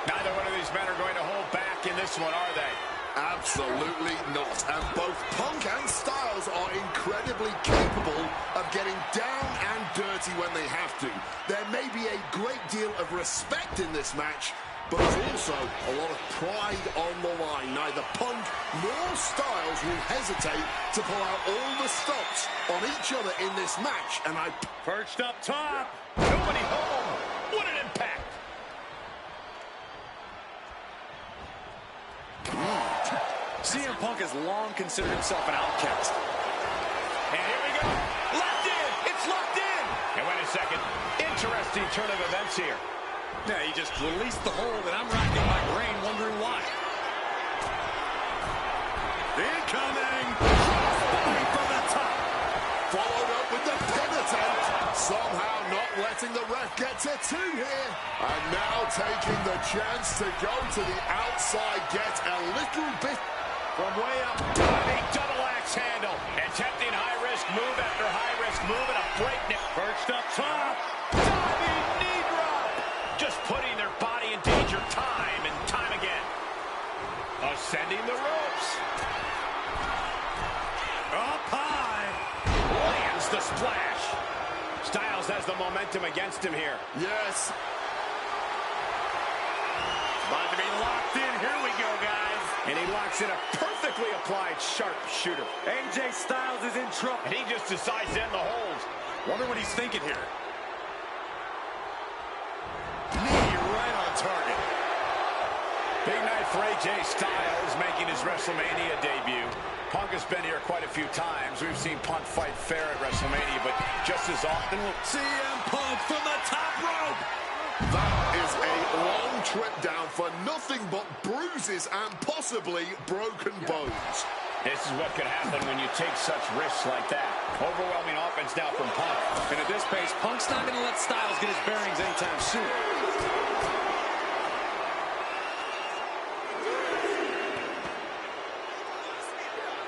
Neither one of these men are going to hold back in this one, are they? Absolutely not. And both Punk and Styles are incredibly capable of getting down and dirty when they have to. There may be a great deal of respect in this match, but there's also a lot of pride on the line. Neither Punk nor Styles will hesitate to pull out all the stops on each other in this match. And Perched up top. Nobody home. What an impact. CM Punk has long considered himself an outcast. And here we go. Locked in. It's locked in. And wait a second. Interesting turn of events here. Yeah, he just released the hold, and I'm racking my brain wondering why. Incoming! Crossbody from the top. followed up with the pin attempt. Somehow not letting the ref get to two here. And now taking the chance to go to the outside, get a little bit from way up. Diving double axe handle. Attempting high-risk move after high-risk move and a breakneck. Perched up top. Diving knee drop. Just putting their body in danger time and time again. Ascending the ropes. Up high. Lands the splash. Styles has the momentum against him here. Yes. About to be locked in. Here we go, guys. And he locks in a perfectly applied sharpshooter. AJ Styles is in trouble. And he just decides to end the hold. Wonder what he's thinking here. Knee right on target. Big night for AJ Styles making his WrestleMania debut. Punk has been here quite a few times. We've seen Punk fight fair at WrestleMania, but just as often we'll CM Punk from the top rope. That is a long trip down for nothing but bruises and possibly broken bones. This is what could happen when you take such risks like that. Overwhelming offense now from Punk. And at this pace, Punk's not going to let Styles get his bearings anytime soon.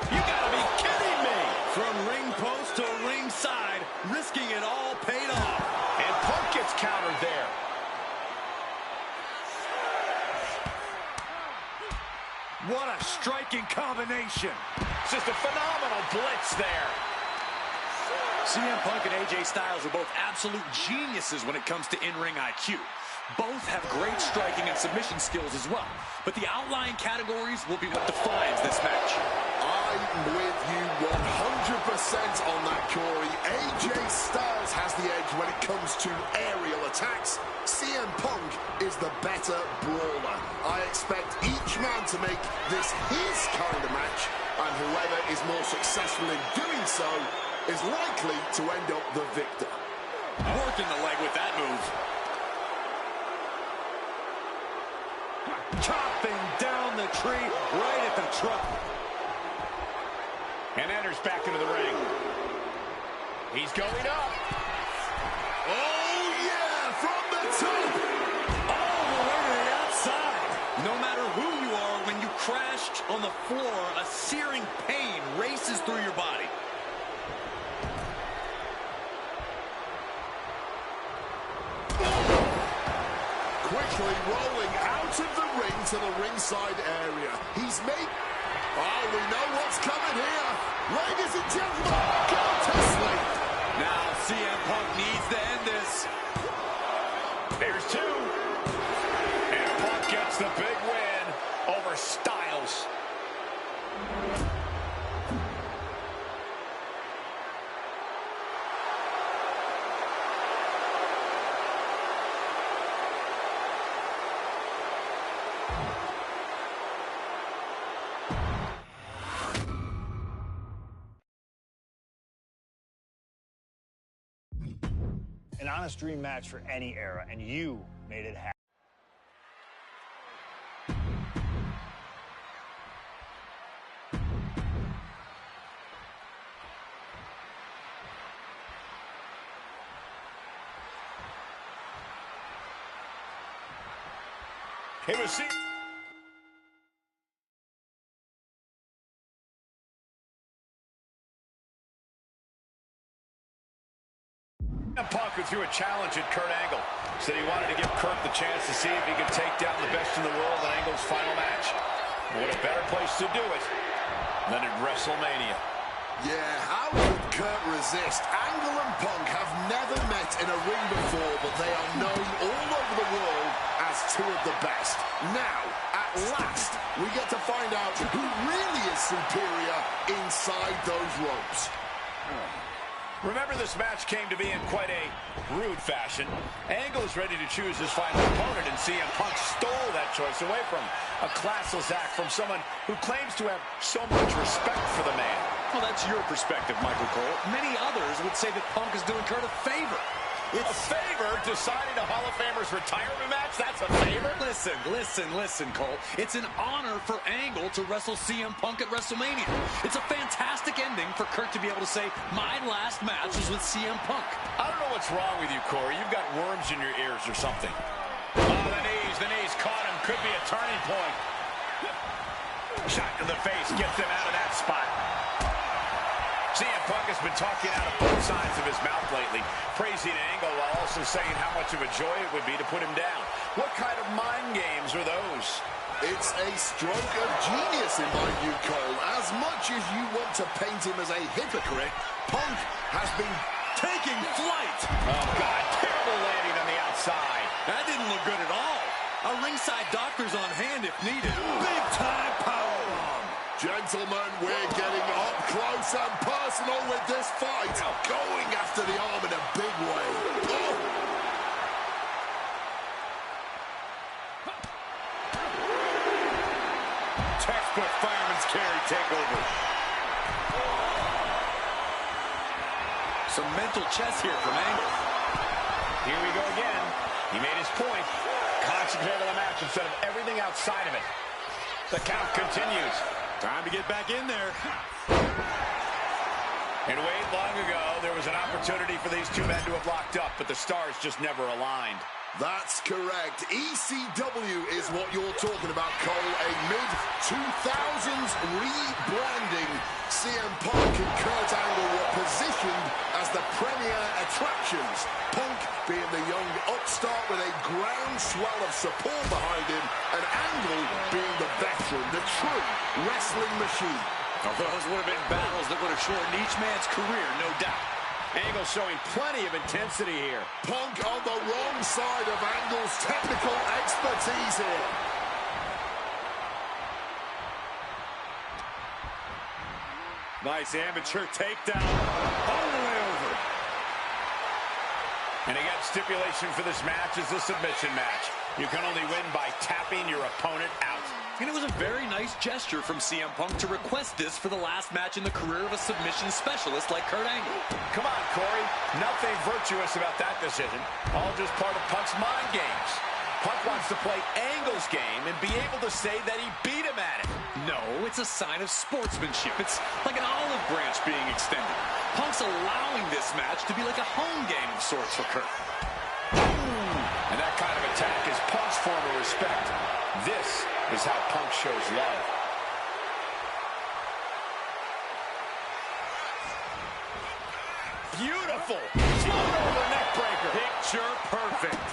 You gotta be kidding me! From ring post to ringside, risking it all paid off. And Punk gets countered there. What a striking combination. Just a phenomenal blitz there. CM Punk and AJ Styles are both absolute geniuses when it comes to in-ring IQ. Both have great striking and submission skills as well. But the outlying categories will be what defines this match. I'm with you 100% on that, Corey. AJ Styles has the edge when it comes to aerial attacks. CM Punk is the better brawler. I expect each man to make this his kind of match, and whoever is more successful in doing so is likely to end up the victor. Working the leg with that move. Chopping down the tree right at the trunk. And enters back into the ring. He's going up. Oh, yeah, from the top. All the way to the outside. No matter who you are, when you crash on the floor, a searing pain races through your body. Quickly rolling out of the ring to the ringside area. He's made... Oh, we know what's coming here. Ladies and gentlemen, go to sleep. Now CM Punk needs to end this. There's two. And Punk gets the big win over Styles. An honest dream match for any era, and you made it happen. It was Punk, who threw a challenge at Kurt Angle, said he wanted to give Kurt the chance to see if he could take down the best in the world in Angle's final match. What a better place to do it than at WrestleMania. Yeah, how could Kurt resist? Angle and Punk have never met in a ring before, but they are known all over the world as two of the best. Now, at last, we get to find out who really is superior inside those ropes. Remember, this match came to be in quite a rude fashion. Angle is ready to choose his final opponent, and CM Punk stole that choice away from him. A classless act from someone who claims to have so much respect for the man. Well, that's your perspective, Michael Cole. Many others would say that Punk is doing Kurt a favor. It's a favor deciding a Hall of Famer's retirement match? That's a favor? Listen, Cole. It's an honor for Angle to wrestle CM Punk at WrestleMania. It's a fantastic ending for Kurt to be able to say, my last match was with CM Punk. I don't know what's wrong with you, Corey. You've got worms in your ears or something. Oh, the knees caught him. Could be a turning point. Shot to the face gets him out of that spot. CM Punk has been talking out of both sides of his mouth lately, praising Angle while also saying how much of a joy it would be to put him down. What kind of mind games are those? It's a stroke of genius in my view, Cole. As much as you want to paint him as a hypocrite, Punk has been Taking flight. Oh, God, terrible landing on the outside. That didn't look good at all. A ringside doctor's on hand if needed. Big time powerbomb. Gentlemen, we're getting up close and personal with this fight. Going after the arm in a big way. Oh. Textbook fireman's carry takeover. Some mental chess here from Angle. Here we go again. He made his point. Concentrate on the match instead of everything outside of it. The count continues. Time to get back in there. And wait, long ago, there was an opportunity for these two men to have locked up, but the stars just never aligned. That's correct. ECW is what you're talking about, Cole. A mid-2000s rebranding. CM Punk and Kurt Angle were positioned as the premier attractions. Punk being the young upstart with a groundswell of support behind him, and Angle being the veteran, the true wrestling machine. Those would have been battles that would have shortened each man's career, no doubt. Angle showing plenty of intensity here. Punk on the wrong side of Angle's technical expertise here. Nice amateur takedown all the way over. And again, stipulation for this match is a submission match. You can only win by tapping your opponent out. And it was a very nice gesture from CM Punk to request this for the last match in the career of a submission specialist like Kurt Angle. Come on, Corey. Nothing virtuous about that decision. All just part of Punk's mind games. Punk wants to play Angle's game and be able to say that he beat him at it. No, it's a sign of sportsmanship. It's like an olive branch being extended. Punk's allowing this match to be like a home game of sorts for Kurt. And that kind of attack is Punk's form of respect. This is how Punk shows love. Beautiful. Float over neck breaker. Picture perfect.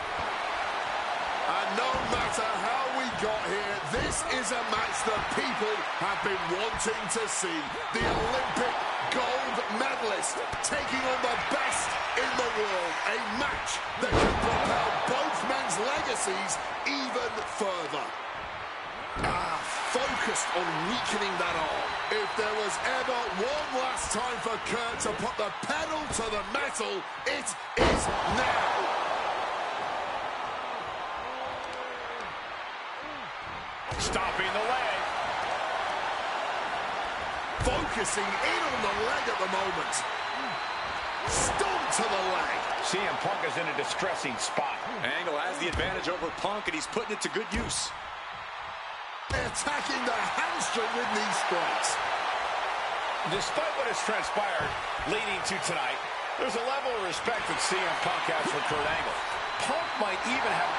And no matter how we got here, this is a match that people have been wanting to see. The Olympic gold medalist taking on the best in the world. A match that can propel both men's legacies even further. Focused on weakening that arm. If there was ever one last time for Kurt to put the pedal to the metal, it is now. Stopping the leg. Focusing in on the leg at the moment. Stomp to the leg. CM Punk is in a distressing spot. Angle has the advantage over Punk, and he's putting it to good use. Attacking the hamstring with knee strikes. Despite what has transpired leading to tonight, there's a level of respect that CM Punk has for Kurt Angle. Punk might even have...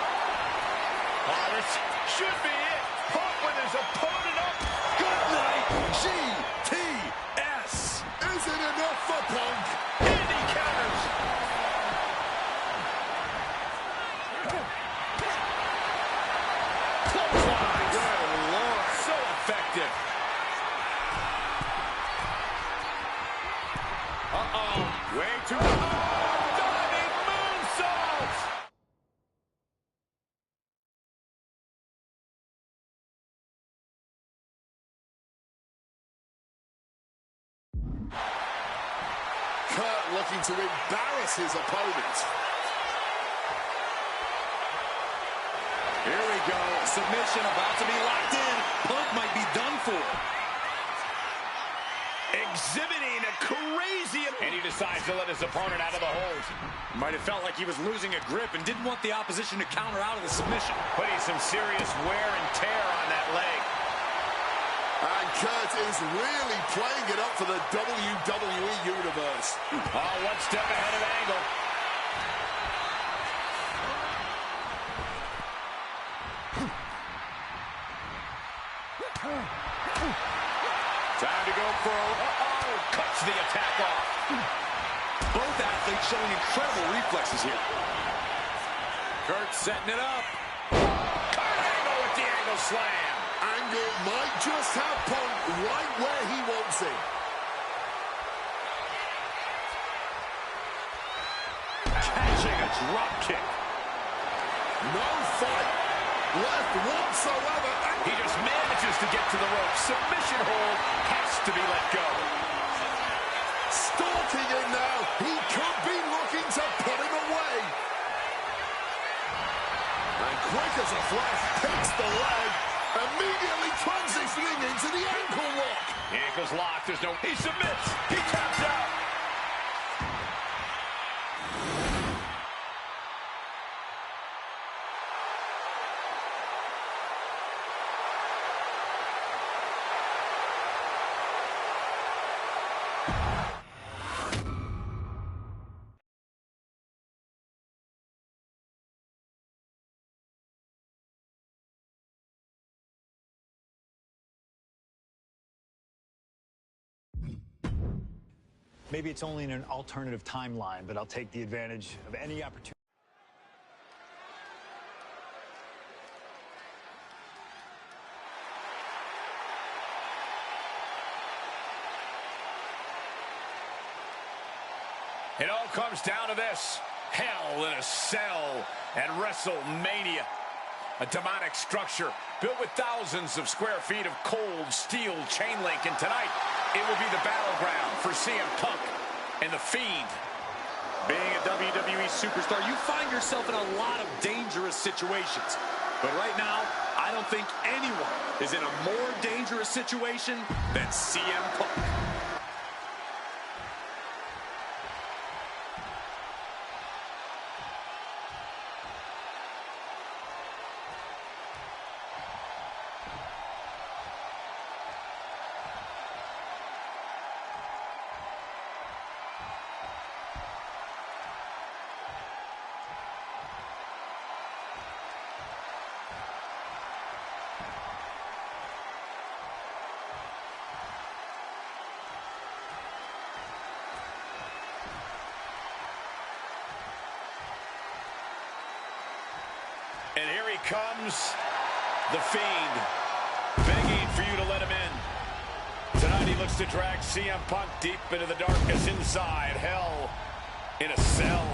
Oh, this should be it. Punk with his opponent up. Good night, GTS. Isn't enough for Punk. And he counters. Clothesline. Good Lord. So effective. Way too... Diving moonsault. Kurt looking to embarrass his opponent. Here we go. Submission about to be locked in. Punk might be done for. Exhibiting a crazy... And he decides to let his opponent out of the hold. Might have felt like he was losing a grip and didn't want the opposition to counter out of the submission. Putting some serious wear and tear on that leg. And Kurt is really playing it up for the WWE Universe. Oh, one step ahead of Angle. Time to go for a... Uh-oh! Cuts the attack off. Both athletes showing incredible reflexes here. Kurt setting it up. Kurt Angle with the Angle slam. Angle might just have Punk right where he wants him. Catching a drop kick. No fight left whatsoever. He just manages to get to the rope. Submission hold has to be let go. Stalking him now. He could be looking to put him away. And quick as a flash, takes the leg, immediately transitioning into the ankle lock. The ankle's locked. There's no... He submits. He taps out. Maybe it's only in an alternative timeline, but I'll take the advantage of any opportunity. It all comes down to this. Hell in a Cell at WrestleMania. A demonic structure built with thousands of square feet of cold steel chain link. And tonight, it will be the battleground for CM Punk and The Fiend. Being a WWE superstar, you find yourself in a lot of dangerous situations. But right now, I don't think anyone is in a more dangerous situation than CM Punk. And here he comes, The Fiend, begging for you to let him in. Tonight he looks to drag CM Punk deep into the darkness inside Hell in a Cell.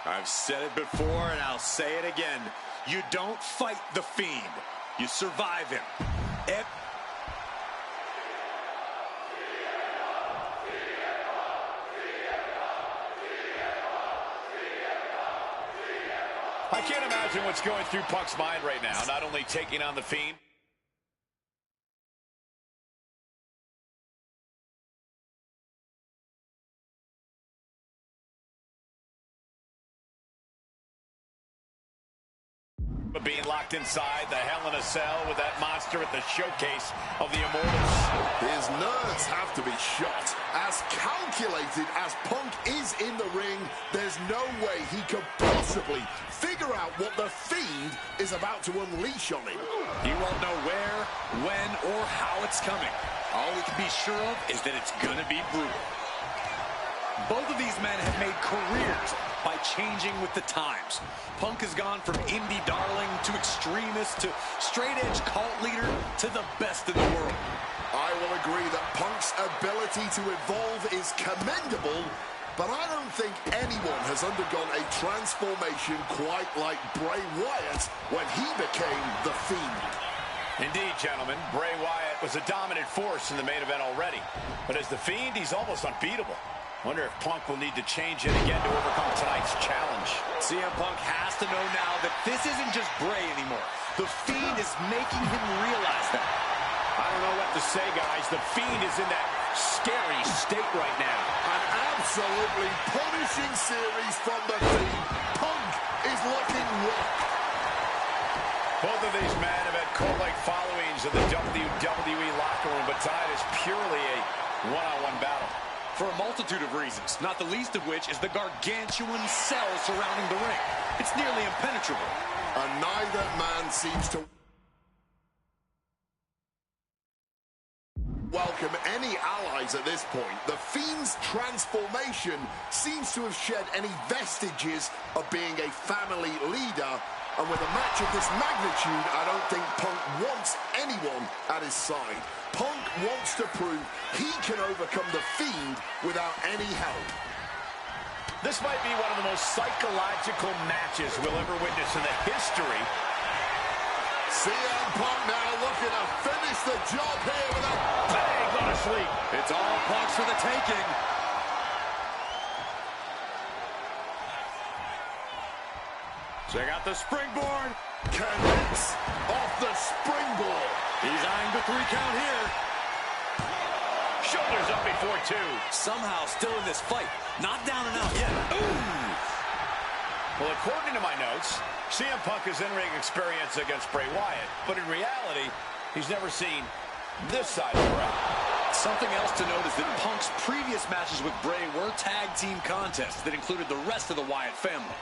I've said it before and I'll say it again. You don't fight The Fiend. You survive him. I can't imagine what's going through Punk's mind right now, not only taking on The Fiend, but being locked inside the Hell in a Cell with that monster at the showcase of the Immortals. His nerves have to be shot. As calculated as Punk is in the ring, there's no way he could possibly figure out what The Fiend is about to unleash on him. He won't know where, when, or how it's coming. All we can be sure of is that it's gonna be brutal. Both of these men have made careers by changing with the times. Punk has gone from indie darling to extremist to straight-edge cult leader to the best in the world. I will agree that Punk's ability to evolve is commendable, but I don't think anyone has undergone a transformation quite like Bray Wyatt when he became The Fiend. Indeed, gentlemen, Bray Wyatt was a dominant force in the main event already. But as The Fiend, he's almost unbeatable. Wonder if Punk will need to change it again to overcome tonight's challenge. CM Punk has to know now that this isn't just Bray anymore. The Fiend is making him realize that. I don't know what to say, guys. The Fiend is in that scary state right now. An absolutely punishing series from The Fiend. Punk is looking rocked. Both of these men have had cult-like followings in the WWE locker room, but tonight is purely a one-on-one battle. For a multitude of reasons, not the least of which is the gargantuan cell surrounding the ring. It's nearly impenetrable. And neither man seems to welcome any allies at this point. The Fiend's transformation seems to have shed any vestiges of being a family leader. And with a match of this magnitude, I don't think Punk wants anyone at his side. Punk wants to prove he can overcome The Fiend without any help. This might be one of the most psychological matches we'll ever witness in the history. CM Punk now looking to finish the job here with a bang on a sleep. It's all Punk's for the taking. Check out the springboard. Connects off the springboard. He's eyeing the 3 count here. Shoulders up before 2. Somehow still in this fight. Not down and out yet. Ooh! Well, according to my notes, CM Punk has in-ring experience against Bray Wyatt, but in reality, he's never seen this side of the ring. Something else to note is that Punk's previous matches with Bray were tag team contests that included the rest of the Wyatt family.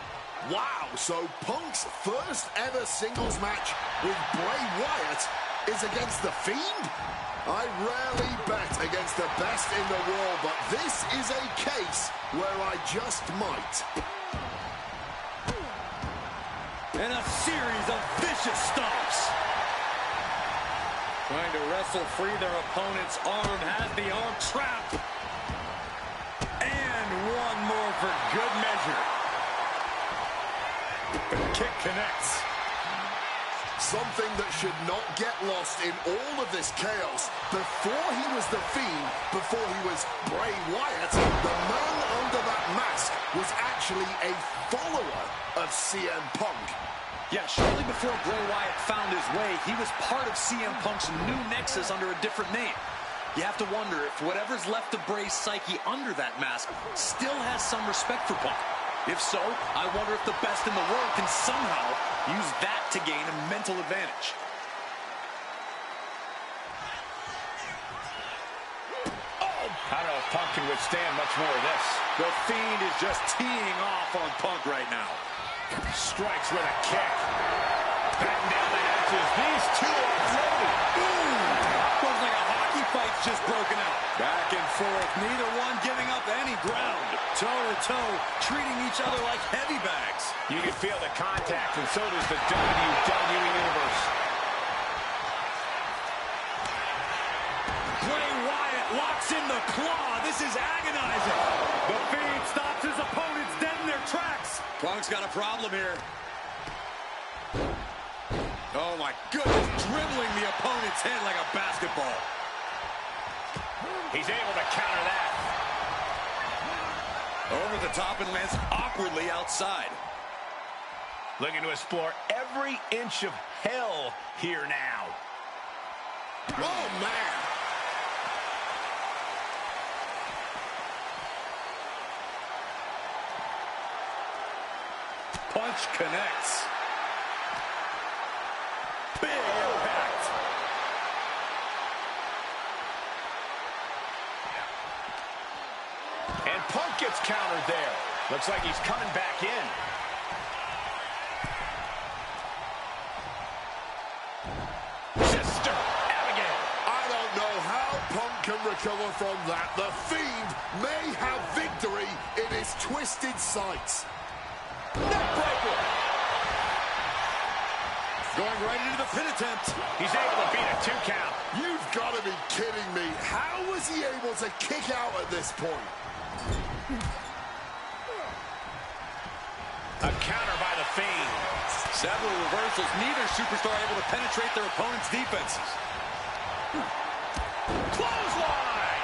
Wow, so Punk's first ever singles match with Bray Wyatt is against The Fiend? I rarely bet against the best in the world, but this is a case where I just might. And a series of vicious stomps. Trying to wrestle free their opponent's arm, has the arm trapped. And one more for good measure. The kick connects. Something that should not get lost in all of this chaos. Before he was The Fiend, before he was Bray Wyatt, the man under that mask was actually a follower of CM Punk. Yeah, shortly before Bray Wyatt found his way, he was part of CM Punk's new nexus under a different name. You have to wonder if whatever's left of Bray's psyche under that mask still has some respect for Punk. If so, I wonder if the best in the world can somehow use that to gain a mental advantage. Oh, I don't know if Punk can withstand much more of this. The Fiend is just teeing off on Punk right now. Strikes with a kick. Batten down the hatches. These two are loaded. Looks like a hockey fight's just broken out. Back and forth, neither one giving up any ground. Toe to toe, treating each other like heavy bags. You can feel the contact, and so does the WWE Universe. Bray Wyatt locks in the claw. This is agonizing. The Fiend stops his opponents dead in their tracks. Punk's got a problem here. Oh my goodness, dribbling the opponent's head like a basketball. He's able to counter that. Over the top and lands awkwardly outside. Looking to explore every inch of hell here now. Oh, man. Punch connects. Big impact. And Punk gets countered there. Looks like he's coming back in. Sister Abigail. I don't know how Punk can recover from that. The Fiend may have victory in his twisted sights. Neckbreaker. Going right into the pin attempt. He's able to beat a 2 count. You've got to be kidding me. How was he able to kick out at this point? A counter by the Fiend. Several reversals. Neither superstar able to penetrate their opponent's defenses. Clothesline.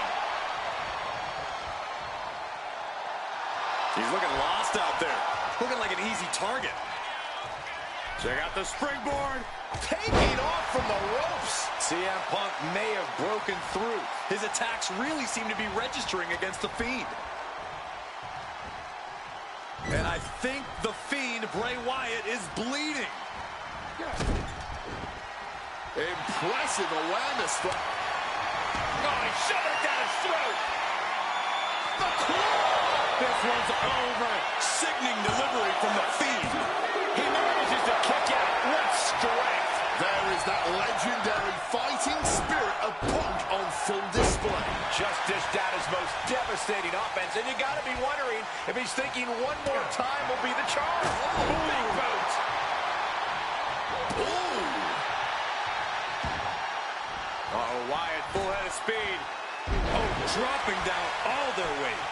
He's looking lost out there. Looking like an easy target. Check out the springboard. Taking off from the ropes. CM Punk may have broken through. His attacks really seem to be registering against the Fiend. And I think the Fiend, Bray Wyatt, is bleeding. Impressive awareness. Oh, he shoved it down his throat. The claw. This one's over. Sickening delivery from the Fiend. He manages to kick out. What strength. There is that legendary fighting spirit of Punk on full display. Just dished out his most devastating offense, and you got to be wondering if he's thinking one more time will be the charge. Big boot. Uh-oh, Wyatt, full head of speed. Oh, dropping down all their weight.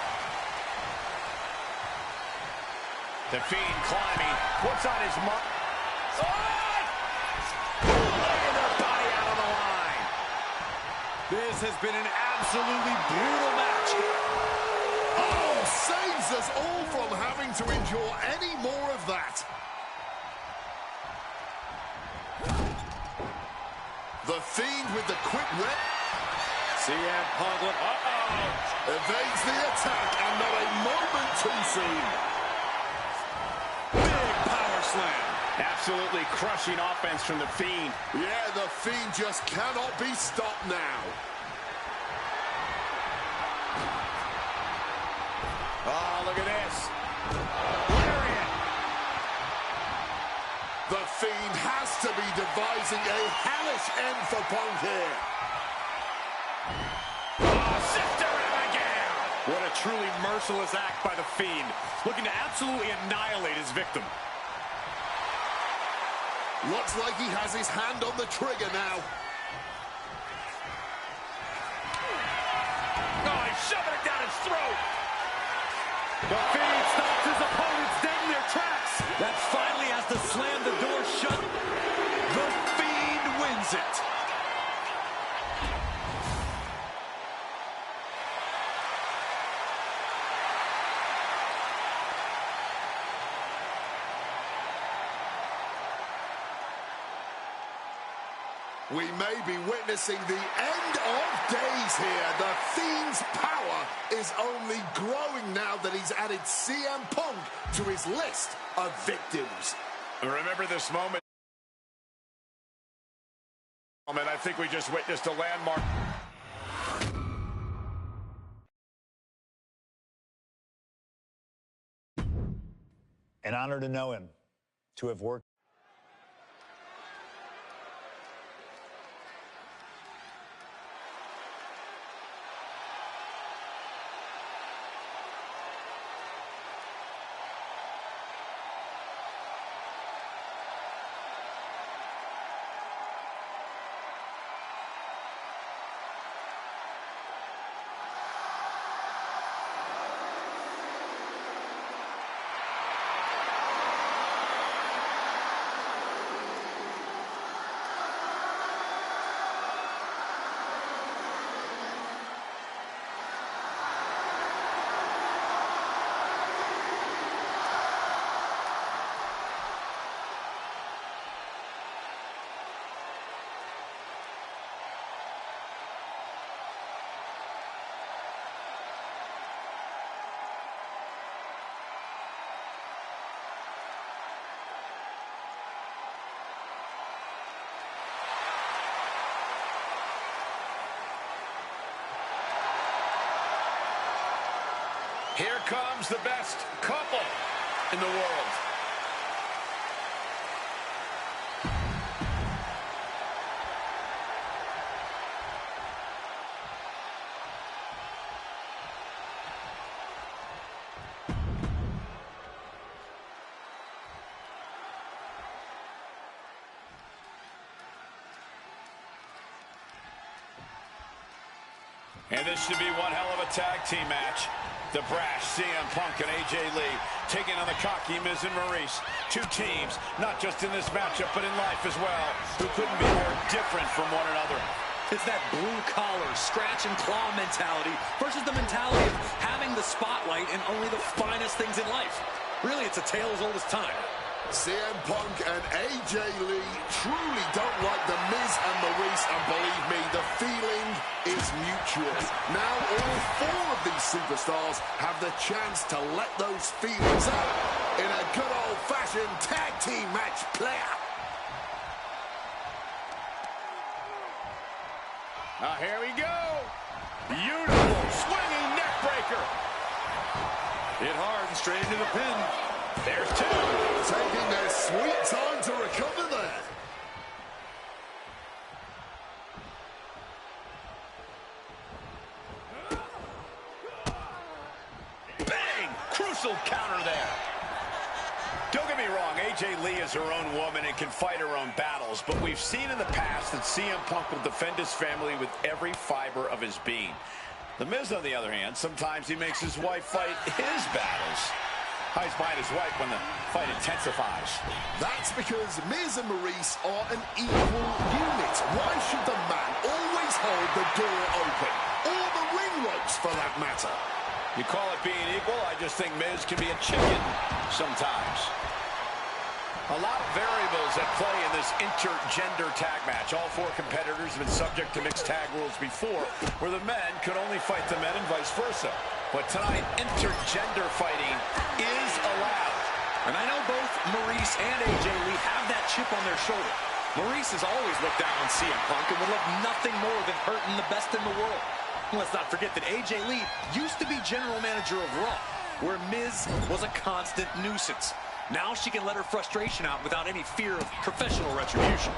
The Fiend climbing. What's on his mark? Laying their body out on the line. This has been an absolutely brutal match. Oh, saves us all from having to endure any more of that. The Fiend with the quick rep. CM Punk, Evades the attack and not a moment too soon. big power slam. Absolutely crushing offense from the Fiend. Yeah, the Fiend just cannot be stopped now. Oh, look at this. Lariat. The Fiend has to be devising a hellish end for Punk here. Oh, Sister Abigail. What a truly merciless act by the Fiend, looking to absolutely annihilate his victim. Looks like he has his hand on the trigger now. shoving it down his throat. The Fiend stops his opponents dead in their tracks. That finally has to slam the door shut. The Fiend wins it. We may be witnessing the end of days here. The Fiend's power is only growing now that he's added CM Punk to his list of victims. Remember this moment. I think we just witnessed a landmark. An honor to know him, to have worked. Here comes the best couple in the world. And this should be one hell of a tag team match. The brash CM Punk and AJ Lee taking on the cocky Miz and Maurice. Two teams, not just in this matchup, but in life as well, who couldn't be more different from one another. It's that blue-collar, scratch-and-claw mentality versus the mentality of having the spotlight and only the finest things in life. Really, it's a tale as old as time. CM Punk and AJ Lee truly don't like the Miz and Maurice, and believe me, the feeling is mutual. Now all four of these superstars have the chance to let those feelings out in a good old-fashioned tag team match play out. Here we go. Beautiful swinging neck breaker. Hit hard and straight into the pin. There's two. Taking their sweet time to recover there. Bang! Crucial counter there. Don't get me wrong, AJ Lee is her own woman and can fight her own battles, but we've seen in the past that CM Punk will defend his family with every fiber of his being. The Miz, on the other hand, sometimes he makes his wife fight his battles. Hides behind his wife when the fight intensifies. That's because Miz and Maurice are an equal unit. Why should the man always hold the door open? Or the ring ropes, for that matter? You call it being equal? I just think Miz can be a chicken sometimes. A lot of variables at play in this intergender tag match. All four competitors have been subject to mixed tag rules before, where the men could only fight the men and vice versa. But tonight, intergender fighting is allowed. And I know both Maurice and AJ Lee have that chip on their shoulder. Maurice has always looked down on CM Punk and would love nothing more than hurting the best in the world. Let's not forget that AJ Lee used to be general manager of Raw, where Miz was a constant nuisance. Now she can let her frustration out without any fear of professional retribution.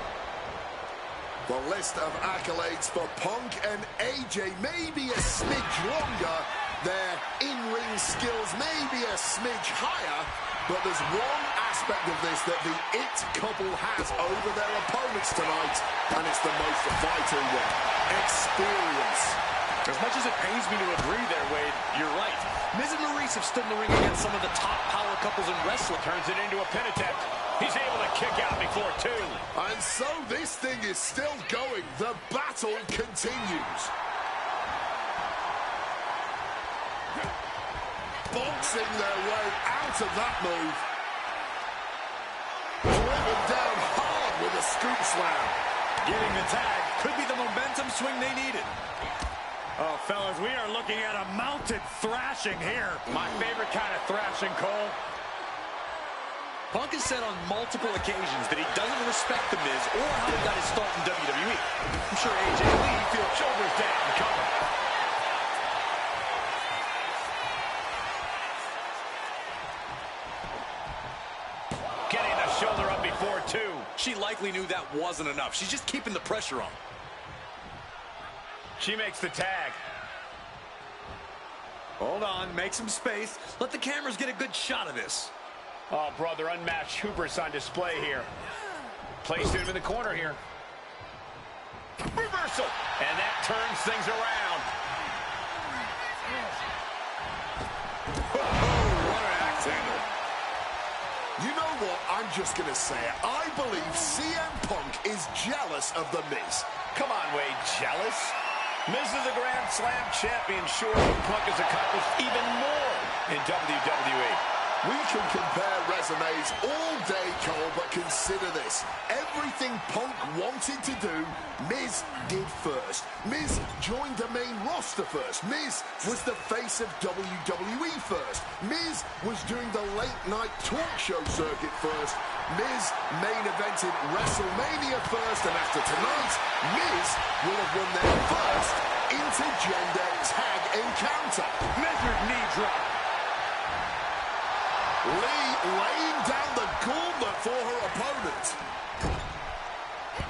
The list of accolades for Punk and AJ may be a smidge longer. Their in-ring skills may be a smidge higher, but there's one aspect of this that the It couple has over their opponents tonight, and it's the most vital one: experience. As much as it pains me to agree there, Wade, you're right. Miz and Maurice have stood in the ring against some of the top power couples in wrestling. Turns it into a pin attempt. He's able to kick out before two. And so this thing is still going. The battle continues. Boxing their way out of that move. Driven down hard with a scoop slam. Getting the tag could be the momentum swing they needed. Oh, fellas, we are looking at a mounted thrashing here. My favorite kind of thrashing, Cole. Punk has said on multiple occasions that he doesn't respect The Miz or how he got his start in WWE. I'm sure AJ Lee feels Shoulders down, cover. Getting the shoulder up before two. She likely knew that wasn't enough. She's just keeping the pressure on. She makes the tag. Hold on, make some space. Let the cameras get a good shot of this. Oh, brother, unmatched hubris on display here. Placed him in the corner here. Reversal. And that turns things around. Oh, what an axe handle. You know what? I'm just going to say it. I believe CM Punk is jealous of The Miz. Come on, Wade, jealous? Miz is a Grand Slam champion. Sure, Punk has accomplished even more in WWE. We can compare resumes all day, Cole, but consider this. Everything Punk wanted to do, Miz did first. Miz joined the main roster first. Miz was the face of WWE first. Miz was doing the late-night talk show circuit first. Miz main evented WrestleMania first, and after tonight, Miz will have won their first intergender tag encounter. Measured knee drop. Lee laying down the gauntlet for her opponent.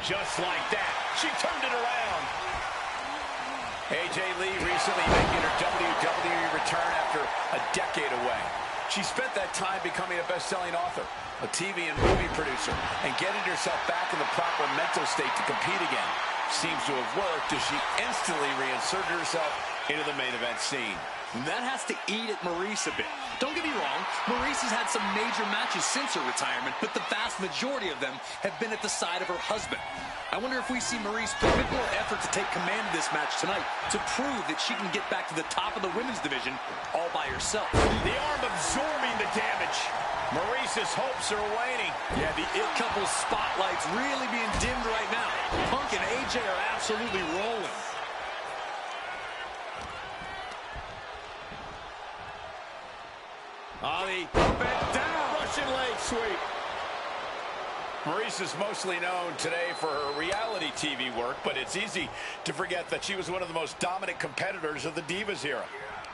Just like that, she turned it around. AJ Lee recently making her WWE return after a decade away. She spent that time becoming a best-selling author, a TV and movie producer, and getting herself back in the proper mental state to compete again. Seems to have worked as she instantly reinserted herself into the main event scene. That has to eat at Maurice a bit. Don't get me wrong, Maurice has had some major matches since her retirement, but the vast majority of them have been at the side of her husband. I wonder if we see Maurice put a bit more effort to take command of this match tonight to prove that she can get back to the top of the women's division all by herself. The arm absorbing the damage. Maurice's hopes are waning. Yeah, the It Couple's spotlight's really being dimmed right now. Punk and AJ are absolutely rolling. Ali, up and down. Russian leg sweep. Maurice is mostly known today for her reality TV work, but it's easy to forget that she was one of the most dominant competitors of the Divas era.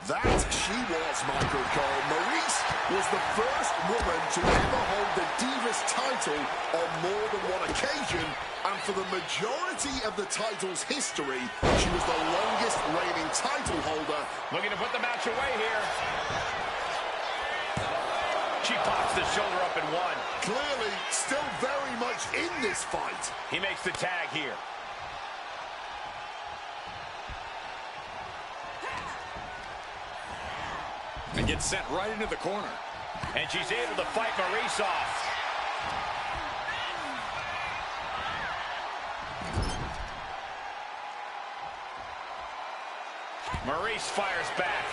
That she was, Michael Cole. Maurice was the first woman to ever hold the Divas title on more than one occasion, and for the majority of the title's history, she was the longest reigning title holder. Looking to put the match away here. She pops the shoulder up and one. Clearly, still very much in this fight. He makes the tag here. And gets sent right into the corner. And she's able to fight Maurice off. Maurice fires back.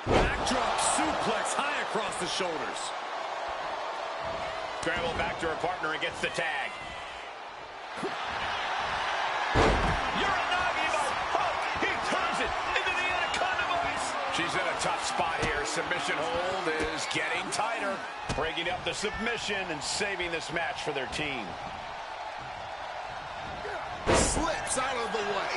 Backdrop suplex high across the shoulders. Scramble back to her partner and gets the tag. She's in a tough spot here. Submission hold is getting tighter. Breaking up the submission and saving this match for their team. Slips out of the way.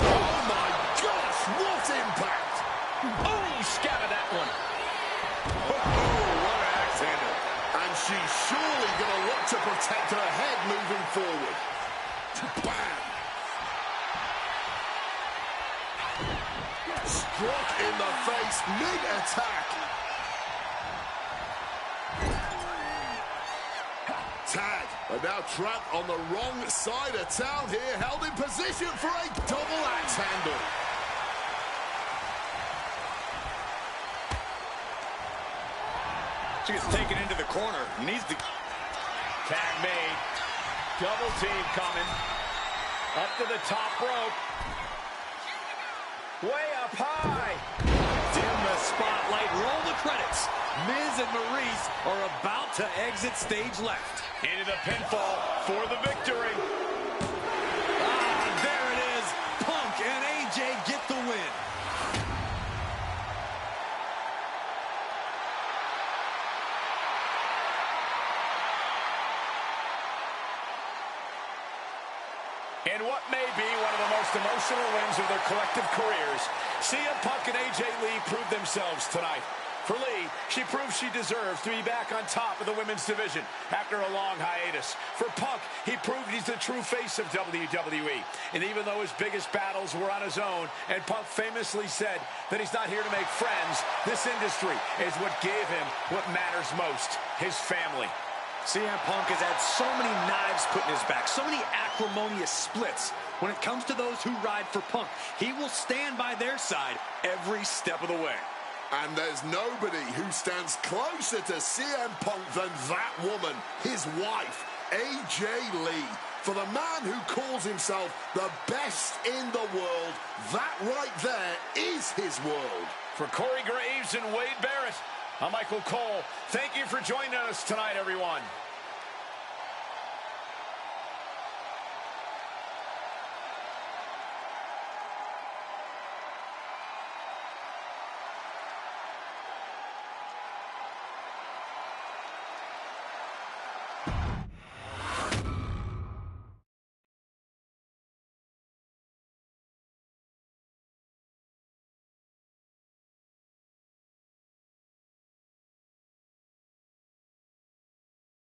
Oh my gosh, what impact! Oh, scattered that one. Oh, what an axe handle. And she's surely going to look to protect her head moving forward. Bam! Struck in the face mid-attack. And now trapped on the wrong side of town here, held in position for a double axe handle. She gets taken into the corner. Needs to... Tag made. Double team coming. Up to the top rope. Way up high. Dim the spotlight. Roll the credits. Miz and Maryse are about to exit stage left. Into the pinfall for the victory. Ah, there it is. Punk and AJ get the win. In what may be one of the most emotional wins of their collective careers, CM Punk and AJ Lee proved themselves tonight. For Lee, she proved she deserves to be back on top of the women's division after a long hiatus. For Punk, he proved he's the true face of WWE. And even though his biggest battles were on his own, and Punk famously said that he's not here to make friends, this industry is what gave him what matters most, his family. CM Punk has had so many knives put in his back, so many acrimonious splits. When it comes to those who ride for Punk, he will stand by their side every step of the way. And there's nobody who stands closer to CM Punk than that woman, his wife, AJ Lee. For the man who calls himself the best in the world, that right there is his world. For Corey Graves and Wade Barrett, I'm Michael Cole. Thank you for joining us tonight, everyone.